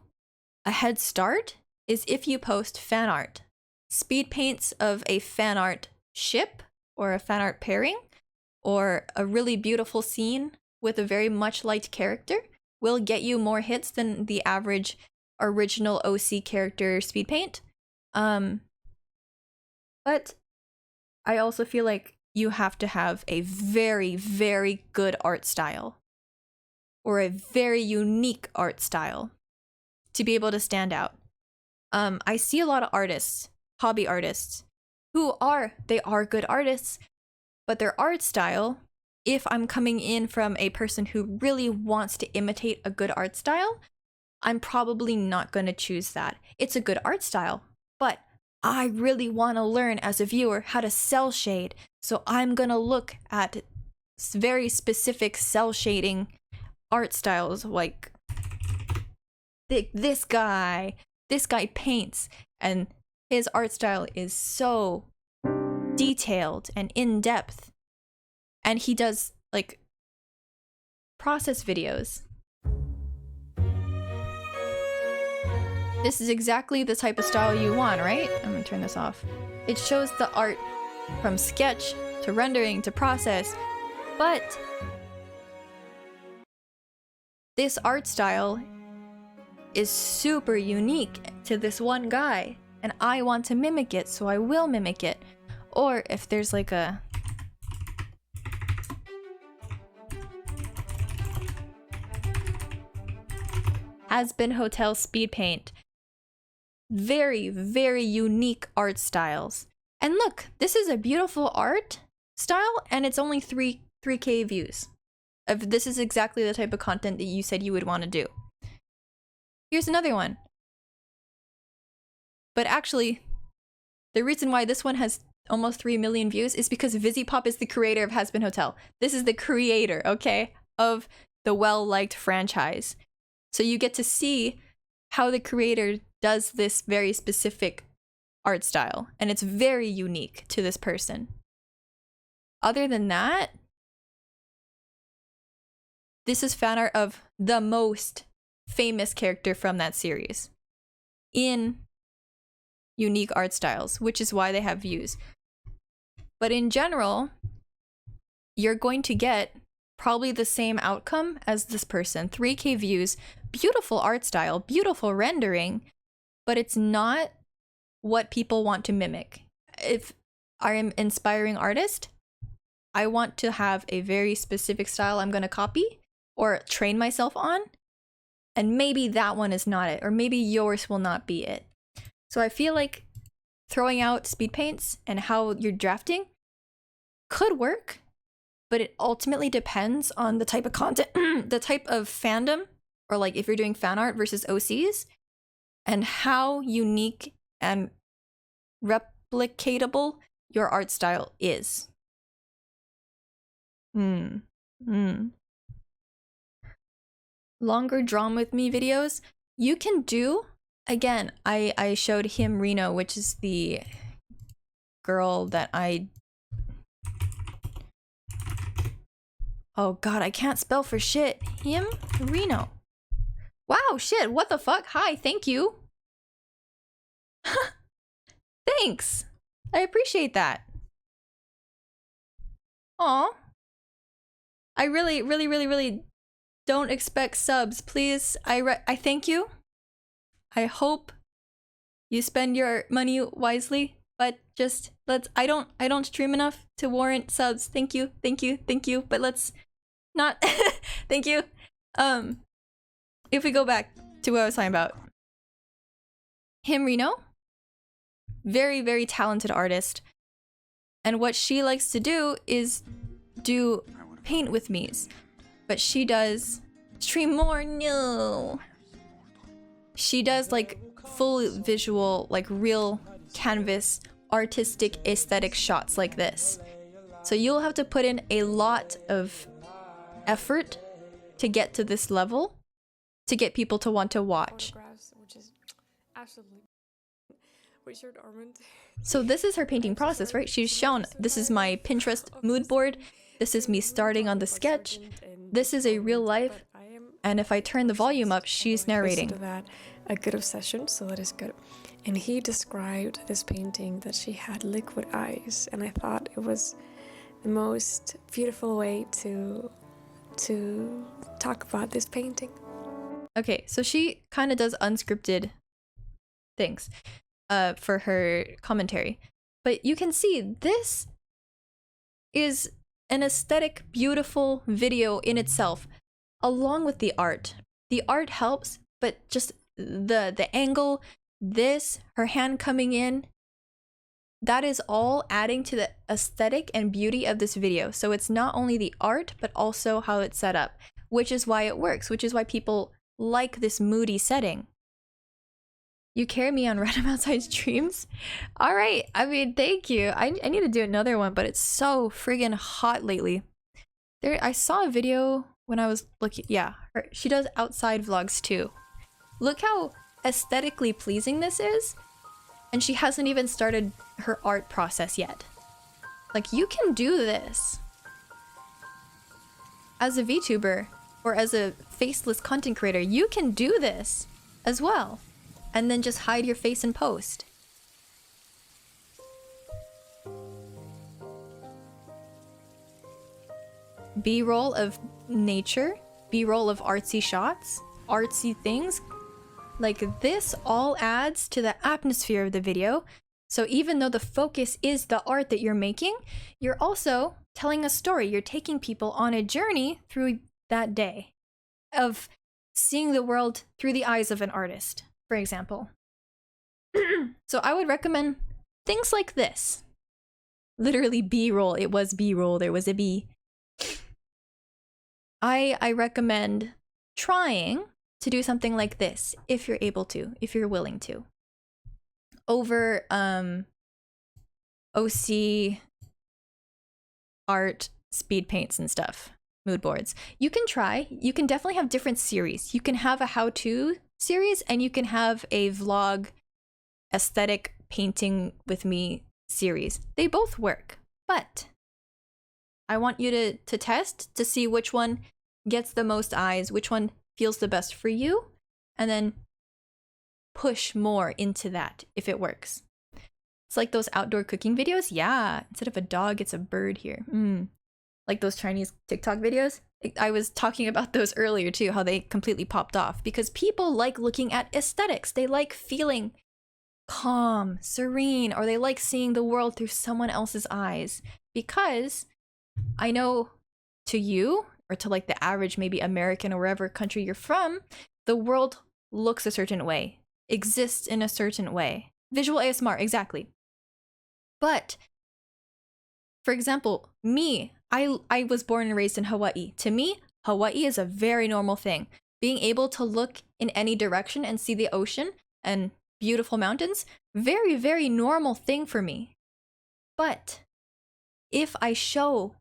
a head start is if you post fan art. Speed paints of a fan art ship or a fan art pairing or a really beautiful scene with a very much liked character will get you more hits than the average original OC character speed paint. But I also feel like you have to have a very, very good art style or a very unique art style to be able to stand out. I see a lot of artists, hobby artists, they are good artists, but their art style, if I'm coming in from a person who really wants to imitate a good art style, I'm probably not going to choose that. It's a good art style, but I really want to learn as a viewer how to cell shade. So I'm going to look at very specific cell shading art styles, like this guy paints and his art style is so detailed and in-depth, and he does like process videos. This is exactly the type of style you want, right? I'm gonna turn this off. It shows the art from sketch to rendering to process, but this art style is super unique to this one guy, and I want to mimic it, so I will mimic it. Or if there's like a Has Been Hotel speed paint, very, very unique art styles. And look, this is a beautiful art style, and it's only 3K views. This is exactly the type of content that you said you would want to do. Here's another one. But actually, the reason why this one has almost 3 million views is because VisiPop is the creator of Has Been Hotel. This is the creator, okay, of the well-liked franchise. So you get to see how the creator does this very specific art style, and it's very unique to this person. Other than that, this is fan art of the most famous character from that series in unique art styles, which is why they have views. But in general, you're going to get probably the same outcome as this person. 3K views, beautiful art style, beautiful rendering, but it's not what people want to mimic. If I'm an inspiring artist, I want to have a very specific style I'm going to copy or train myself on, and maybe that one is not it, or maybe yours will not be it. So I feel like throwing out speed paints and how you're drafting could work, but it ultimately depends on the type of content, the type of fandom, or like if you're doing fan art versus OCs, and how unique and replicatable your art style is. Longer Drawn With Me videos, you can do, again, I showed him Reno, which is the girl that oh god, I can't spell for shit. Him? Reno. Wow, shit, what the fuck? Hi, thank you. Thanks. I appreciate that. Aw. I really don't expect subs. Please, I thank you. I hope you spend your money wisely, but just I don't stream enough to warrant subs. Thank you. But let's not thank you. If we go back to what I was talking about. Him Reno, very, very talented artist. And what she likes to do is do paint with me's. But she does stream more. No. She does like full visual, like real canvas, artistic aesthetic shots like this. So you'll have to put in a lot of effort to get to this level to get people to want to watch. Which is absolutely. Wait, so this is her painting process, right? She's shown, this is my Pinterest mood board. This is me starting on the sketch. This is a real life. And if I turn the volume up, she's narrating. To that, a good obsession, so that is good. And he described this painting that she had liquid eyes, and I thought it was the most beautiful way to talk about this painting. Okay, so she kind of does unscripted things for her commentary. But you can see this is an aesthetic, beautiful video in itself, along with the art. The art helps, but just the angle, this, her hand coming in, that is all adding to the aesthetic and beauty of this video. So it's not only the art, but also how it's set up, which is why it works, which is why people like this moody setting. You carry me on random outside streams? All right, I mean, thank you. I need to do another one, but it's so friggin' hot lately. I saw a video when I was looking, yeah, she does outside vlogs too. Look how aesthetically pleasing this is, and she hasn't even started her art process yet. Like, you can do this as a VTuber or as a faceless content creator. You can do this as well, and then just hide your face in post. B-roll of nature, B-roll of artsy shots, artsy things. Like, this all adds to the atmosphere of the video. So even though the focus is the art that you're making, you're also telling a story. You're taking people on a journey through that day of seeing the world through the eyes of an artist, for example. So I would recommend things like this. Literally B-roll. It was B-roll. There was a B. I recommend trying to do something like this if you're able to, if you're willing to. Over OC art, speed paints and stuff, mood boards. You can try. You can definitely have different series. You can have a how-to series, and you can have a vlog aesthetic painting with me series. They both work, but I want you to test to see which one gets the most eyes, which one feels the best for you, and then push more into that if it works. It's like those outdoor cooking videos. Yeah, instead of a dog, it's a bird here. Like those Chinese TikTok videos. I was talking about those earlier too, how they completely popped off because people like looking at aesthetics. They like feeling calm, serene, or they like seeing the world through someone else's eyes. Because I know to you, or to like the average maybe American or wherever country you're from, the world looks a certain way, exists in a certain way. Visual ASMR, exactly. But, for example, me, I was born and raised in Hawaii. To me, Hawaii is a very normal thing. Being able to look in any direction and see the ocean and beautiful mountains, very, very normal thing for me. But if I show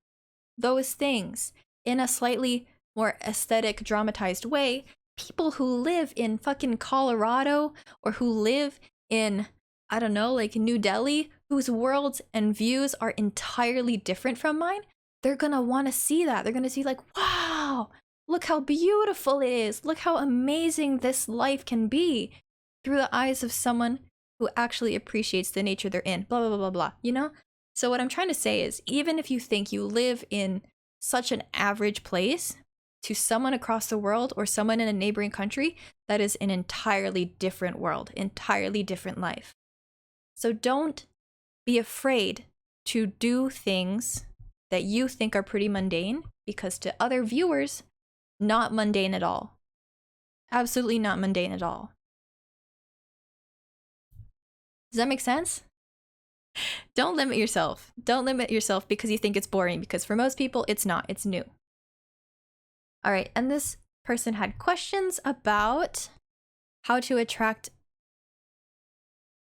those things in a slightly more aesthetic, dramatized way, people who live in fucking Colorado or who live in, I don't know, like New Delhi, whose worlds and views are entirely different from mine, they're gonna want to see that. They're gonna see like, wow, look how beautiful it is. Look how amazing this life can be through the eyes of someone who actually appreciates the nature they're in, blah, blah, blah, blah, blah, you know? So what I'm trying to say is, even if you think you live in such an average place, to someone across the world or someone in a neighboring country, that is an entirely different world, entirely different life. So don't be afraid to do things that you think are pretty mundane, because to other viewers, not mundane at all. Absolutely not mundane at all. Does that make sense? Don't limit yourself. Don't limit yourself because you think it's boring, because for most people, it's not. It's new. All right, and this person had questions about how to attract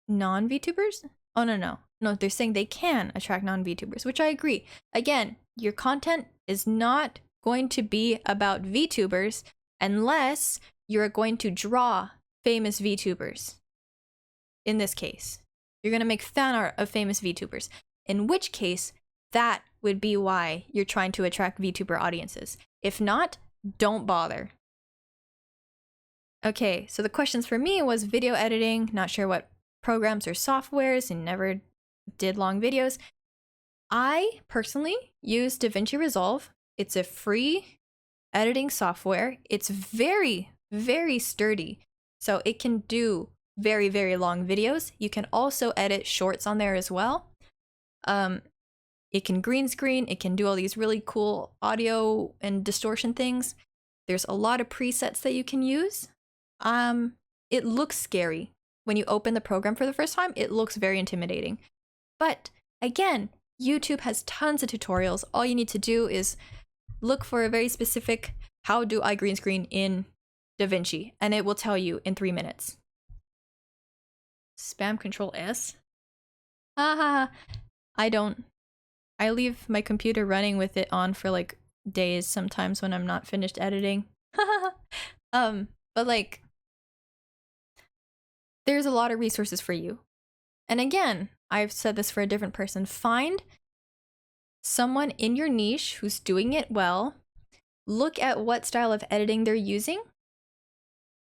non-VTubers? Oh, no, they're saying they can attract non-VTubers, which I agree. Again, your content is not going to be about VTubers unless you're going to draw famous VTubers. In this case, you're going to make fan art of famous VTubers, in which case that would be why you're trying to attract VTuber audiences. If not, don't bother. Okay, so the questions for me was video editing, not sure what programs or softwares, and never did long videos. I personally use DaVinci Resolve. It's a free editing software. It's very, very sturdy. So it can do very, very long videos. You can also edit shorts on there as well. It can green screen. It can do all these really cool audio and distortion things. There's a lot of presets that you can use. It looks scary. When you open the program for the first time, it looks very intimidating. But again, YouTube has tons of tutorials. All you need to do is look for a very specific, how do I green screen in DaVinci? And it will tell you in 3 minutes. Spam Control S? Haha, I don't. I leave my computer running with it on for like days sometimes when I'm not finished editing. But like, there's a lot of resources for you. And again, I've said this for a different person. Find someone in your niche who's doing it well. Look at what style of editing they're using,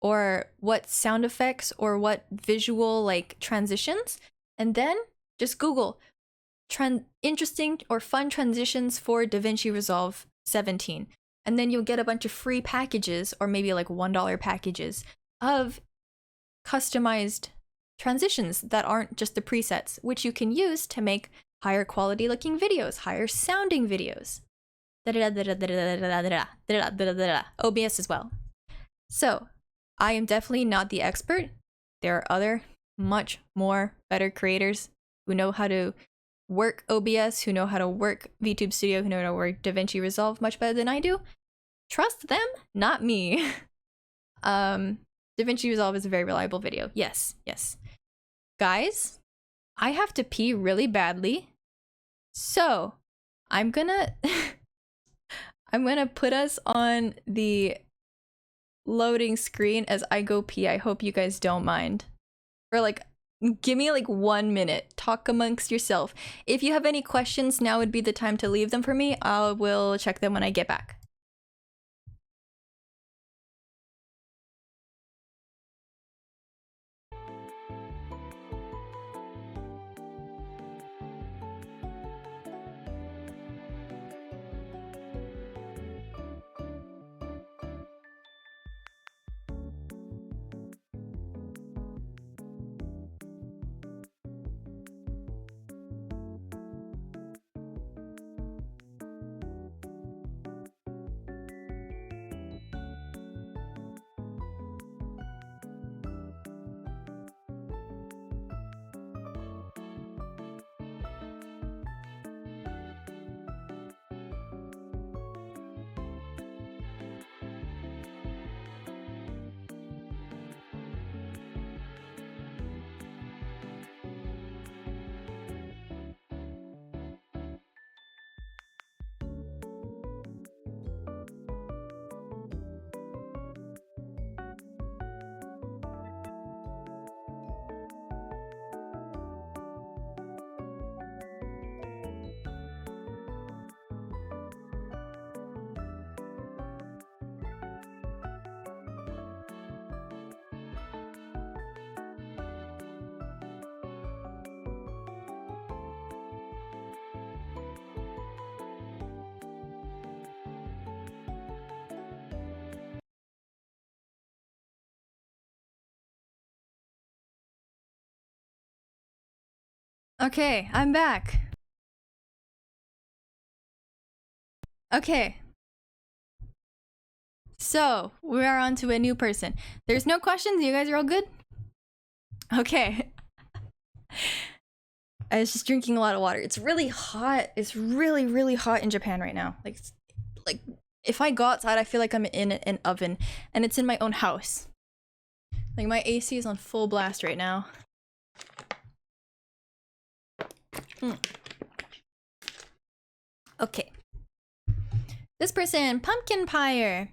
or what sound effects or what visual like transitions, and then just Google interesting or fun transitions for DaVinci Resolve 17. And then you'll get a bunch of free packages, or maybe like $1 packages of customized transitions that aren't just the presets, which you can use to make higher quality looking videos, higher sounding videos. OBS as well. So I am definitely not the expert. There are other much more better creators who know how to work OBS, who know how to work VTube Studio, who know how to work DaVinci Resolve much better than I do. Trust them, not me. DaVinci Resolve is a very reliable video. Yes, yes. Guys, I have to pee really badly. So, I'm gonna put us on the loading screen as I go pee. I hope you guys don't mind. Or like, give me like 1 minute. Talk amongst yourself. If you have any questions, now would be the time to leave them for me. I will check them when I get back. Okay, I'm back. Okay. So, we are on to a new person. There's no questions? You guys are all good? Okay. I was just drinking a lot of water. It's really hot. It's really, really hot in Japan right now. Like if I go outside, I feel like I'm in an oven, and it's in my own house. Like my AC is on full blast right now. Okay. This person, Pumpkin Pyre.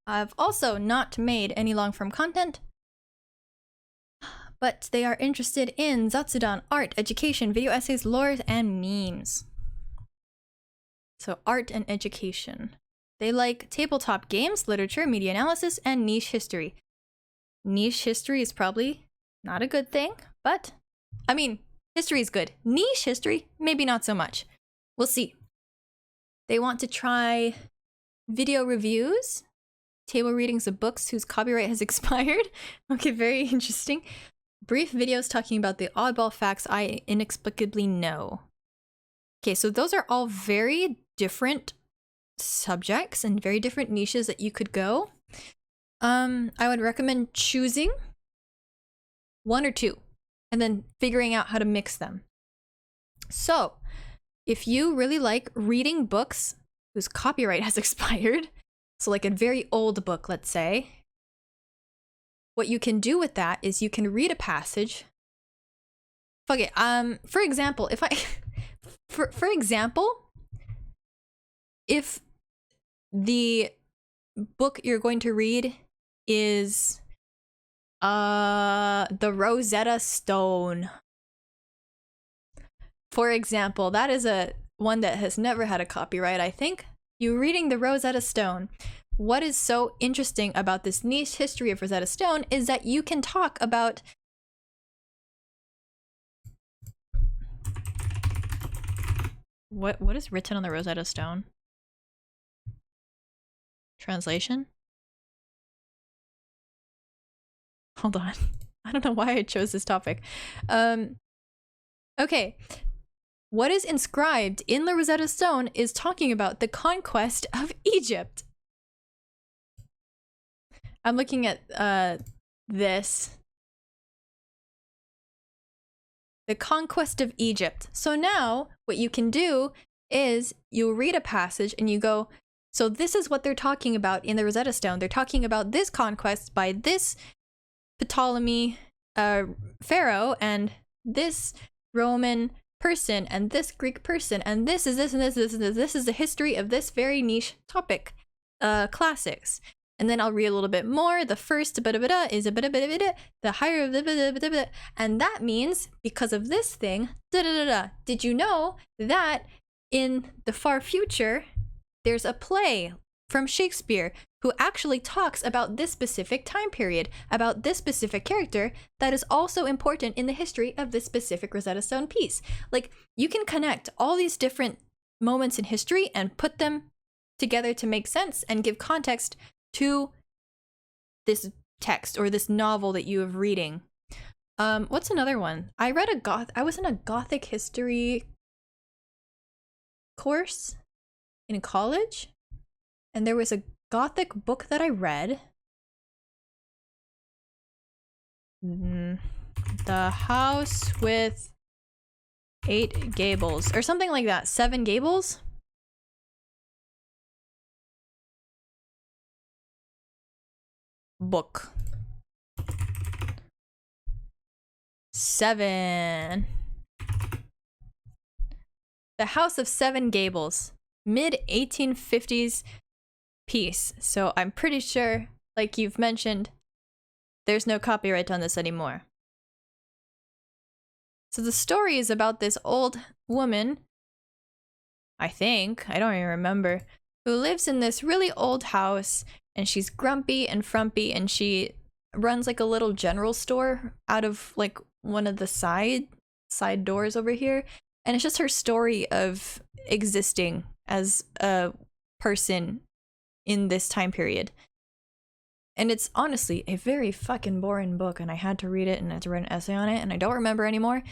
I've also not made any long form content, but they are interested in Zatsudan, art, education, video essays, lore, and memes. So art and education. They like tabletop games, literature, media analysis, and niche history. Niche history is probably not a good thing, but I mean, history is good. Niche history, maybe not so much. We'll see. They want to try video reviews, table readings of books whose copyright has expired. Okay, very interesting. Brief videos talking about the oddball facts I inexplicably know. Okay, so those are all very different subjects and very different niches that you could go. I would recommend choosing one or two and then figuring out how to mix them. So, if you really like reading books whose copyright has expired, so like a very old book, let's say, what you can do with that is you can read a passage. Fuck it. For example, if I for example, if the book you're going to read is the Rosetta Stone, for example, that is a one that has never had a copyright, I think. You reading the Rosetta Stone. What is so interesting about this niche history of Rosetta Stone is that you can talk about what is written on the Rosetta Stone? Translation? Hold on. I don't know why I chose this topic. Okay. What is inscribed in the Rosetta Stone is talking about the conquest of Egypt. I'm looking at this. The conquest of Egypt. So now what you can do is you read a passage and you go, so this is what they're talking about in the Rosetta Stone. They're talking about this conquest by this Ptolemy pharaoh and this Roman person and this Greek person and this is this and this and this is the history of this very niche topic, classics. And then I'll read a little bit more. The first is the higher of and that means because of this thing. Did you know that in the far future there's a play from Shakespeare who actually talks about this specific time period, about this specific character that is also important in the history of this specific Rosetta Stone piece? Like, you can connect all these different moments in history and put them together to make sense and give context to this text or this novel that you are reading. What's another one? I was in a Gothic history course in college, and there was a Gothic book that I read. The House with 8 Gables or something like that. 7 Gables? Book 7. The House of 7 Gables, mid 1850s piece. So I'm pretty sure, like you've mentioned, there's no copyright on this anymore. So the story is about this old woman, I think, I don't even remember, who lives in this really old house, and she's grumpy and frumpy, and she runs like a little general store out of like one of the side doors over here. And it's just her story of existing as a person in this time period. And it's honestly a very fucking boring book, and I had to read it and I had to write an essay on it, and I don't remember anymore.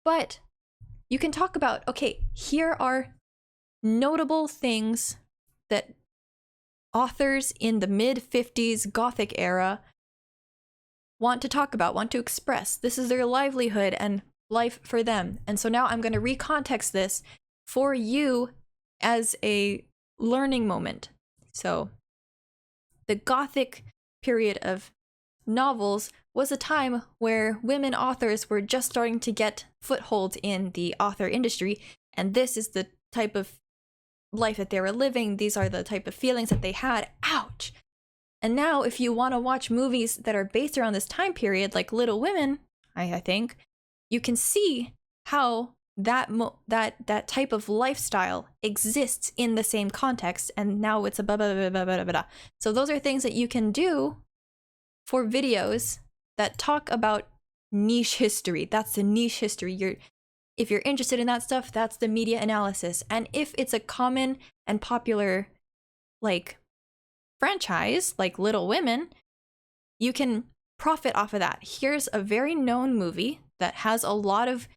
But you can talk about, okay, here are notable things that authors in the mid-50s Gothic era want to talk about, want to express. This is their livelihood and life for them. And so now I'm going to recontext this for you as a learning moment. So the Gothic period of novels was a time where women authors were just starting to get footholds in the author industry, and this is the type of life that they were living. These are the type of feelings that they had. Ouch! And now if you want to watch movies that are based around this time period, like Little Women, I think, you can see how that type of lifestyle exists in the same context, and now it's a blah blah blah blah blah blah. So those are things that you can do for videos that talk about niche history. That's the niche history. If you're interested in that stuff, that's the media analysis. And if it's a common and popular like franchise like Little Women, you can profit off of that. Here's a very known movie that has a lot of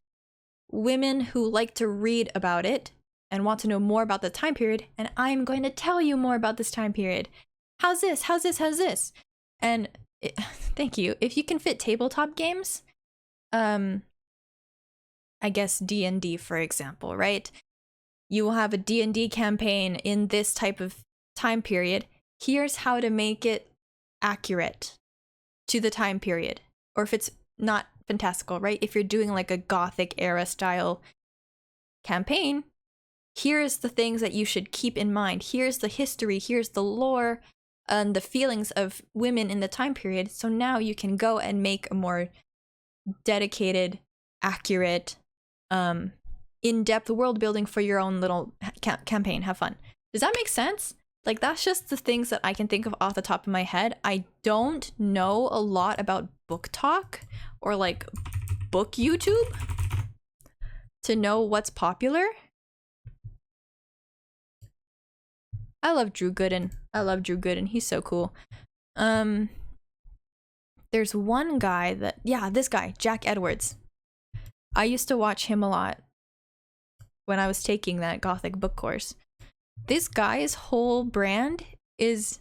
women who like to read about it and want to know more about the time period, and I'm going to tell you more about this time period. How's this? How's this? How's this? And thank you. If you can fit tabletop games, I guess D&D, for example, right? You will have a D&D campaign in this type of time period. Here's how to make it accurate to the time period. Or if it's not fantastical, right? If you're doing like a Gothic era style campaign, here's the things that you should keep in mind. Here's the history, here's the lore and the feelings of women in the time period. So now you can go and make a more dedicated, accurate, in-depth world building for your own little campaign. Have fun. Does that make sense? Like, that's just the things that I can think of off the top of my head. I don't know a lot about book talk or like book YouTube to know what's popular. I love Drew Gooden. He's so cool. There's one guy that, this guy, Jack Edwards. I used to watch him a lot when I was taking that Gothic book course. This guy's whole brand is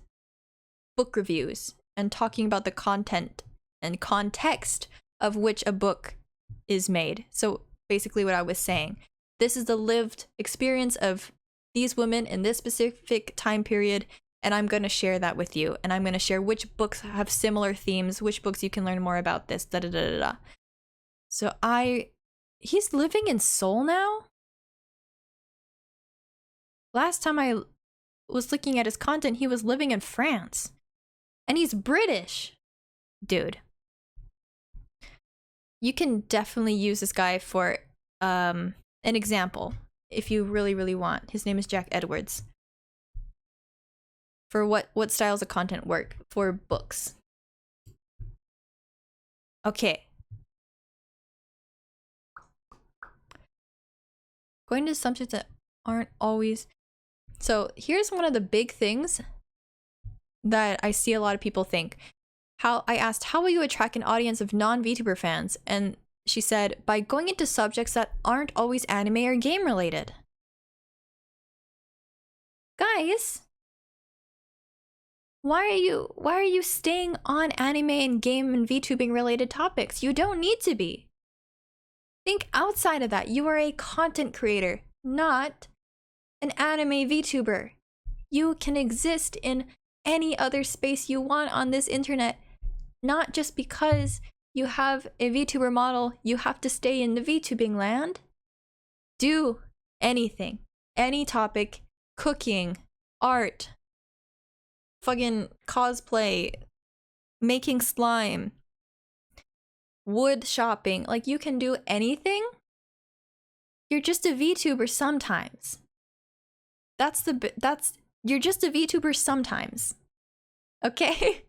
book reviews and talking about the content and context of which a book is made. So basically what I was saying, this is the lived experience of these women in this specific time period, and I'm going to share that with you. And I'm going to share which books have similar themes, which books you can learn more about this, da da da da da. So he's living in Seoul now? Last time I was looking at his content, he was living in France. And he's British. Dude. You can definitely use this guy for an example if you really, really want. His name is Jack Edwards. For what styles of content work for books. Okay. Going to assumptions that aren't always... So here's one of the big things that I see a lot of people think. I asked, how will you attract an audience of non-VTuber fans? And she said, by going into subjects that aren't always anime or game related. Guys, why are you staying on anime and game and VTubing related topics? You don't need to be. Think outside of that. You are a content creator, not an anime VTuber. You can exist in any other space you want on this internet. Not just because you have a VTuber model, you have to stay in the VTubing land. Do anything, any topic, cooking, art, fucking cosplay, making slime, wood shopping. Like, you can do anything. You're just a VTuber sometimes. You're just a VTuber sometimes. Okay?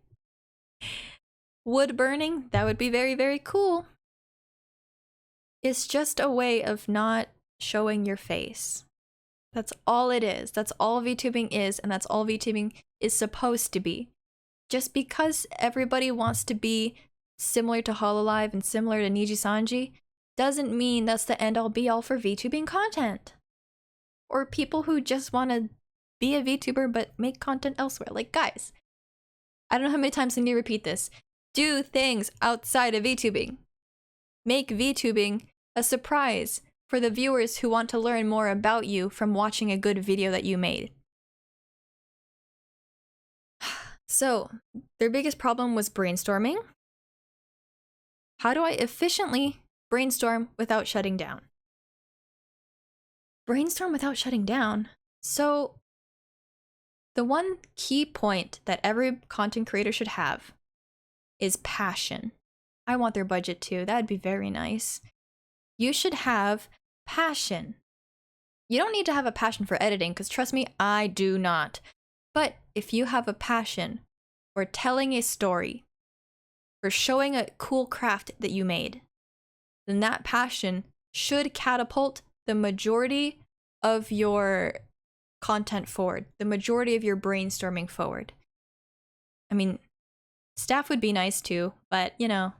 Wood burning, that would be very, very cool. It's just a way of not showing your face. That's all it is. That's all VTubing is, and that's all VTubing is supposed to be. Just because everybody wants to be similar to Hololive and similar to Niji Sanji doesn't mean that's the end all be all for VTubing content. Or people who just want to be a VTuber but make content elsewhere. Like, guys, I don't know how many times I need to repeat this. Do things outside of VTubing. Make VTubing a surprise for the viewers who want to learn more about you from watching a good video that you made. So, their biggest problem was brainstorming. How do I efficiently brainstorm without shutting down? Brainstorm without shutting down? So, the one key point that every content creator should have is passion. I want their budget too. That'd be very nice. You should have passion. You don't need to have a passion for editing, because trust me, I do not. But if you have a passion for telling a story, for showing a cool craft that you made, then that passion should catapult the majority of your content forward, the majority of your brainstorming forward. I mean, staff would be nice too, but you know,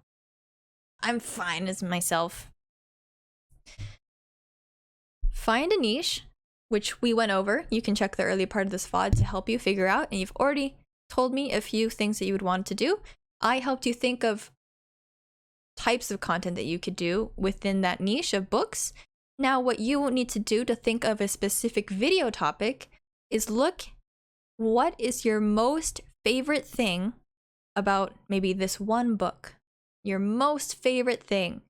I'm fine as myself. Find a niche, which we went over. You can check the early part of this VOD to help you figure out, and you've already told me a few things that you would want to do. I helped you think of types of content that you could do within that niche of books. Now, what you will need to do to think of a specific video topic is look, what is your most favorite thing about maybe this one book? Your most favorite thing.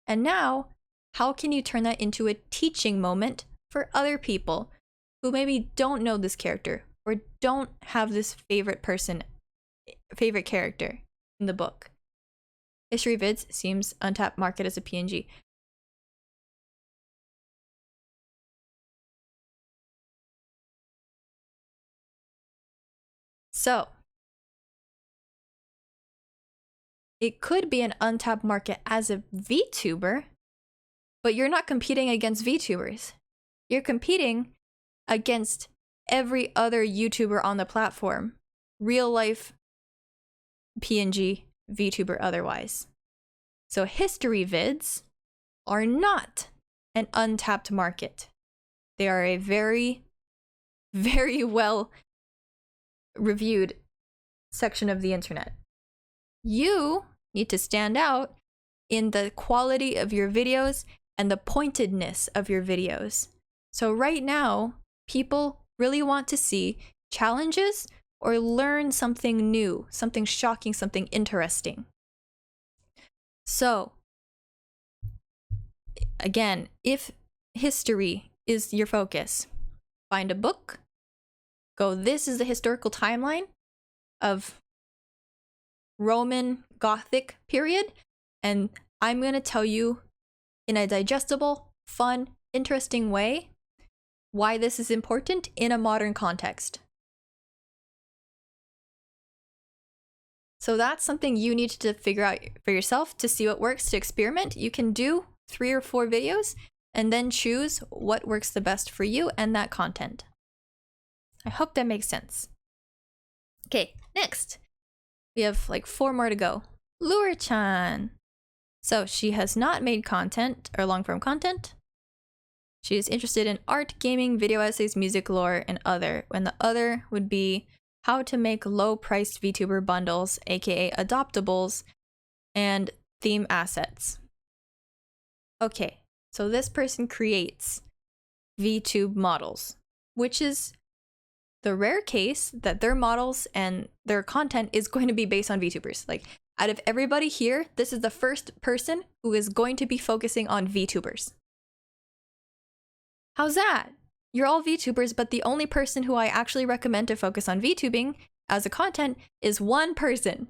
And now, how can you turn that into a teaching moment for other people who maybe don't know this character or don't have this favorite character in the book? History vids seems untapped market as a PNG. So, it could be an untapped market as a VTuber, but you're not competing against VTubers. You're competing against every other YouTuber on the platform. Real life, PNG, VTuber otherwise. So history vids are not an untapped market. They are a very, very well reviewed section of the internet. You need to stand out in the quality of your videos and the pointedness of your videos. So right now, people really want to see challenges or learn something new, something shocking, something interesting. So, again, if history is your focus, find a book, go, this is the historical timeline of Roman Gothic period, and I'm going to tell you in a digestible, fun, interesting way why this is important in a modern context. So that's something you need to figure out for yourself to see what works, to experiment. You can do 3 or 4 videos and then choose what works the best for you and that content. I hope that makes sense. Okay, next. We have like 4 more to go. Lure-chan. So she has not made content or long-form content. She is interested in art, gaming, video essays, music lore, and other. And the other would be how to make low-priced VTuber bundles, aka adoptables, and theme assets. Okay, so this person creates VTube models, which is the rare case that their models and their content is going to be based on VTubers. Like, out of everybody here, this is the first person who is going to be focusing on VTubers. How's that? You're all VTubers, but the only person who I actually recommend to focus on VTubing as a content is one person.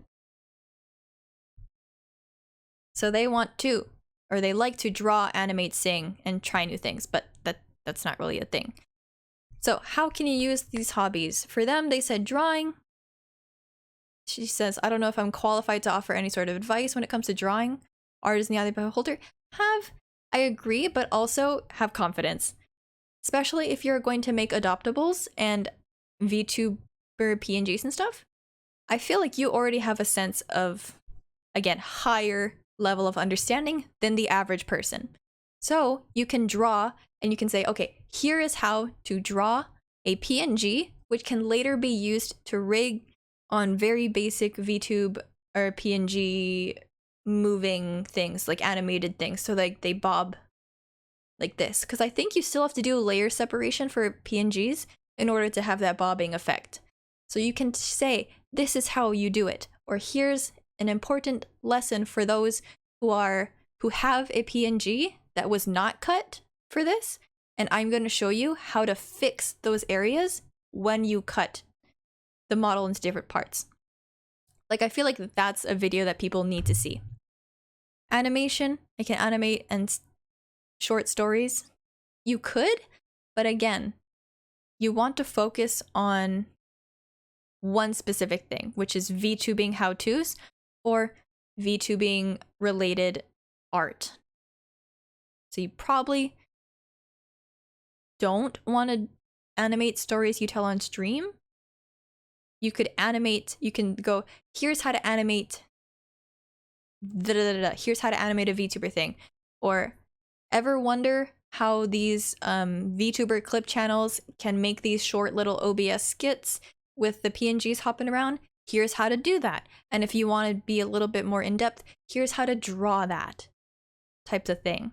So they want to, or they like to draw, animate, sing, and try new things, but that's not really a thing. So how can you use these hobbies? For them, they said drawing. She says, I don't know if I'm qualified to offer any sort of advice when it comes to drawing. Art is in the eye of the beholder. I agree, but also have confidence. Especially if you're going to make adoptables and VTuber PNGs and stuff. I feel like you already have a sense of, again, higher level of understanding than the average person. So you can draw and you can say, okay, here is how to draw a PNG, which can later be used to rig on very basic VTube or PNG moving things, like animated things. So like they bob like this, because I think you still have to do layer separation for PNGs in order to have that bobbing effect. So you can say, this is how you do it, or here's an important lesson for those who have a PNG that was not cut for this, and I'm going to show you how to fix those areas when you cut the model into different parts. Like, I feel like that's a video that people need to see. animation. I can animate and short stories. You could, but again, you want to focus on one specific thing, which is VTubing how-tos or VTubing related art. So you probably don't want to animate stories you tell on stream. You could animate, you can go, here's how to animate here's how to animate a VTuber thing. Or ever wonder how these VTuber clip channels can make these short little OBS skits with the PNGs hopping around? Here's how to do that. And if you want to be a little bit more in-depth, here's how to draw that types of thing.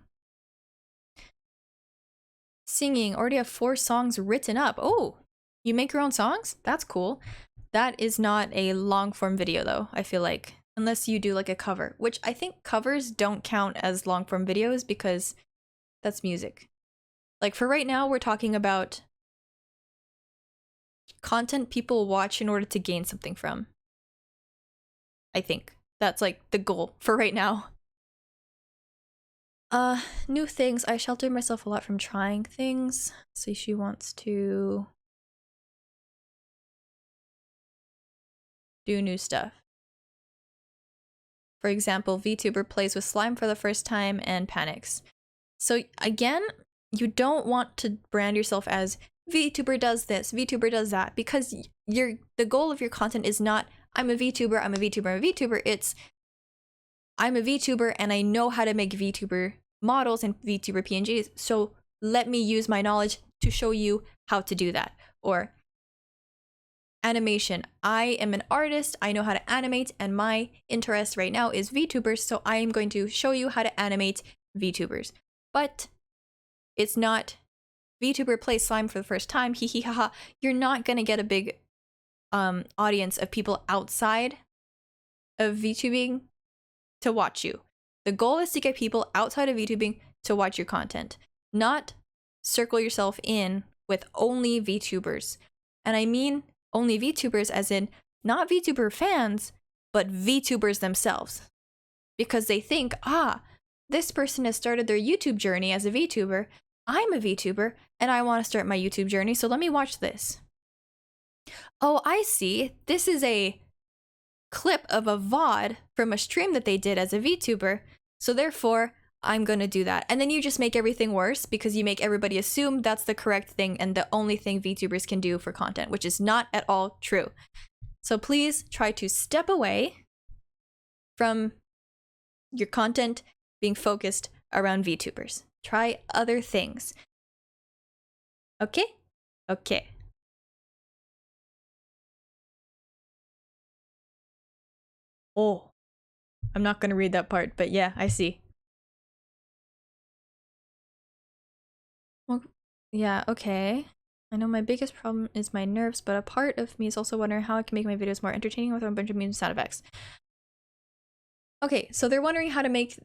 Singing, already have 4 songs written up. Oh, you make your own songs? That's cool. That is not a long form video though, I feel like. Unless you do like a cover, which I think covers don't count as long form videos because that's music. Like for right now, we're talking about content people watch in order to gain something from. I think that's like the goal for right now. New things. I shelter myself a lot from trying things. So she wants to do new stuff. For example, VTuber plays with slime for the first time and panics. So again, you don't want to brand yourself as VTuber does this, VTuber does that, because the goal of your content is not I'm a VTuber, I'm a VTuber, I'm a VTuber. It's I'm a VTuber and I know how to make VTuber models and VTuber PNGs. So let me use my knowledge to show you how to do that. Or animation. I am an artist, I know how to animate, and my interest right now is VTubers, so I am going to show you how to animate VTubers. But it's not VTuber plays slime for the first time, hee hee haha. You're not gonna get a big audience of people outside of VTubing to watch you. The goal is to get people outside of VTubing to watch your content, not circle yourself in with only VTubers. And I mean only VTubers as in not VTuber fans, but VTubers themselves. Because they think, this person has started their YouTube journey as a VTuber, I'm a VTuber, and I want to start my YouTube journey, so let me watch this. Oh, I see, this is a clip of a VOD from a stream that they did as a VTuber, so therefore, I'm gonna do that. And then you just make everything worse because you make everybody assume that's the correct thing and the only thing VTubers can do for content, which is not at all true. So please try to step away from your content being focused around VTubers. Try other things. Okay? Okay. Oh, I'm not gonna read that part, but yeah, I see. Well, yeah, okay. I know my biggest problem is my nerves, but a part of me is also wondering how I can make my videos more entertaining with a bunch of music sound effects. Okay, so they're wondering how to make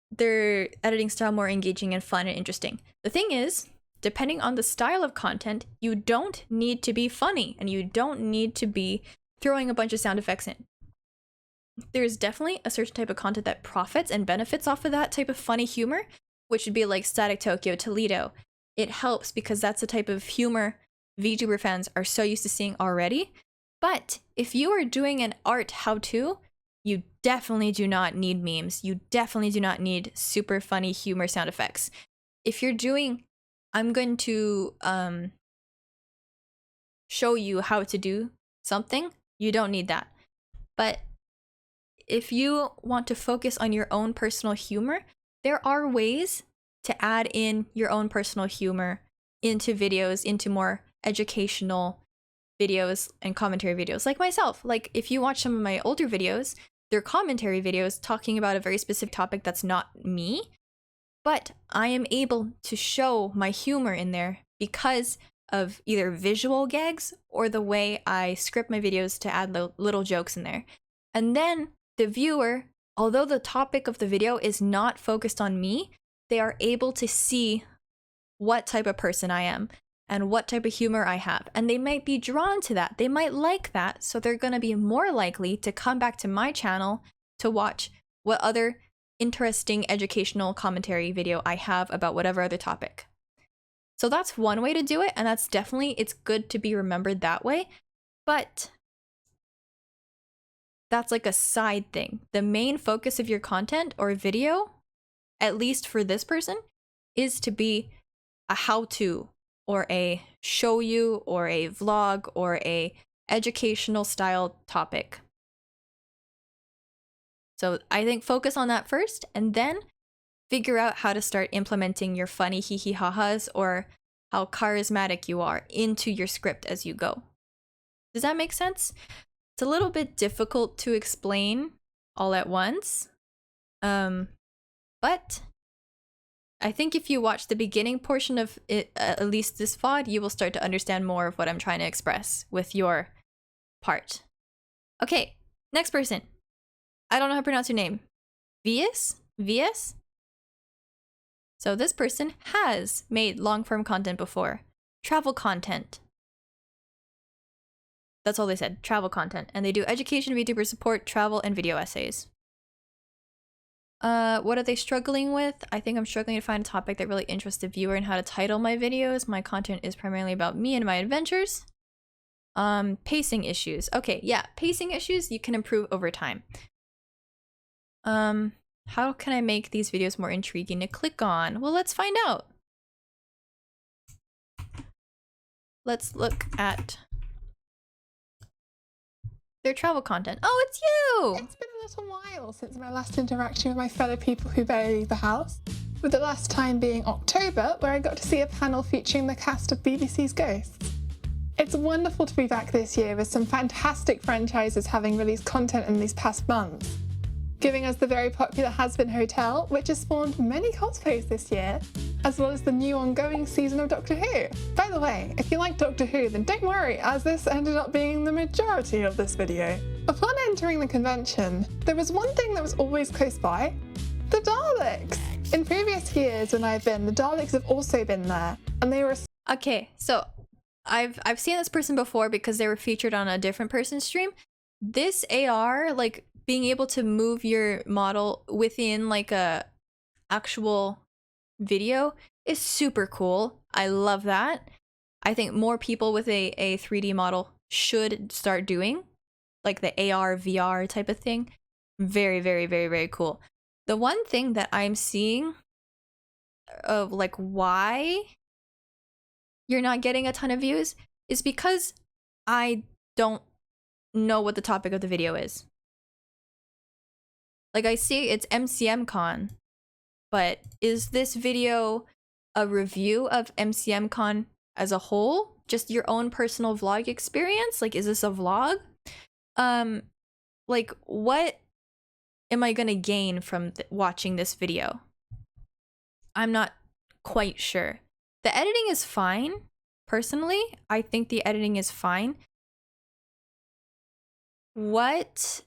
their editing style more engaging and fun and interesting. The thing is, depending on the style of content, you don't need to be funny and you don't need to be throwing a bunch of sound effects in. There's definitely a certain type of content that profits and benefits off of that type of funny humor, which would be like Static Tokyo, Toledo. It helps because that's the type of humor VTuber fans are so used to seeing already. But if you are doing an art how-to, you definitely do not need memes. You definitely do not need super funny humor sound effects. If you're doing, I'm going to show you how to do something, you don't need that. But if you want to focus on your own personal humor, there are ways to add in your own personal humor into videos, into more educational videos and commentary videos, like myself. Like if you watch some of my older videos, they're commentary videos talking about a very specific topic that's not me, but I am able to show my humor in there because of either visual gags or the way I script my videos to add little jokes in there. And then the viewer, although the topic of the video is not focused on me, they are able to see what type of person I am and what type of humor I have. And they might be drawn to that. They might like that. So they're going to be more likely to come back to my channel to watch what other interesting educational commentary video I have about whatever other topic. So that's one way to do it, and that's definitely, it's good to be remembered that way, but that's like a side thing. The main focus of your content or video, at least for this person, is to be a how-to or a show you or a vlog or a educational style topic. So I think focus on that first, and then figure out how to start implementing your funny hee ha-has or how charismatic you are into your script as you go. Does that make sense? It's a little bit difficult to explain all at once, but I think if you watch the beginning portion of it, at least this VOD, you will start to understand more of what I'm trying to express with your part. Okay, next person. I don't know how to pronounce your name. Vias? Vias? So this person has made long-form content before. Travel content. That's all they said, travel content. And they do education, VTuber support, travel, and video essays. What are they struggling with? I think I'm struggling to find a topic that really interests the viewer and how to title my videos. My content is primarily about me and my adventures. Pacing issues. Okay, yeah, pacing issues you can improve over time. How can I make these videos more intriguing to click on? Well, let's find out. Let's look at their travel content. Oh, it's you! It's been a little while since my last interaction with my fellow people who barely leave the house, with the last time being October, where I got to see a panel featuring the cast of BBC's Ghosts. It's wonderful to be back this year with some fantastic franchises having released content in these past months, giving us the very popular Has Been Hotel, which has spawned many cosplays this year, as well as the new ongoing season of Doctor Who. By the way, if you like Doctor Who, then don't worry, as this ended up being the majority of this video. Upon entering the convention, there was one thing that was always close by: the Daleks. In previous years when I've been, the Daleks have also been there, and they were... Okay, so I've seen this person before because they were featured on a different person's stream. This AR, like, being able to move your model within like a actual video is super cool. I love that. I think more people with a 3D model should start doing like the AR, VR type of thing. Very, very, very, very cool. The one thing that I'm seeing of like why you're not getting a ton of views is because I don't know what the topic of the video is. Like, I see it's MCMCon, but is this video a review of MCMCon as a whole? Just your own personal vlog experience? Like, is this a vlog? Like, what am I gonna gain from watching this video? I'm not quite sure. The editing is fine. Personally, I think the editing is fine. What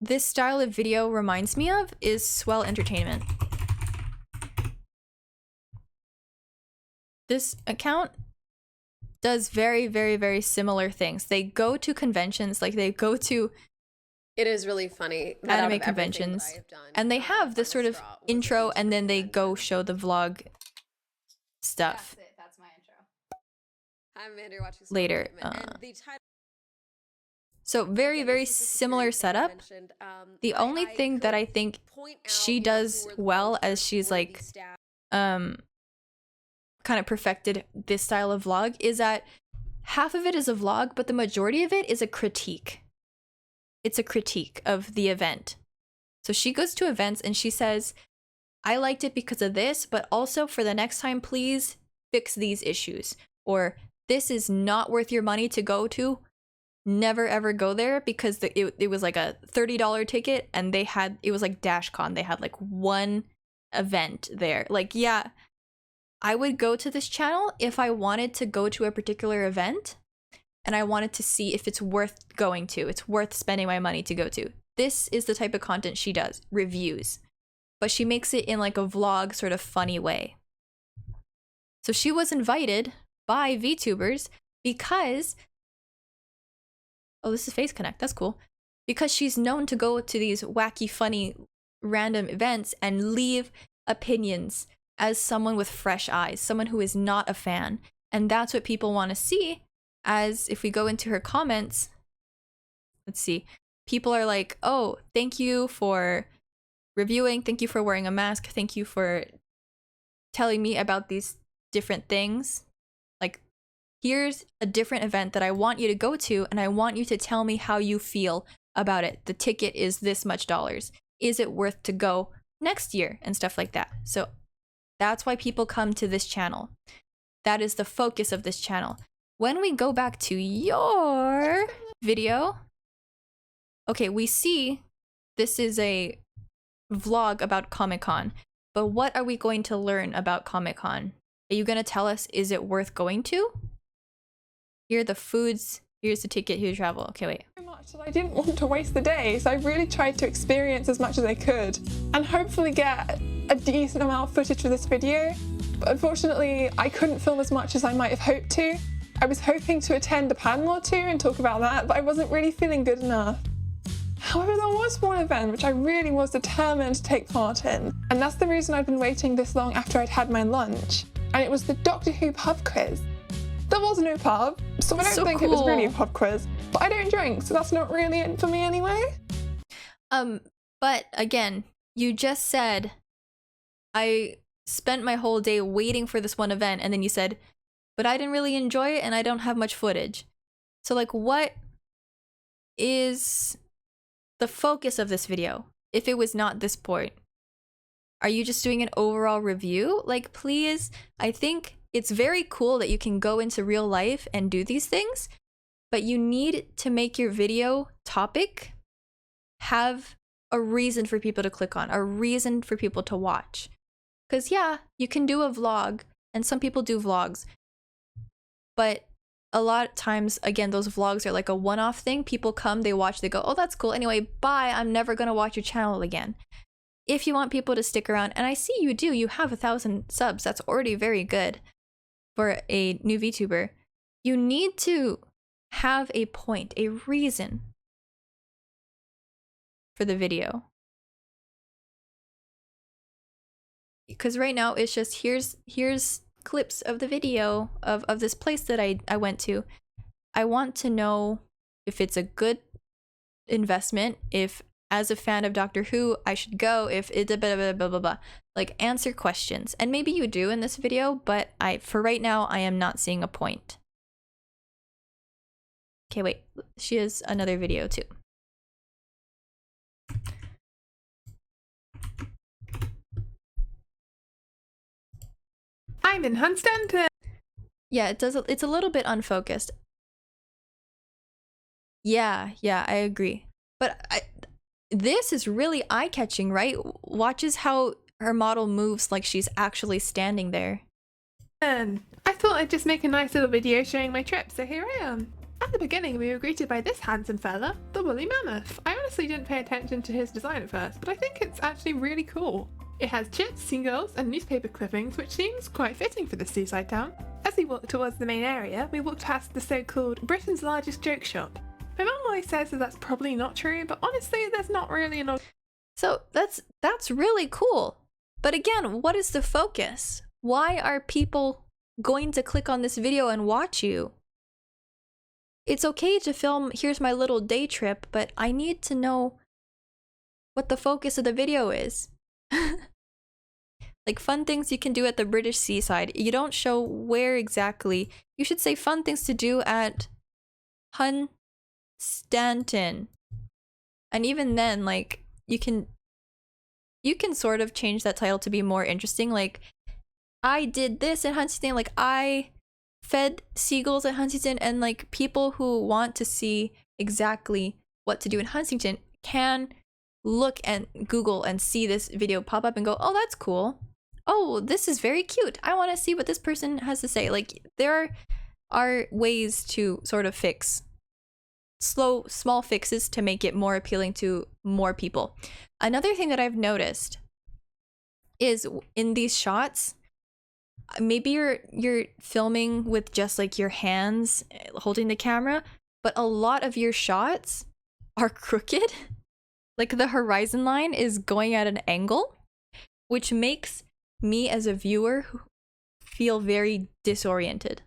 this style of video reminds me of is Swell Entertainment. This account does very, very, very similar things. They go to conventions, like they go to It is really funny. That anime conventions, and they have this sort of intro, and then they go show the vlog stuff. That's it. That's my intro. I'm Amanda, you're watching Later, and the title, So very, again, very this is just a similar very setup. mentioned, The only thing that I think point out, she you know, does who are the well ones who as she's were like the staff. kind of perfected this style of vlog is that half of it is a vlog, but the majority of it is a critique. It's a critique of the event. So she goes to events and she says, I liked it because of this, but also for the next time, please fix these issues. Or this is not worth your money to go to. Never ever go there, because it was like a $30 ticket and they had, it was like DashCon. They had like one event there. Like, yeah, I would go to this channel if I wanted to go to a particular event and I wanted to see if it's worth going to. It's worth spending my money to go to. This is the type of content she does, reviews. But she makes it in like a vlog sort of funny way. So she was invited by VTubers because, oh, this is Face Connect, that's cool. Because she's known to go to these wacky, funny random events and leave opinions as someone with fresh eyes, someone who is not a fan. And that's what people want to see. As if we go into her comments, let's see, people are like, oh, thank you for reviewing, thank you for wearing a mask, thank you for telling me about these different things. Like, here's a different event that I want you to go to, and I want you to tell me how you feel about it. The ticket is this much dollars. Is it worth to go next year? And stuff like that. So that's why people come to this channel. That is the focus of this channel. When we go back to your video, okay, we see this is a vlog about Comic-Con, but what are we going to learn about Comic-Con? Are you going to tell us, is it worth going to? Here are the foods, here's the ticket, here's travel. Okay, wait. So much that I didn't want to waste the day, so I really tried to experience as much as I could and hopefully get a decent amount of footage for this video. But unfortunately, I couldn't film as much as I might have hoped to. I was hoping to attend a panel or two and talk about that, but I wasn't really feeling good enough. However, there was one event which I really was determined to take part in, and that's the reason I'd been waiting this long after I'd had my lunch, and it was the Doctor Who pub quiz. There was no pub, so I don't think it was really a pub quiz, but I don't drink, so that's not really it for me anyway. But again, you just said, I spent my whole day waiting for this one event, and then you said, but I didn't really enjoy it and I don't have much footage. So like, what is the focus of this video if it was not this point? Are you just doing an overall review? Like, please, I think it's very cool that you can go into real life and do these things, but you need to make your video topic have a reason for people to click on, a reason for people to watch. Because yeah, you can do a vlog, and some people do vlogs, but a lot of times, again, those vlogs are like a one-off thing. People come, they watch, they go, oh, that's cool. Anyway, bye. I'm never going to watch your channel again. If you want people to stick around, and I see you do, you have 1,000 subs. That's already very good for a new VTuber. You need to have a point, a reason for the video. Because right now it's just, here's clips of the video of this place that I went to. I want to know if it's a good investment, if as a fan of Doctor Who I should go, if it blah blah blah blah blah. Like, answer questions. And maybe you do in this video, but for right now I am not seeing a point. Okay, wait. She has another video too. I'm in Hunstanton. Yeah, it's a little bit unfocused. Yeah, I agree. But this is really eye-catching, right? Watches how her model moves like she's actually standing there. And I thought I'd just make a nice little video showing my trip, so here I am. At the beginning, we were greeted by this handsome fella, the woolly mammoth. I honestly didn't pay attention to his design at first, but I think it's actually really cool. It has chips, seagulls, and newspaper clippings, which seems quite fitting for the seaside town. As we walked towards the main area, we walked past the so-called Britain's largest joke shop. My mum always says that that's probably not true, but honestly, there's not really an... So that's really cool. But again, what is the focus? Why are people going to click on this video and watch you? It's okay to film, here's my little day trip, but I need to know what the focus of the video is. Like, fun things you can do at the British seaside. You don't show where exactly. You should say fun things to do at Hunstanton. And even then, like, you can sort of change that title to be more interesting. Like, I did this at Huntington, like I fed seagulls at Huntington, and like people who want to see exactly what to do in Huntington can look and Google and see this video pop up and go, oh, that's cool. Oh, this is very cute. I want to see what this person has to say. Like, there are ways to sort of fix small fixes to make it more appealing to more people. Another thing that I've noticed is in these shots, maybe you're filming with just like your hands holding the camera, but a lot of your shots are crooked. Like the horizon line is going at an angle, which makes me as a viewer feel very disoriented.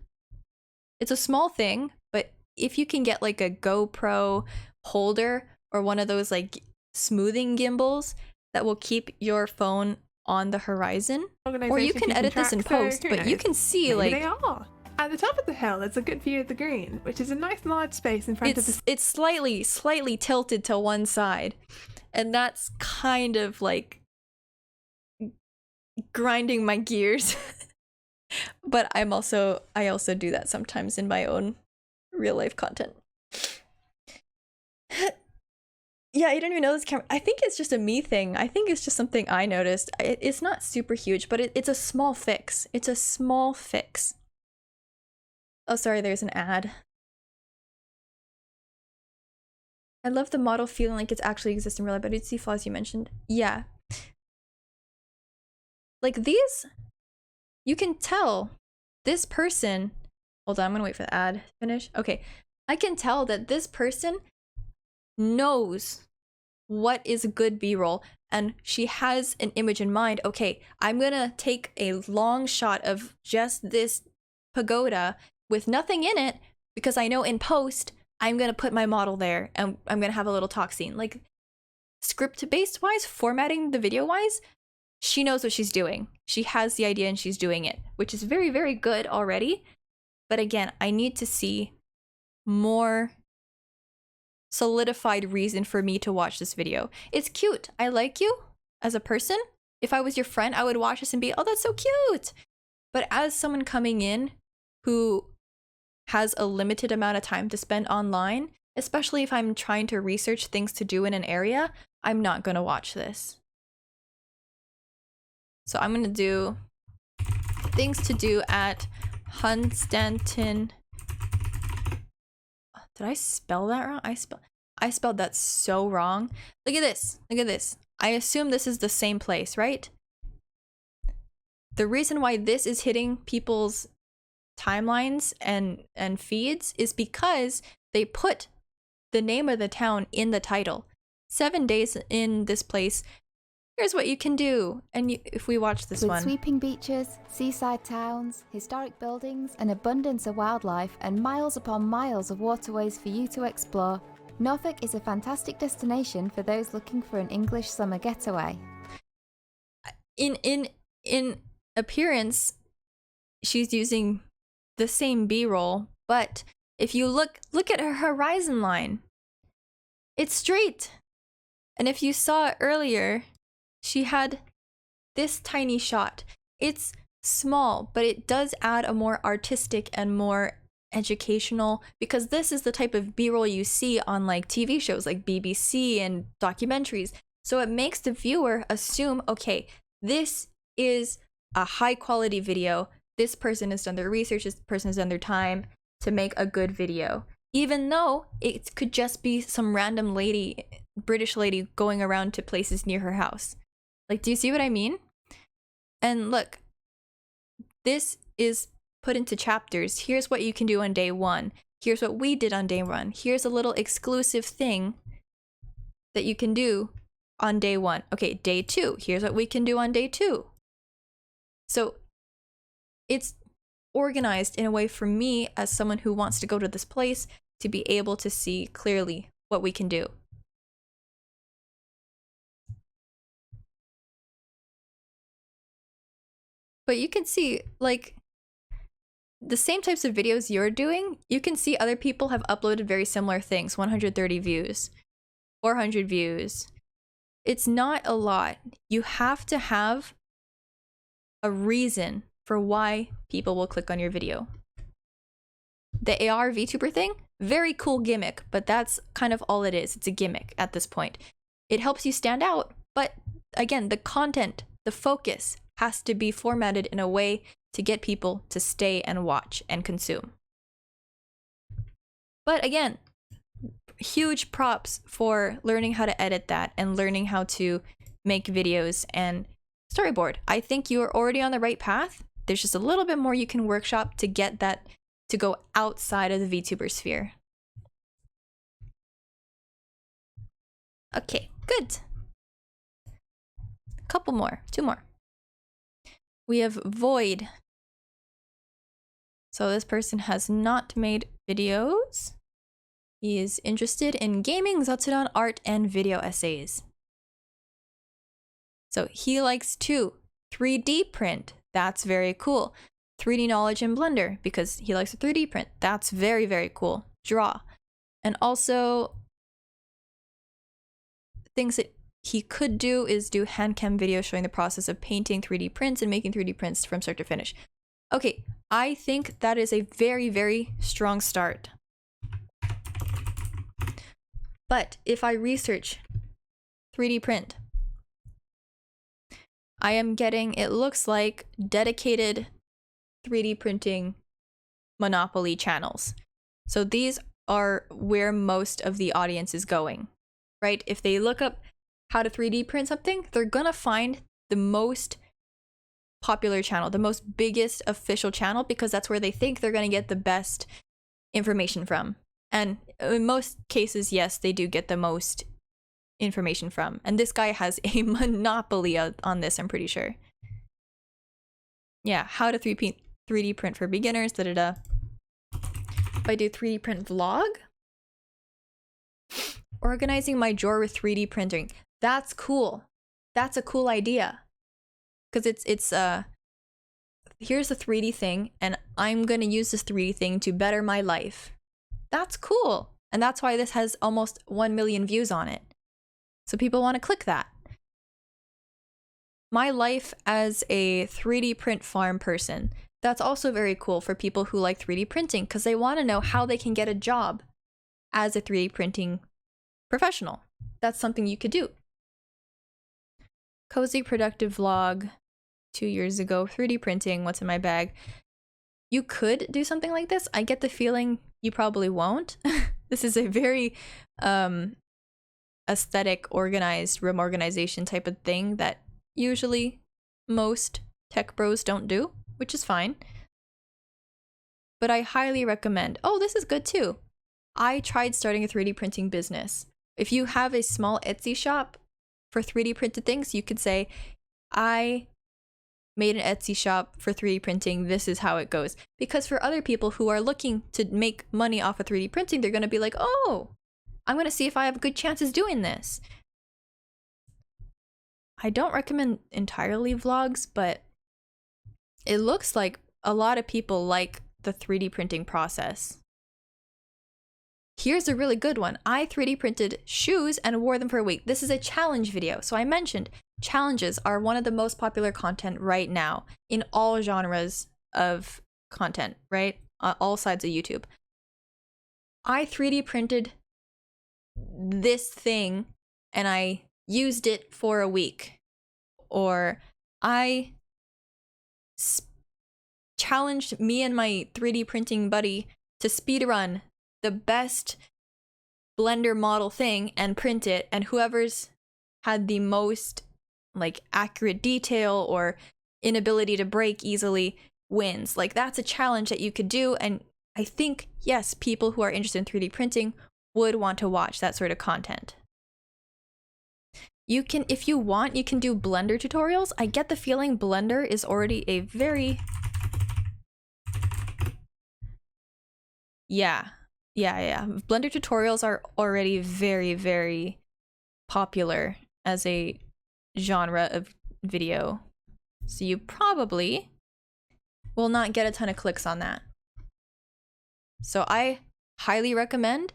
It's a small thing, but if you can get like a GoPro holder or one of those like smoothing gimbals that will keep your phone on the horizon, or you can edit this in post, but you can see Maybe like they are. At the top of the hill, there's a good view of the green, which is a nice large space in front of the. it's slightly tilted to one side, and that's kind of like grinding my gears. But I also do that sometimes in my own real life content. Yeah, I don't even know this camera. I think it's just a me thing. I think it's just something I noticed. It's not super huge, but it's a small fix. It's a small fix. Oh, sorry, there's an ad. I love the model feeling like it's actually exists in real life, but I did see flaws you mentioned. Yeah. Like these, you can tell this person, hold on, I'm gonna wait for the ad to finish. Okay, I can tell that this person knows what is a good B-roll, and she has an image in mind. Okay, I'm gonna take a long shot of just this pagoda with nothing in it because I know in post I'm gonna put my model there and I'm gonna have a little talk scene. Like script-based wise, formatting the video wise, she knows what she's doing. She has the idea and she's doing it, which is very, very good already. But again, I need to see more solidified reason for me to watch this video. It's cute. I like you as a person. If I was your friend, I would watch this and be, oh, that's so cute. But as someone coming in who has a limited amount of time to spend online, especially if I'm trying to research things to do in an area, I'm not going to watch this. So I'm going to do things to do at Hunstanton. Did I spell that wrong? I spelled that so wrong. Look at this. Look at this. I assume this is the same place, right? The reason why this is hitting people's timelines and feeds is because they put the name of the town in the title. 7 days in this place. Here's what you can do. And if we watch this With one. sweeping beaches, seaside towns, historic buildings, an abundance of wildlife, and miles upon miles of waterways for you to explore, Norfolk is a fantastic destination for those looking for an English summer getaway. In appearance, she's using the same B-roll, but if you look at her horizon line, it's straight. And if you saw earlier, she had this tiny shot. It's small, but it does add a more artistic and more educational, because this is the type of B-roll you see on like TV shows like BBC and documentaries. So it makes the viewer assume, okay, this is a high quality video. This person has done their research, this person has done their time to make a good video. Even though it could just be some random lady, British lady going around to places near her house. Like, do you see what I mean? And look, this is put into chapters. Here's what you can do on day 1. Here's what we did on day 1. Here's a little exclusive thing that you can do on day 1. Okay, day 2. Here's what we can do on day 2. So it's organized in a way for me as someone who wants to go to this place to be able to see clearly what we can do. But you can see, like, the same types of videos you're doing, you can see other people have uploaded very similar things. 130 views, 400 views. It's not a lot. You have to have a reason for why people will click on your video. The AR VTuber thing, very cool gimmick, but that's kind of all it is. It's a gimmick at this point. It helps you stand out, but again, the content, the focus has to be formatted in a way to get people to stay and watch and consume. But again, huge props for learning how to edit that and learning how to make videos and storyboard. I think you are already on the right path. There's just a little bit more you can workshop to get that to go outside of the VTuber sphere. Okay, good. Couple more, 2 more. We have Void. So this person has not made videos. He is interested in gaming, Zatsudan, art, and video essays. So he likes to 3D print. That's very cool. 3D knowledge in Blender because he likes to 3D print. That's very, very cool. Draw. And also things that he could do is do hand cam videos showing the process of painting 3D prints and making 3D prints from start to finish. Okay, I think that is a very, very strong start. But if I research 3D print, I am getting, it looks like, dedicated 3D printing monopoly channels. So these are where most of the audience is going, right? If they look up how to 3D print something, they're gonna find the most popular channel, the most biggest official channel, because that's where they think they're gonna get the best information from. And in most cases, yes, they do get the most information from. And this guy has a monopoly on this, I'm pretty sure. Yeah, how to 3D print for beginners, da-da-da. If I do 3D print vlog, organizing my drawer with 3D printing. That's cool. That's a cool idea. Because it's here's a 3D thing, and I'm gonna use this 3D thing to better my life. That's cool. And that's why this has almost 1 million views on it. So people want to click that. My life as a 3D print farm person. That's also very cool for people who like 3D printing because they want to know how they can get a job as a 3D printing professional. That's something you could do. Cozy productive vlog 2 years ago, 3D printing, what's in my bag. You could do something like this. I get the feeling you probably won't. This is a very aesthetic, organized, room organization type of thing that usually most tech bros don't do, which is fine. But I highly recommend, oh, this is good too. I tried starting a 3D printing business. If you have a small Etsy shop for 3D printed things, you could say, I made an Etsy shop for 3D printing, this is how it goes. Because for other people who are looking to make money off of 3D printing, they're going to be like, oh, I'm going to see if I have good chances doing this. I don't recommend entirely vlogs, but it looks like a lot of people like the 3D printing process. Here's a really good one. I 3D printed shoes and wore them for a week. This is a challenge video. So I mentioned challenges are one of the most popular content right now in all genres of content, right? All sides of YouTube. I 3D printed this thing and I used it for a week. Or I challenged me and my 3D printing buddy to speedrun the best Blender model thing and print it, and whoever's had the most like accurate detail or inability to break easily wins. Like that's a challenge that you could do, and I think yes, people who are interested in 3D printing would want to watch that sort of content. You can, if you want, you can do Blender tutorials. I get the feeling Blender is already a very yeah. Blender tutorials are already very, very popular as a genre of video. So you probably will not get a ton of clicks on that. So I highly recommend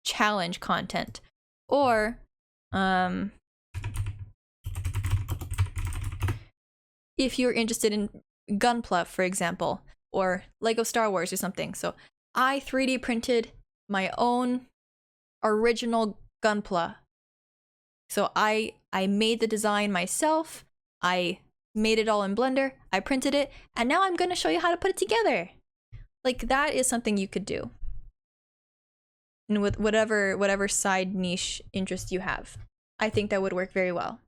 challenge content. Or if you're interested in Gunpla, for example, or Lego Star Wars or something. So I 3D printed my own original Gunpla. So I made the design myself. I made it all in Blender. I printed it, and now I'm going to show you how to put it together. Like that is something you could do. And with whatever side niche interest you have. I think that would work very well.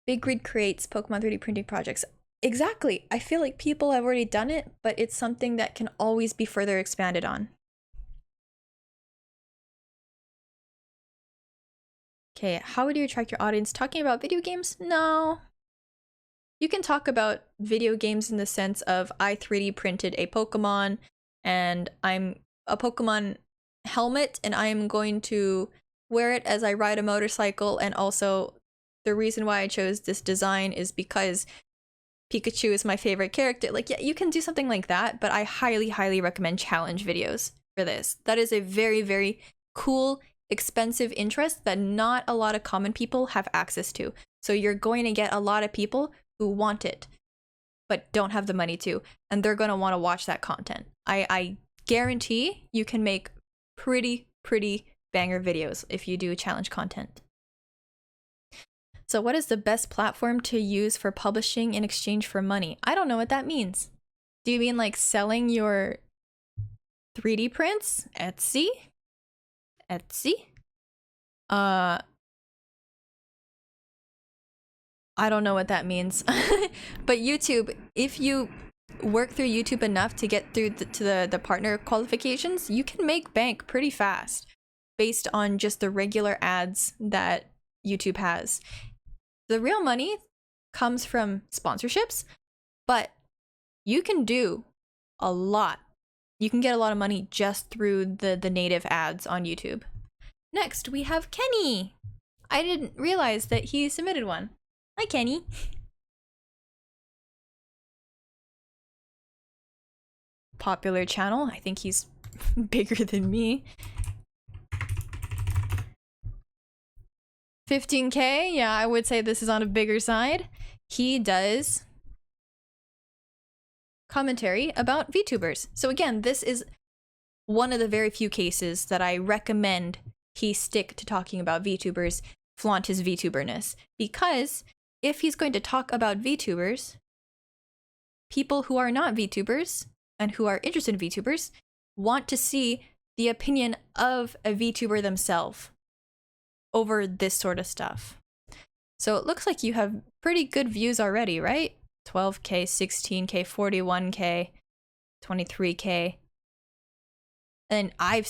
Big Grid creates Pokemon 3D printing projects. Exactly. I feel like people have already done it, but it's something that can always be further expanded on. Okay, how would you attract your audience? Talking about video games? No. You can talk about video games in the sense of I 3D printed a Pokemon and I'm a Pokemon helmet and I am going to wear it as I ride a motorcycle, and also the reason why I chose this design is because Pikachu is my favorite character. Like, yeah, you can do something like that, but I highly, highly recommend challenge videos for this. That is a very, very cool, expensive interest that not a lot of common people have access to. So you're going to get a lot of people who want it, but don't have the money to, and they're going to want to watch that content. I guarantee you can make pretty banger videos if you do challenge content. So what is the best platform to use for publishing in exchange for money? I don't know what that means. Do you mean like selling your 3D prints? Etsy? I don't know what that means. But YouTube, if you work through YouTube enough to get through to the partner qualifications, you can make bank pretty fast based on just the regular ads that YouTube has. The real money comes from sponsorships, but you can do a lot. You can get a lot of money just through the native ads on YouTube. Next, we have Kenny. I didn't realize that he submitted one. Hi, Kenny. Popular channel. I think he's bigger than me. 15K, yeah, I would say this is on a bigger side. He does commentary about VTubers. So again, this is one of the very few cases that I recommend he stick to talking about VTubers, flaunt his VTuberness. Because if he's going to talk about VTubers, people who are not VTubers and who are interested in VTubers want to see the opinion of a VTuber themselves over this sort of stuff. So it looks like you have pretty good views already, right? 12K, 16K, 41K, 23K. And I've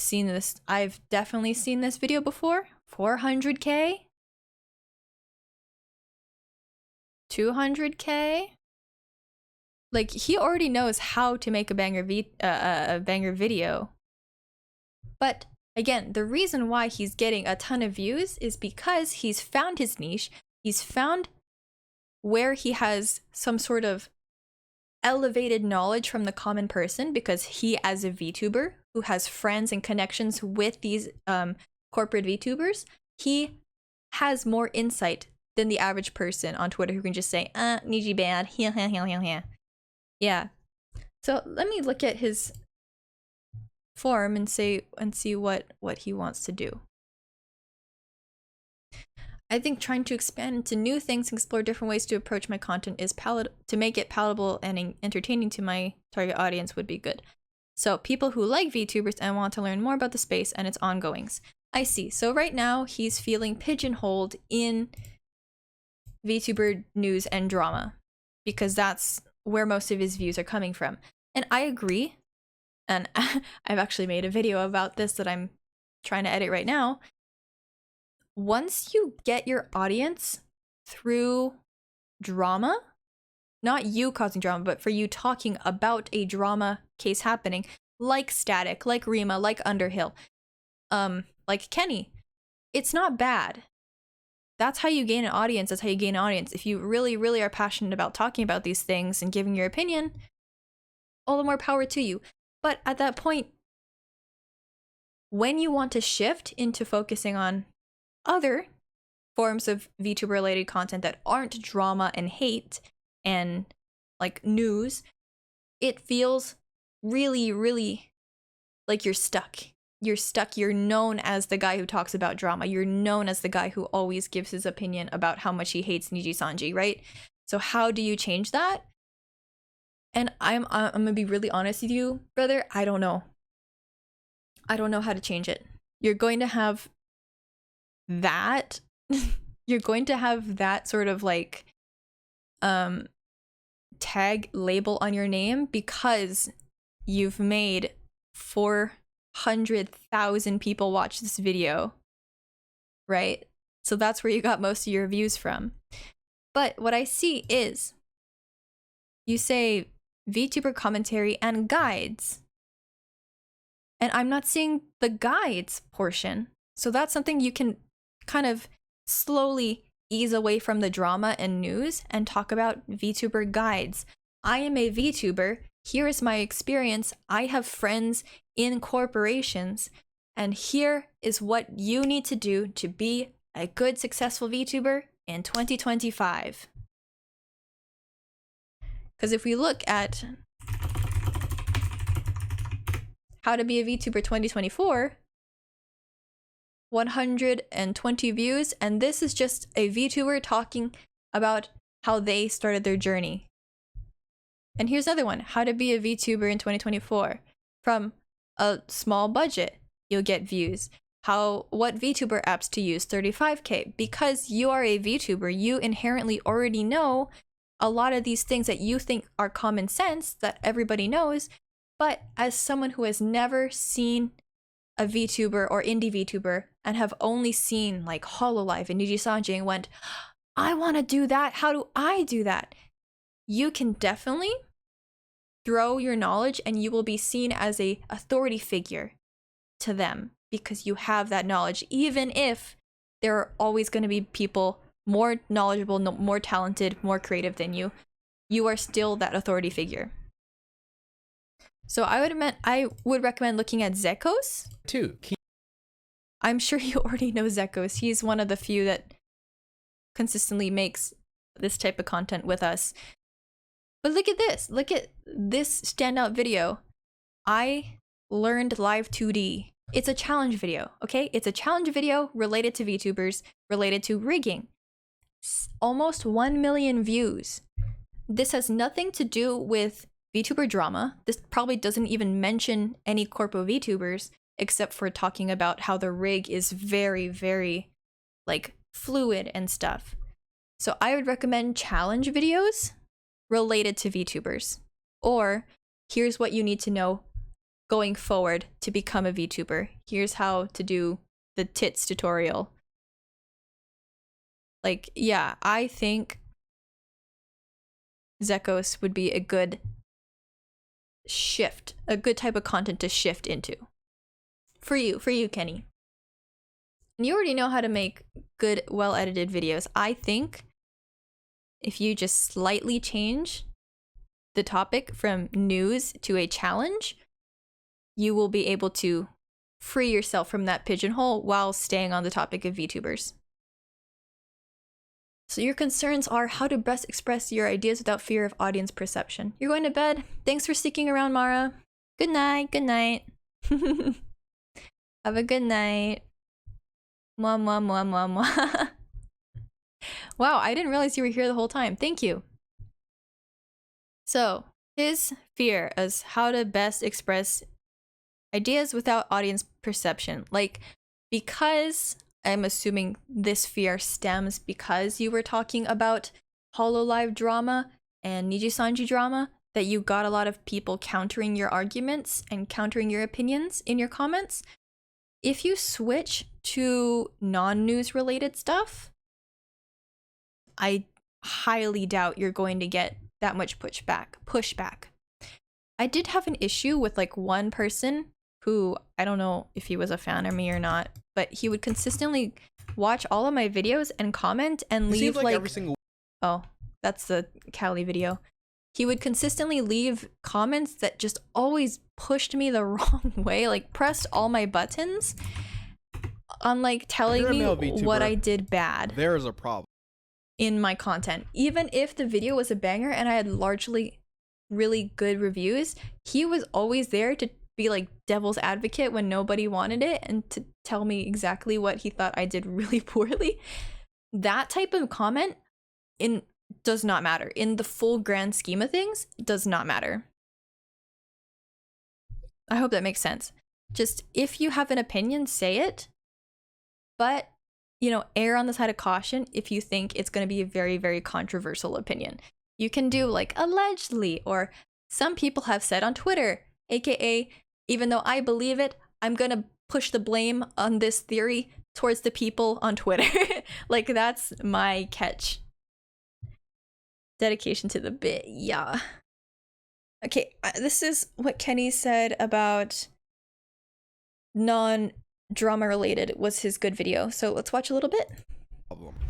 definitely seen this video before. 400K? 200K? Like, he already knows how to make a banger video. But again, the reason why he's getting a ton of views is because he's found his niche. He's found where he has some sort of elevated knowledge from the common person, because he, as a VTuber who has friends and connections with these corporate VTubers, he has more insight than the average person on Twitter who can just say, Niji bad, yeah. So let me look at his form and see what he wants to do. I think trying to expand into new things and explore different ways to approach my content is to make it palatable and entertaining to my target audience would be good. So people who like VTubers and want to learn more about the space and its ongoings. I see. So right now he's feeling pigeonholed in VTuber news and drama because that's where most of his views are coming from. And I agree. And I've actually made a video about this that I'm trying to edit right now. Once you get your audience through drama, not you causing drama, but for you talking about a drama case happening, like Static, like Rima, like Underhill, like Kenny, it's not bad. That's how you gain an audience. That's how you gain an audience. If you really, really are passionate about talking about these things and giving your opinion, all the more power to you. But at that point, when you want to shift into focusing on other forms of VTuber-related content that aren't drama and hate and like news, it feels really, really like you're stuck. You're stuck. You're known as the guy who talks about drama. You're known as the guy who always gives his opinion about how much he hates Niji Sanji, right? So how do you change that? And I'm gonna be really honest with you, brother. I don't know. I don't know how to change it. You're going to have that. You're going to have that sort of like tag label on your name because you've made 400,000 people watch this video, right? So that's where you got most of your views from. But what I see is you say VTuber commentary and guides. And I'm not seeing the guides portion. So that's something you can kind of slowly ease away from the drama and news and talk about VTuber guides. I am a VTuber. Here is my experience. I have friends in corporations. And here is what you need to do to be a good, successful VTuber in 2025. Because if we look at how to be a VTuber 2024, 120 views, and this is just a VTuber talking about how they started their journey. And here's another one, how to be a VTuber in 2024. From a small budget, you'll get views. What VTuber apps to use, 35K. Because you are a VTuber, you inherently already know a lot of these things that you think are common sense that everybody knows. But as someone who has never seen a VTuber or indie VTuber and have only seen like Hololive and Nijisanji and went, I want to do that. How do I do that? You can definitely throw your knowledge and you will be seen as a authority figure to them because you have that knowledge, even if there are always going to be people more knowledgeable, more talented, more creative than you. You are still that authority figure. So I would recommend looking at Zekos. Two. I'm sure you already know Zekos. He's one of the few that consistently makes this type of content with us. But look at this. Look at this standout video. I learned live 2D. It's a challenge video, okay? It's a challenge video related to VTubers, related to rigging. Almost 1 million views. This has nothing to do with VTuber drama. This probably doesn't even mention any corpo VTubers, except for talking about how the rig is very, very, like, fluid and stuff. So I would recommend challenge videos related to VTubers. Or, here's what you need to know going forward to become a VTuber. Here's how to do the tits tutorial. Like, yeah, I think Zekos would be a good shift, a good type of content to shift into. For you, Kenny. And you already know how to make good, well-edited videos. I think if you just slightly change the topic from news to a challenge, you will be able to free yourself from that pigeonhole while staying on the topic of VTubers. So your concerns are how to best express your ideas without fear of audience perception. You're going to bed. Thanks for sticking around, Mara. Good night. Good night. Have a good night. Mwah, mwah, mwah, mwah, mwah. Wow, I didn't realize you were here the whole time. Thank you. So, his fear is how to best express ideas without audience perception. Like, because I'm assuming this fear stems because you were talking about Hololive drama and Nijisanji drama, that you got a lot of people countering your arguments and countering your opinions in your comments. If you switch to non-news related stuff, I highly doubt you're going to get that much pushback. I did have an issue with like one person who, I don't know if he was a fan of me or not, but he would consistently watch all of my videos and comment and leave like every single... Oh, that's the Cali video. He would consistently leave comments that just always pushed me the wrong way, like pressed all my buttons on like telling me what I did bad. There is a problem In my content. Even if the video was a banger and I had largely really good reviews, he was always there to be like devil's advocate when nobody wanted it and to tell me exactly what he thought I did really poorly. That type of comment does not matter. In the full grand scheme of things, does not matter. I hope that makes sense. Just if you have an opinion, say it. But, you know, err on the side of caution if you think it's going to be a very, very controversial opinion. You can do like allegedly, or some people have said on Twitter, aka, even though I believe it, I'm going to push the blame on this theory towards the people on Twitter. Like, that's my catch. Dedication to the bit, yeah. Okay, this is what Kenny said about non-drama related was his good video. So let's watch a little bit.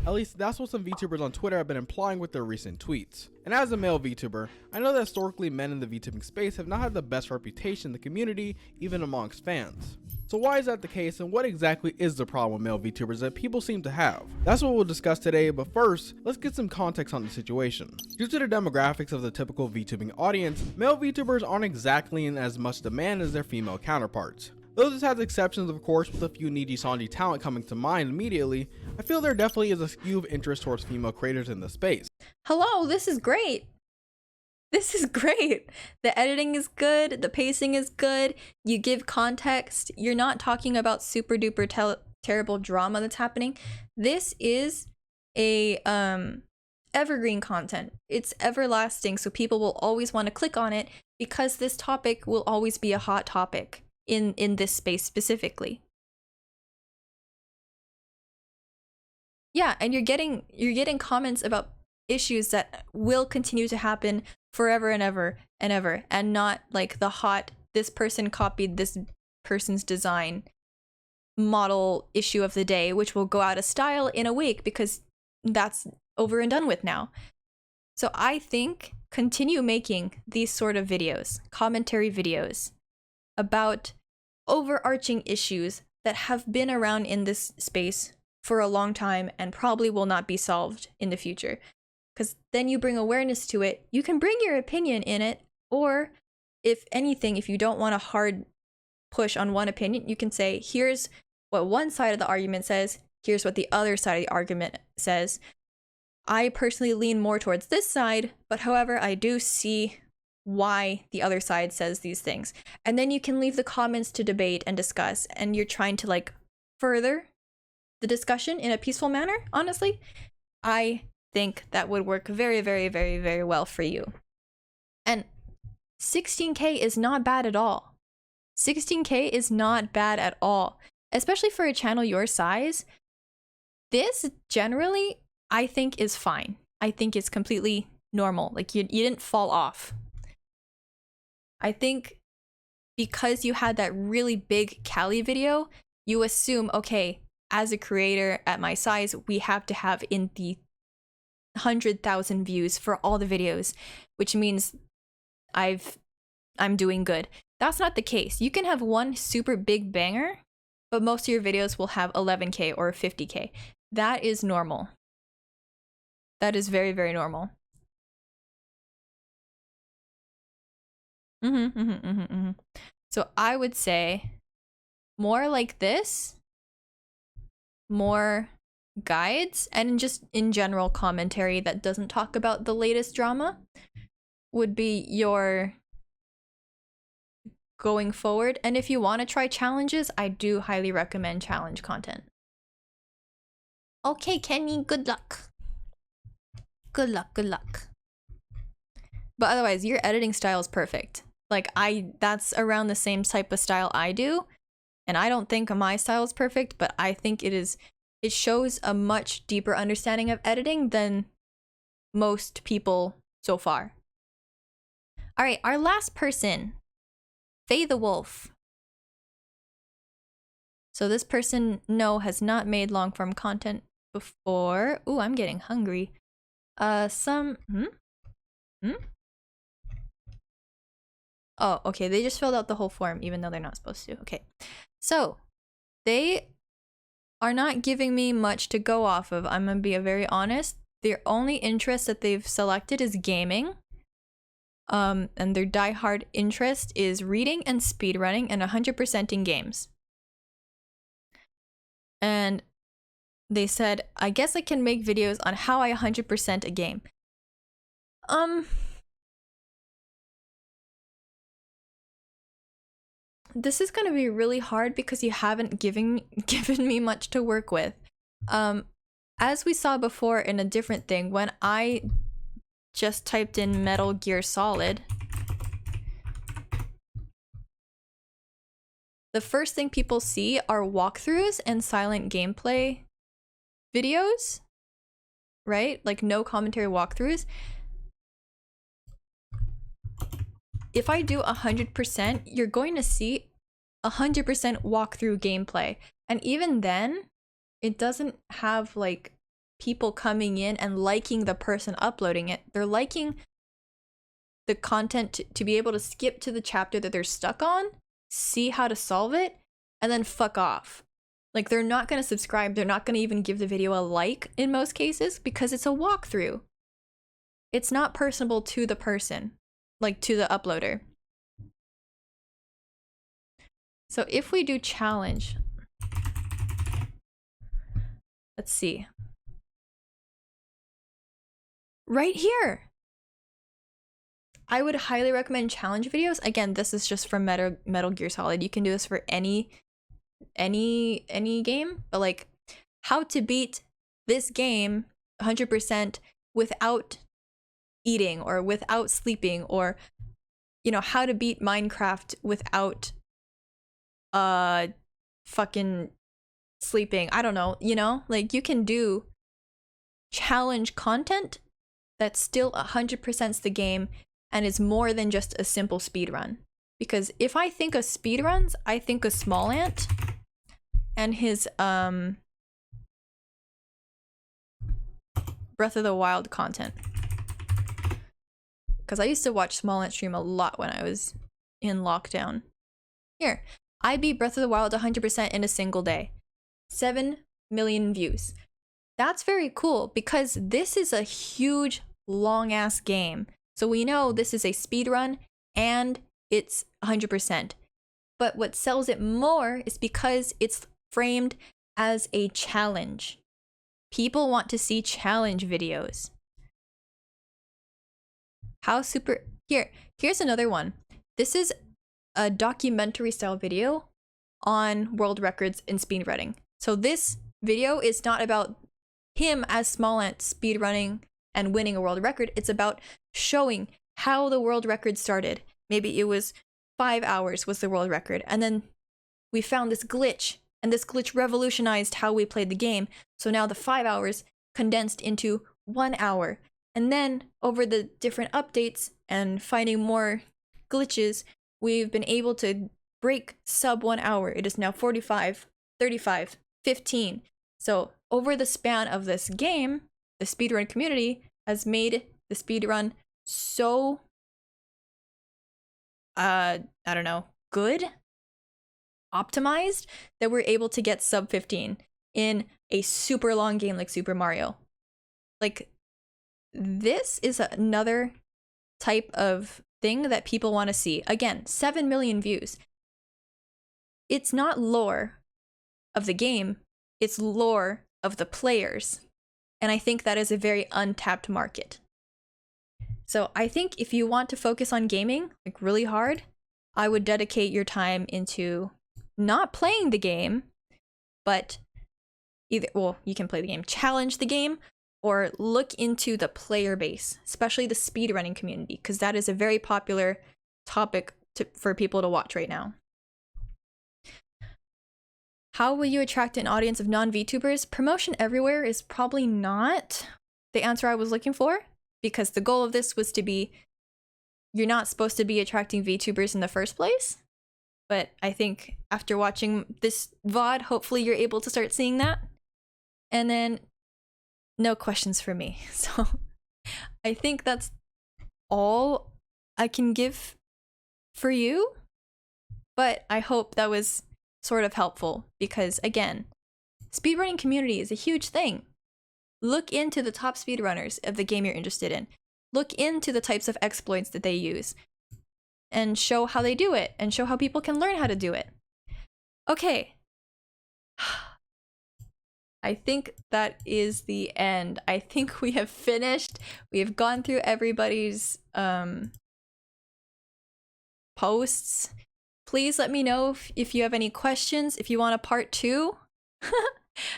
At least that's what some VTubers on Twitter have been implying with their recent tweets. And as a male VTuber, I know that historically men in the VTubing space have not had the best reputation in the community, even amongst fans. So why is that the case, and what exactly is the problem with male VTubers that people seem to have? That's what we'll discuss today, but first, let's get some context on the situation. Due to the demographics of the typical VTubing audience, male VTubers aren't exactly in as much demand as their female counterparts. Though this has exceptions, of course, with a few Niji Sanji talent coming to mind immediately, I feel there definitely is a skew of interest towards female creators in the space. Hello, this is great. This is great. The editing is good, the pacing is good, you give context, you're not talking about super duper terrible drama that's happening. This is a evergreen content. It's everlasting, so people will always want to click on it because this topic will always be a hot topic in this space specifically. Yeah, and you're getting comments about issues that will continue to happen forever and ever and ever, and not like the hot this person copied this person's design model issue of the day, which will go out of style in a week because that's over and done with now. So I think continue making these sort of videos, commentary videos about overarching issues that have been around in this space for a long time and probably will not be solved in the future. Because then you bring awareness to it, you can bring your opinion in it, or if anything, if you don't want a hard push on one opinion, you can say, here's what one side of the argument says, here's what the other side of the argument says. I personally lean more towards this side, but however, I do see why the other side says these things. And then you can leave the comments to debate and discuss, and you're trying to like further the discussion in a peaceful manner, honestly. I think that would work very, very, very, very well for you. And 16K is not bad at all. 16K is not bad at all, especially for a channel your size. This generally, I think, is fine. I think it's completely normal. Like you didn't fall off. I think because you had that really big Cali video, you assume, okay, as a creator at my size, we have to have in the 100,000 views for all the videos, which means I'm doing good. That's not the case. You can have one super big banger, but most of your videos will have 11K or 50K. That is normal. That is very, very normal. So I would say more like this, more guides, and just in general commentary that doesn't talk about the latest drama would be your going forward. And if you want to try challenges, I do highly recommend challenge content. Okay, Kenny, good luck. Good luck, good luck. But otherwise, your editing style is perfect. Like that's around the same type of style I do. And I don't think my style is perfect, but I think it shows a much deeper understanding of editing than most people so far. All right, our last person, Faye the Wolf. So this person, no, has not made long form content before. Ooh, I'm getting hungry. Oh, okay, they just filled out the whole form even though they're not supposed to. Okay, so they are not giving me much to go off of. I'm gonna be very honest. Their only interest that they've selected is gaming. And their diehard interest is reading and speedrunning and 100%ing games. And they said, I guess I can make videos on how I 100% a game. This is gonna be really hard because you haven't given me much to work with. As we saw before in a different thing, when I just typed in Metal Gear Solid, the first thing people see are walkthroughs and silent gameplay videos, right? Like no commentary walkthroughs. If I do 100%, you're going to see 100% walkthrough gameplay. And even then, it doesn't have like people coming in and liking the person uploading it. They're liking the content to be able to skip to the chapter that they're stuck on, see how to solve it, and then fuck off. Like, they're not going to subscribe. They're not going to even give the video a like in most cases because it's a walkthrough. It's not personable to the person, like to the uploader. So if we do challenge, let's see. Right here. I would highly recommend challenge videos. Again, this is just from Metal Gear Solid. You can do this for any game, but like how to beat this game 100% without eating or without sleeping, or you know, how to beat Minecraft without fucking sleeping. I don't know, you know, like you can do challenge content that's still 100% the game and is more than just a simple speed run. Because if I think of speed runs, I think of Small Ant and his Breath of the Wild content. Because I used to watch Small Ant stream a lot when I was in lockdown. Here, I beat Breath of the Wild 100% in a single day. 7 million views. That's very cool because this is a huge, long-ass game. So we know this is a speed run and it's 100%. But what sells it more is because it's framed as a challenge. People want to see challenge videos. How super... Here's another one. This is a documentary style video on world records in speedrunning. So this video is not about him as Small Ant speedrunning and winning a world record. It's about showing how the world record started. Maybe it was 5 hours was the world record, and then we found this glitch, and this glitch revolutionized how we played the game. So now the 5 hours condensed into 1 hour. And then over the different updates and finding more glitches, we've been able to break sub 1 hour. It is now 45, 35, 15. So over the span of this game, the speedrun community has made the speedrun so, I don't know, good, optimized, that we're able to get sub 15 in a super long game like Super Mario. Like, this is another type of thing that people want to see. Again, 7 million views. It's not lore of the game, it's lore of the players. And I think that is a very untapped market. So I think if you want to focus on gaming, like really hard, I would dedicate your time into not playing the game, but either, well, you can play the game, challenge the game, or look into the player base, especially the speedrunning community, because that is a very popular topic for people to watch right now. How will you attract an audience of non-VTubers? Promotion everywhere is probably not the answer I was looking for, because the goal of this was to be, you're not supposed to be attracting VTubers in the first place. But I think after watching this VOD, hopefully you're able to start seeing that. And then no questions for me. So I think that's all I can give for you. But I hope that was sort of helpful because, again, speedrunning community is a huge thing. Look into the top speedrunners of the game you're interested in. Look into the types of exploits that they use and show how they do it and show how people can learn how to do it. Okay. I think that is the end. I think we have finished. We have gone through everybody's posts. Please let me know if you have any questions, if you want a part 2.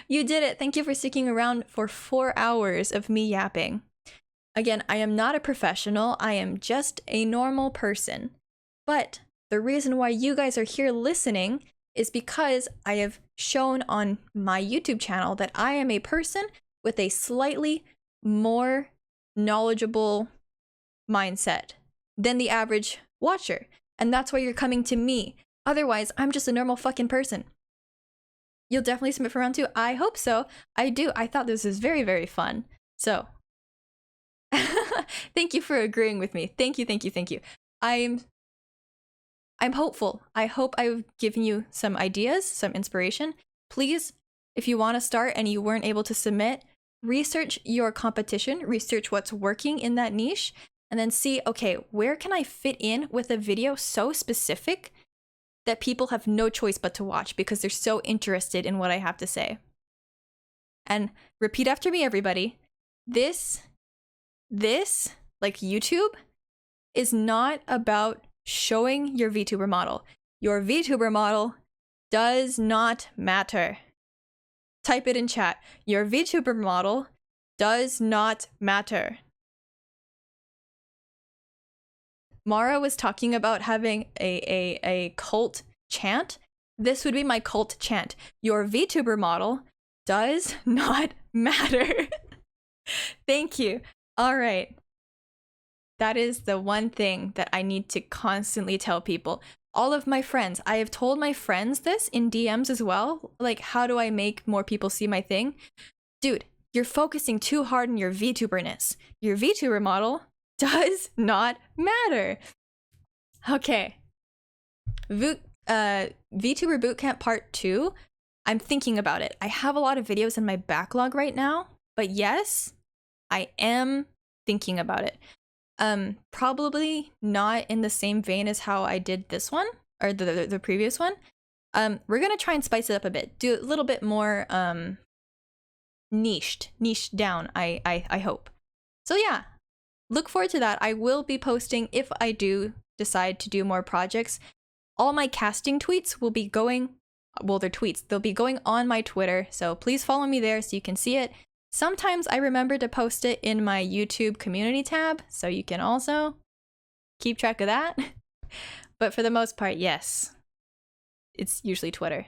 You did it. Thank you for sticking around for 4 hours of me yapping. Again, I am not a professional. I am just a normal person. But the reason why you guys are here listening is because I have shown on my YouTube channel that I am a person with a slightly more knowledgeable mindset than the average watcher. And that's why you're coming to me. Otherwise, I'm just a normal fucking person. You'll definitely submit for round 2. I hope so. I do. I thought this was very, very fun. So, thank you for agreeing with me. Thank you, thank you, thank you. I'm hopeful. I hope I've given you some ideas, some inspiration. Please, if you want to start and you weren't able to submit, research your competition, research what's working in that niche, and then see, okay, where can I fit in with a video so specific that people have no choice but to watch because they're so interested in what I have to say. And repeat after me, everybody. This, like YouTube, is not about showing your VTuber model. Your VTuber model does not matter. Type it in chat. Your VTuber model does not matter. Mara was talking about having a cult chant. This would be my cult chant. Your VTuber model does not matter. Thank you. All right. That is the one thing that I need to constantly tell people. All of my friends, I have told my friends this in DMs as well. Like, how do I make more people see my thing? Dude, you're focusing too hard on your VTuberness. Your VTuber model does not matter. Okay. VTuber Bootcamp Part 2. I'm thinking about it. I have a lot of videos in my backlog right now, but yes, I am thinking about it. Probably not in the same vein as how I did this one or the previous one. We're gonna try and spice it up a bit. Do a little bit more niched down. I hope. So yeah. Look forward to that. I will be posting, if I do decide to do more projects, all my casting tweets will be going, well, they're tweets. They'll be going on my Twitter, so please follow me there so you can see it. Sometimes I remember to post it in my YouTube community tab, so you can also keep track of that. But for the most part, yes. It's usually Twitter.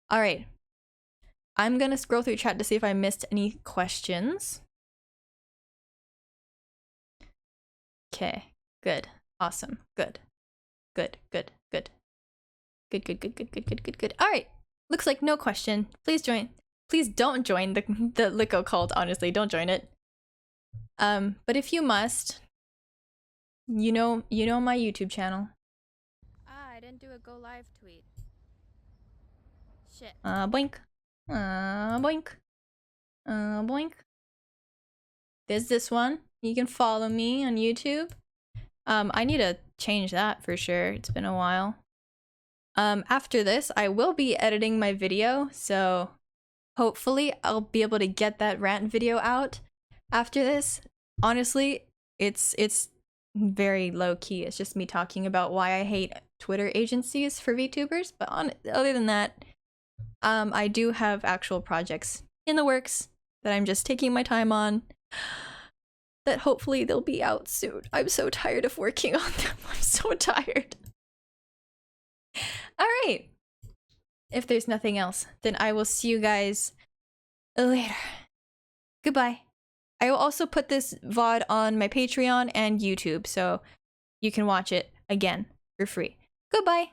All right. I'm gonna scroll through chat to see if I missed any questions. Okay, good, awesome, good. All right, looks like no question. Please join. Please don't join the Lico cult. Honestly, don't join it. But if you must, you know my YouTube channel. I didn't do a go live tweet. Shit. Boink. Boink. Boink. There's this one. You can follow me on YouTube. I need to change that for sure. It's been a while. After this, I will be editing my video, so hopefully I'll be able to get that rant video out after this. Honestly, it's very low key. It's just me talking about why I hate Twitter agencies for VTubers. But other than that, I do have actual projects in the works that I'm just taking my time on. That hopefully they'll be out soon. I'm so tired of working on them. I'm so tired. All right. If there's nothing else, then I will see you guys later. Goodbye. I will also put this VOD on my Patreon and YouTube, so you can watch it again for free. Goodbye.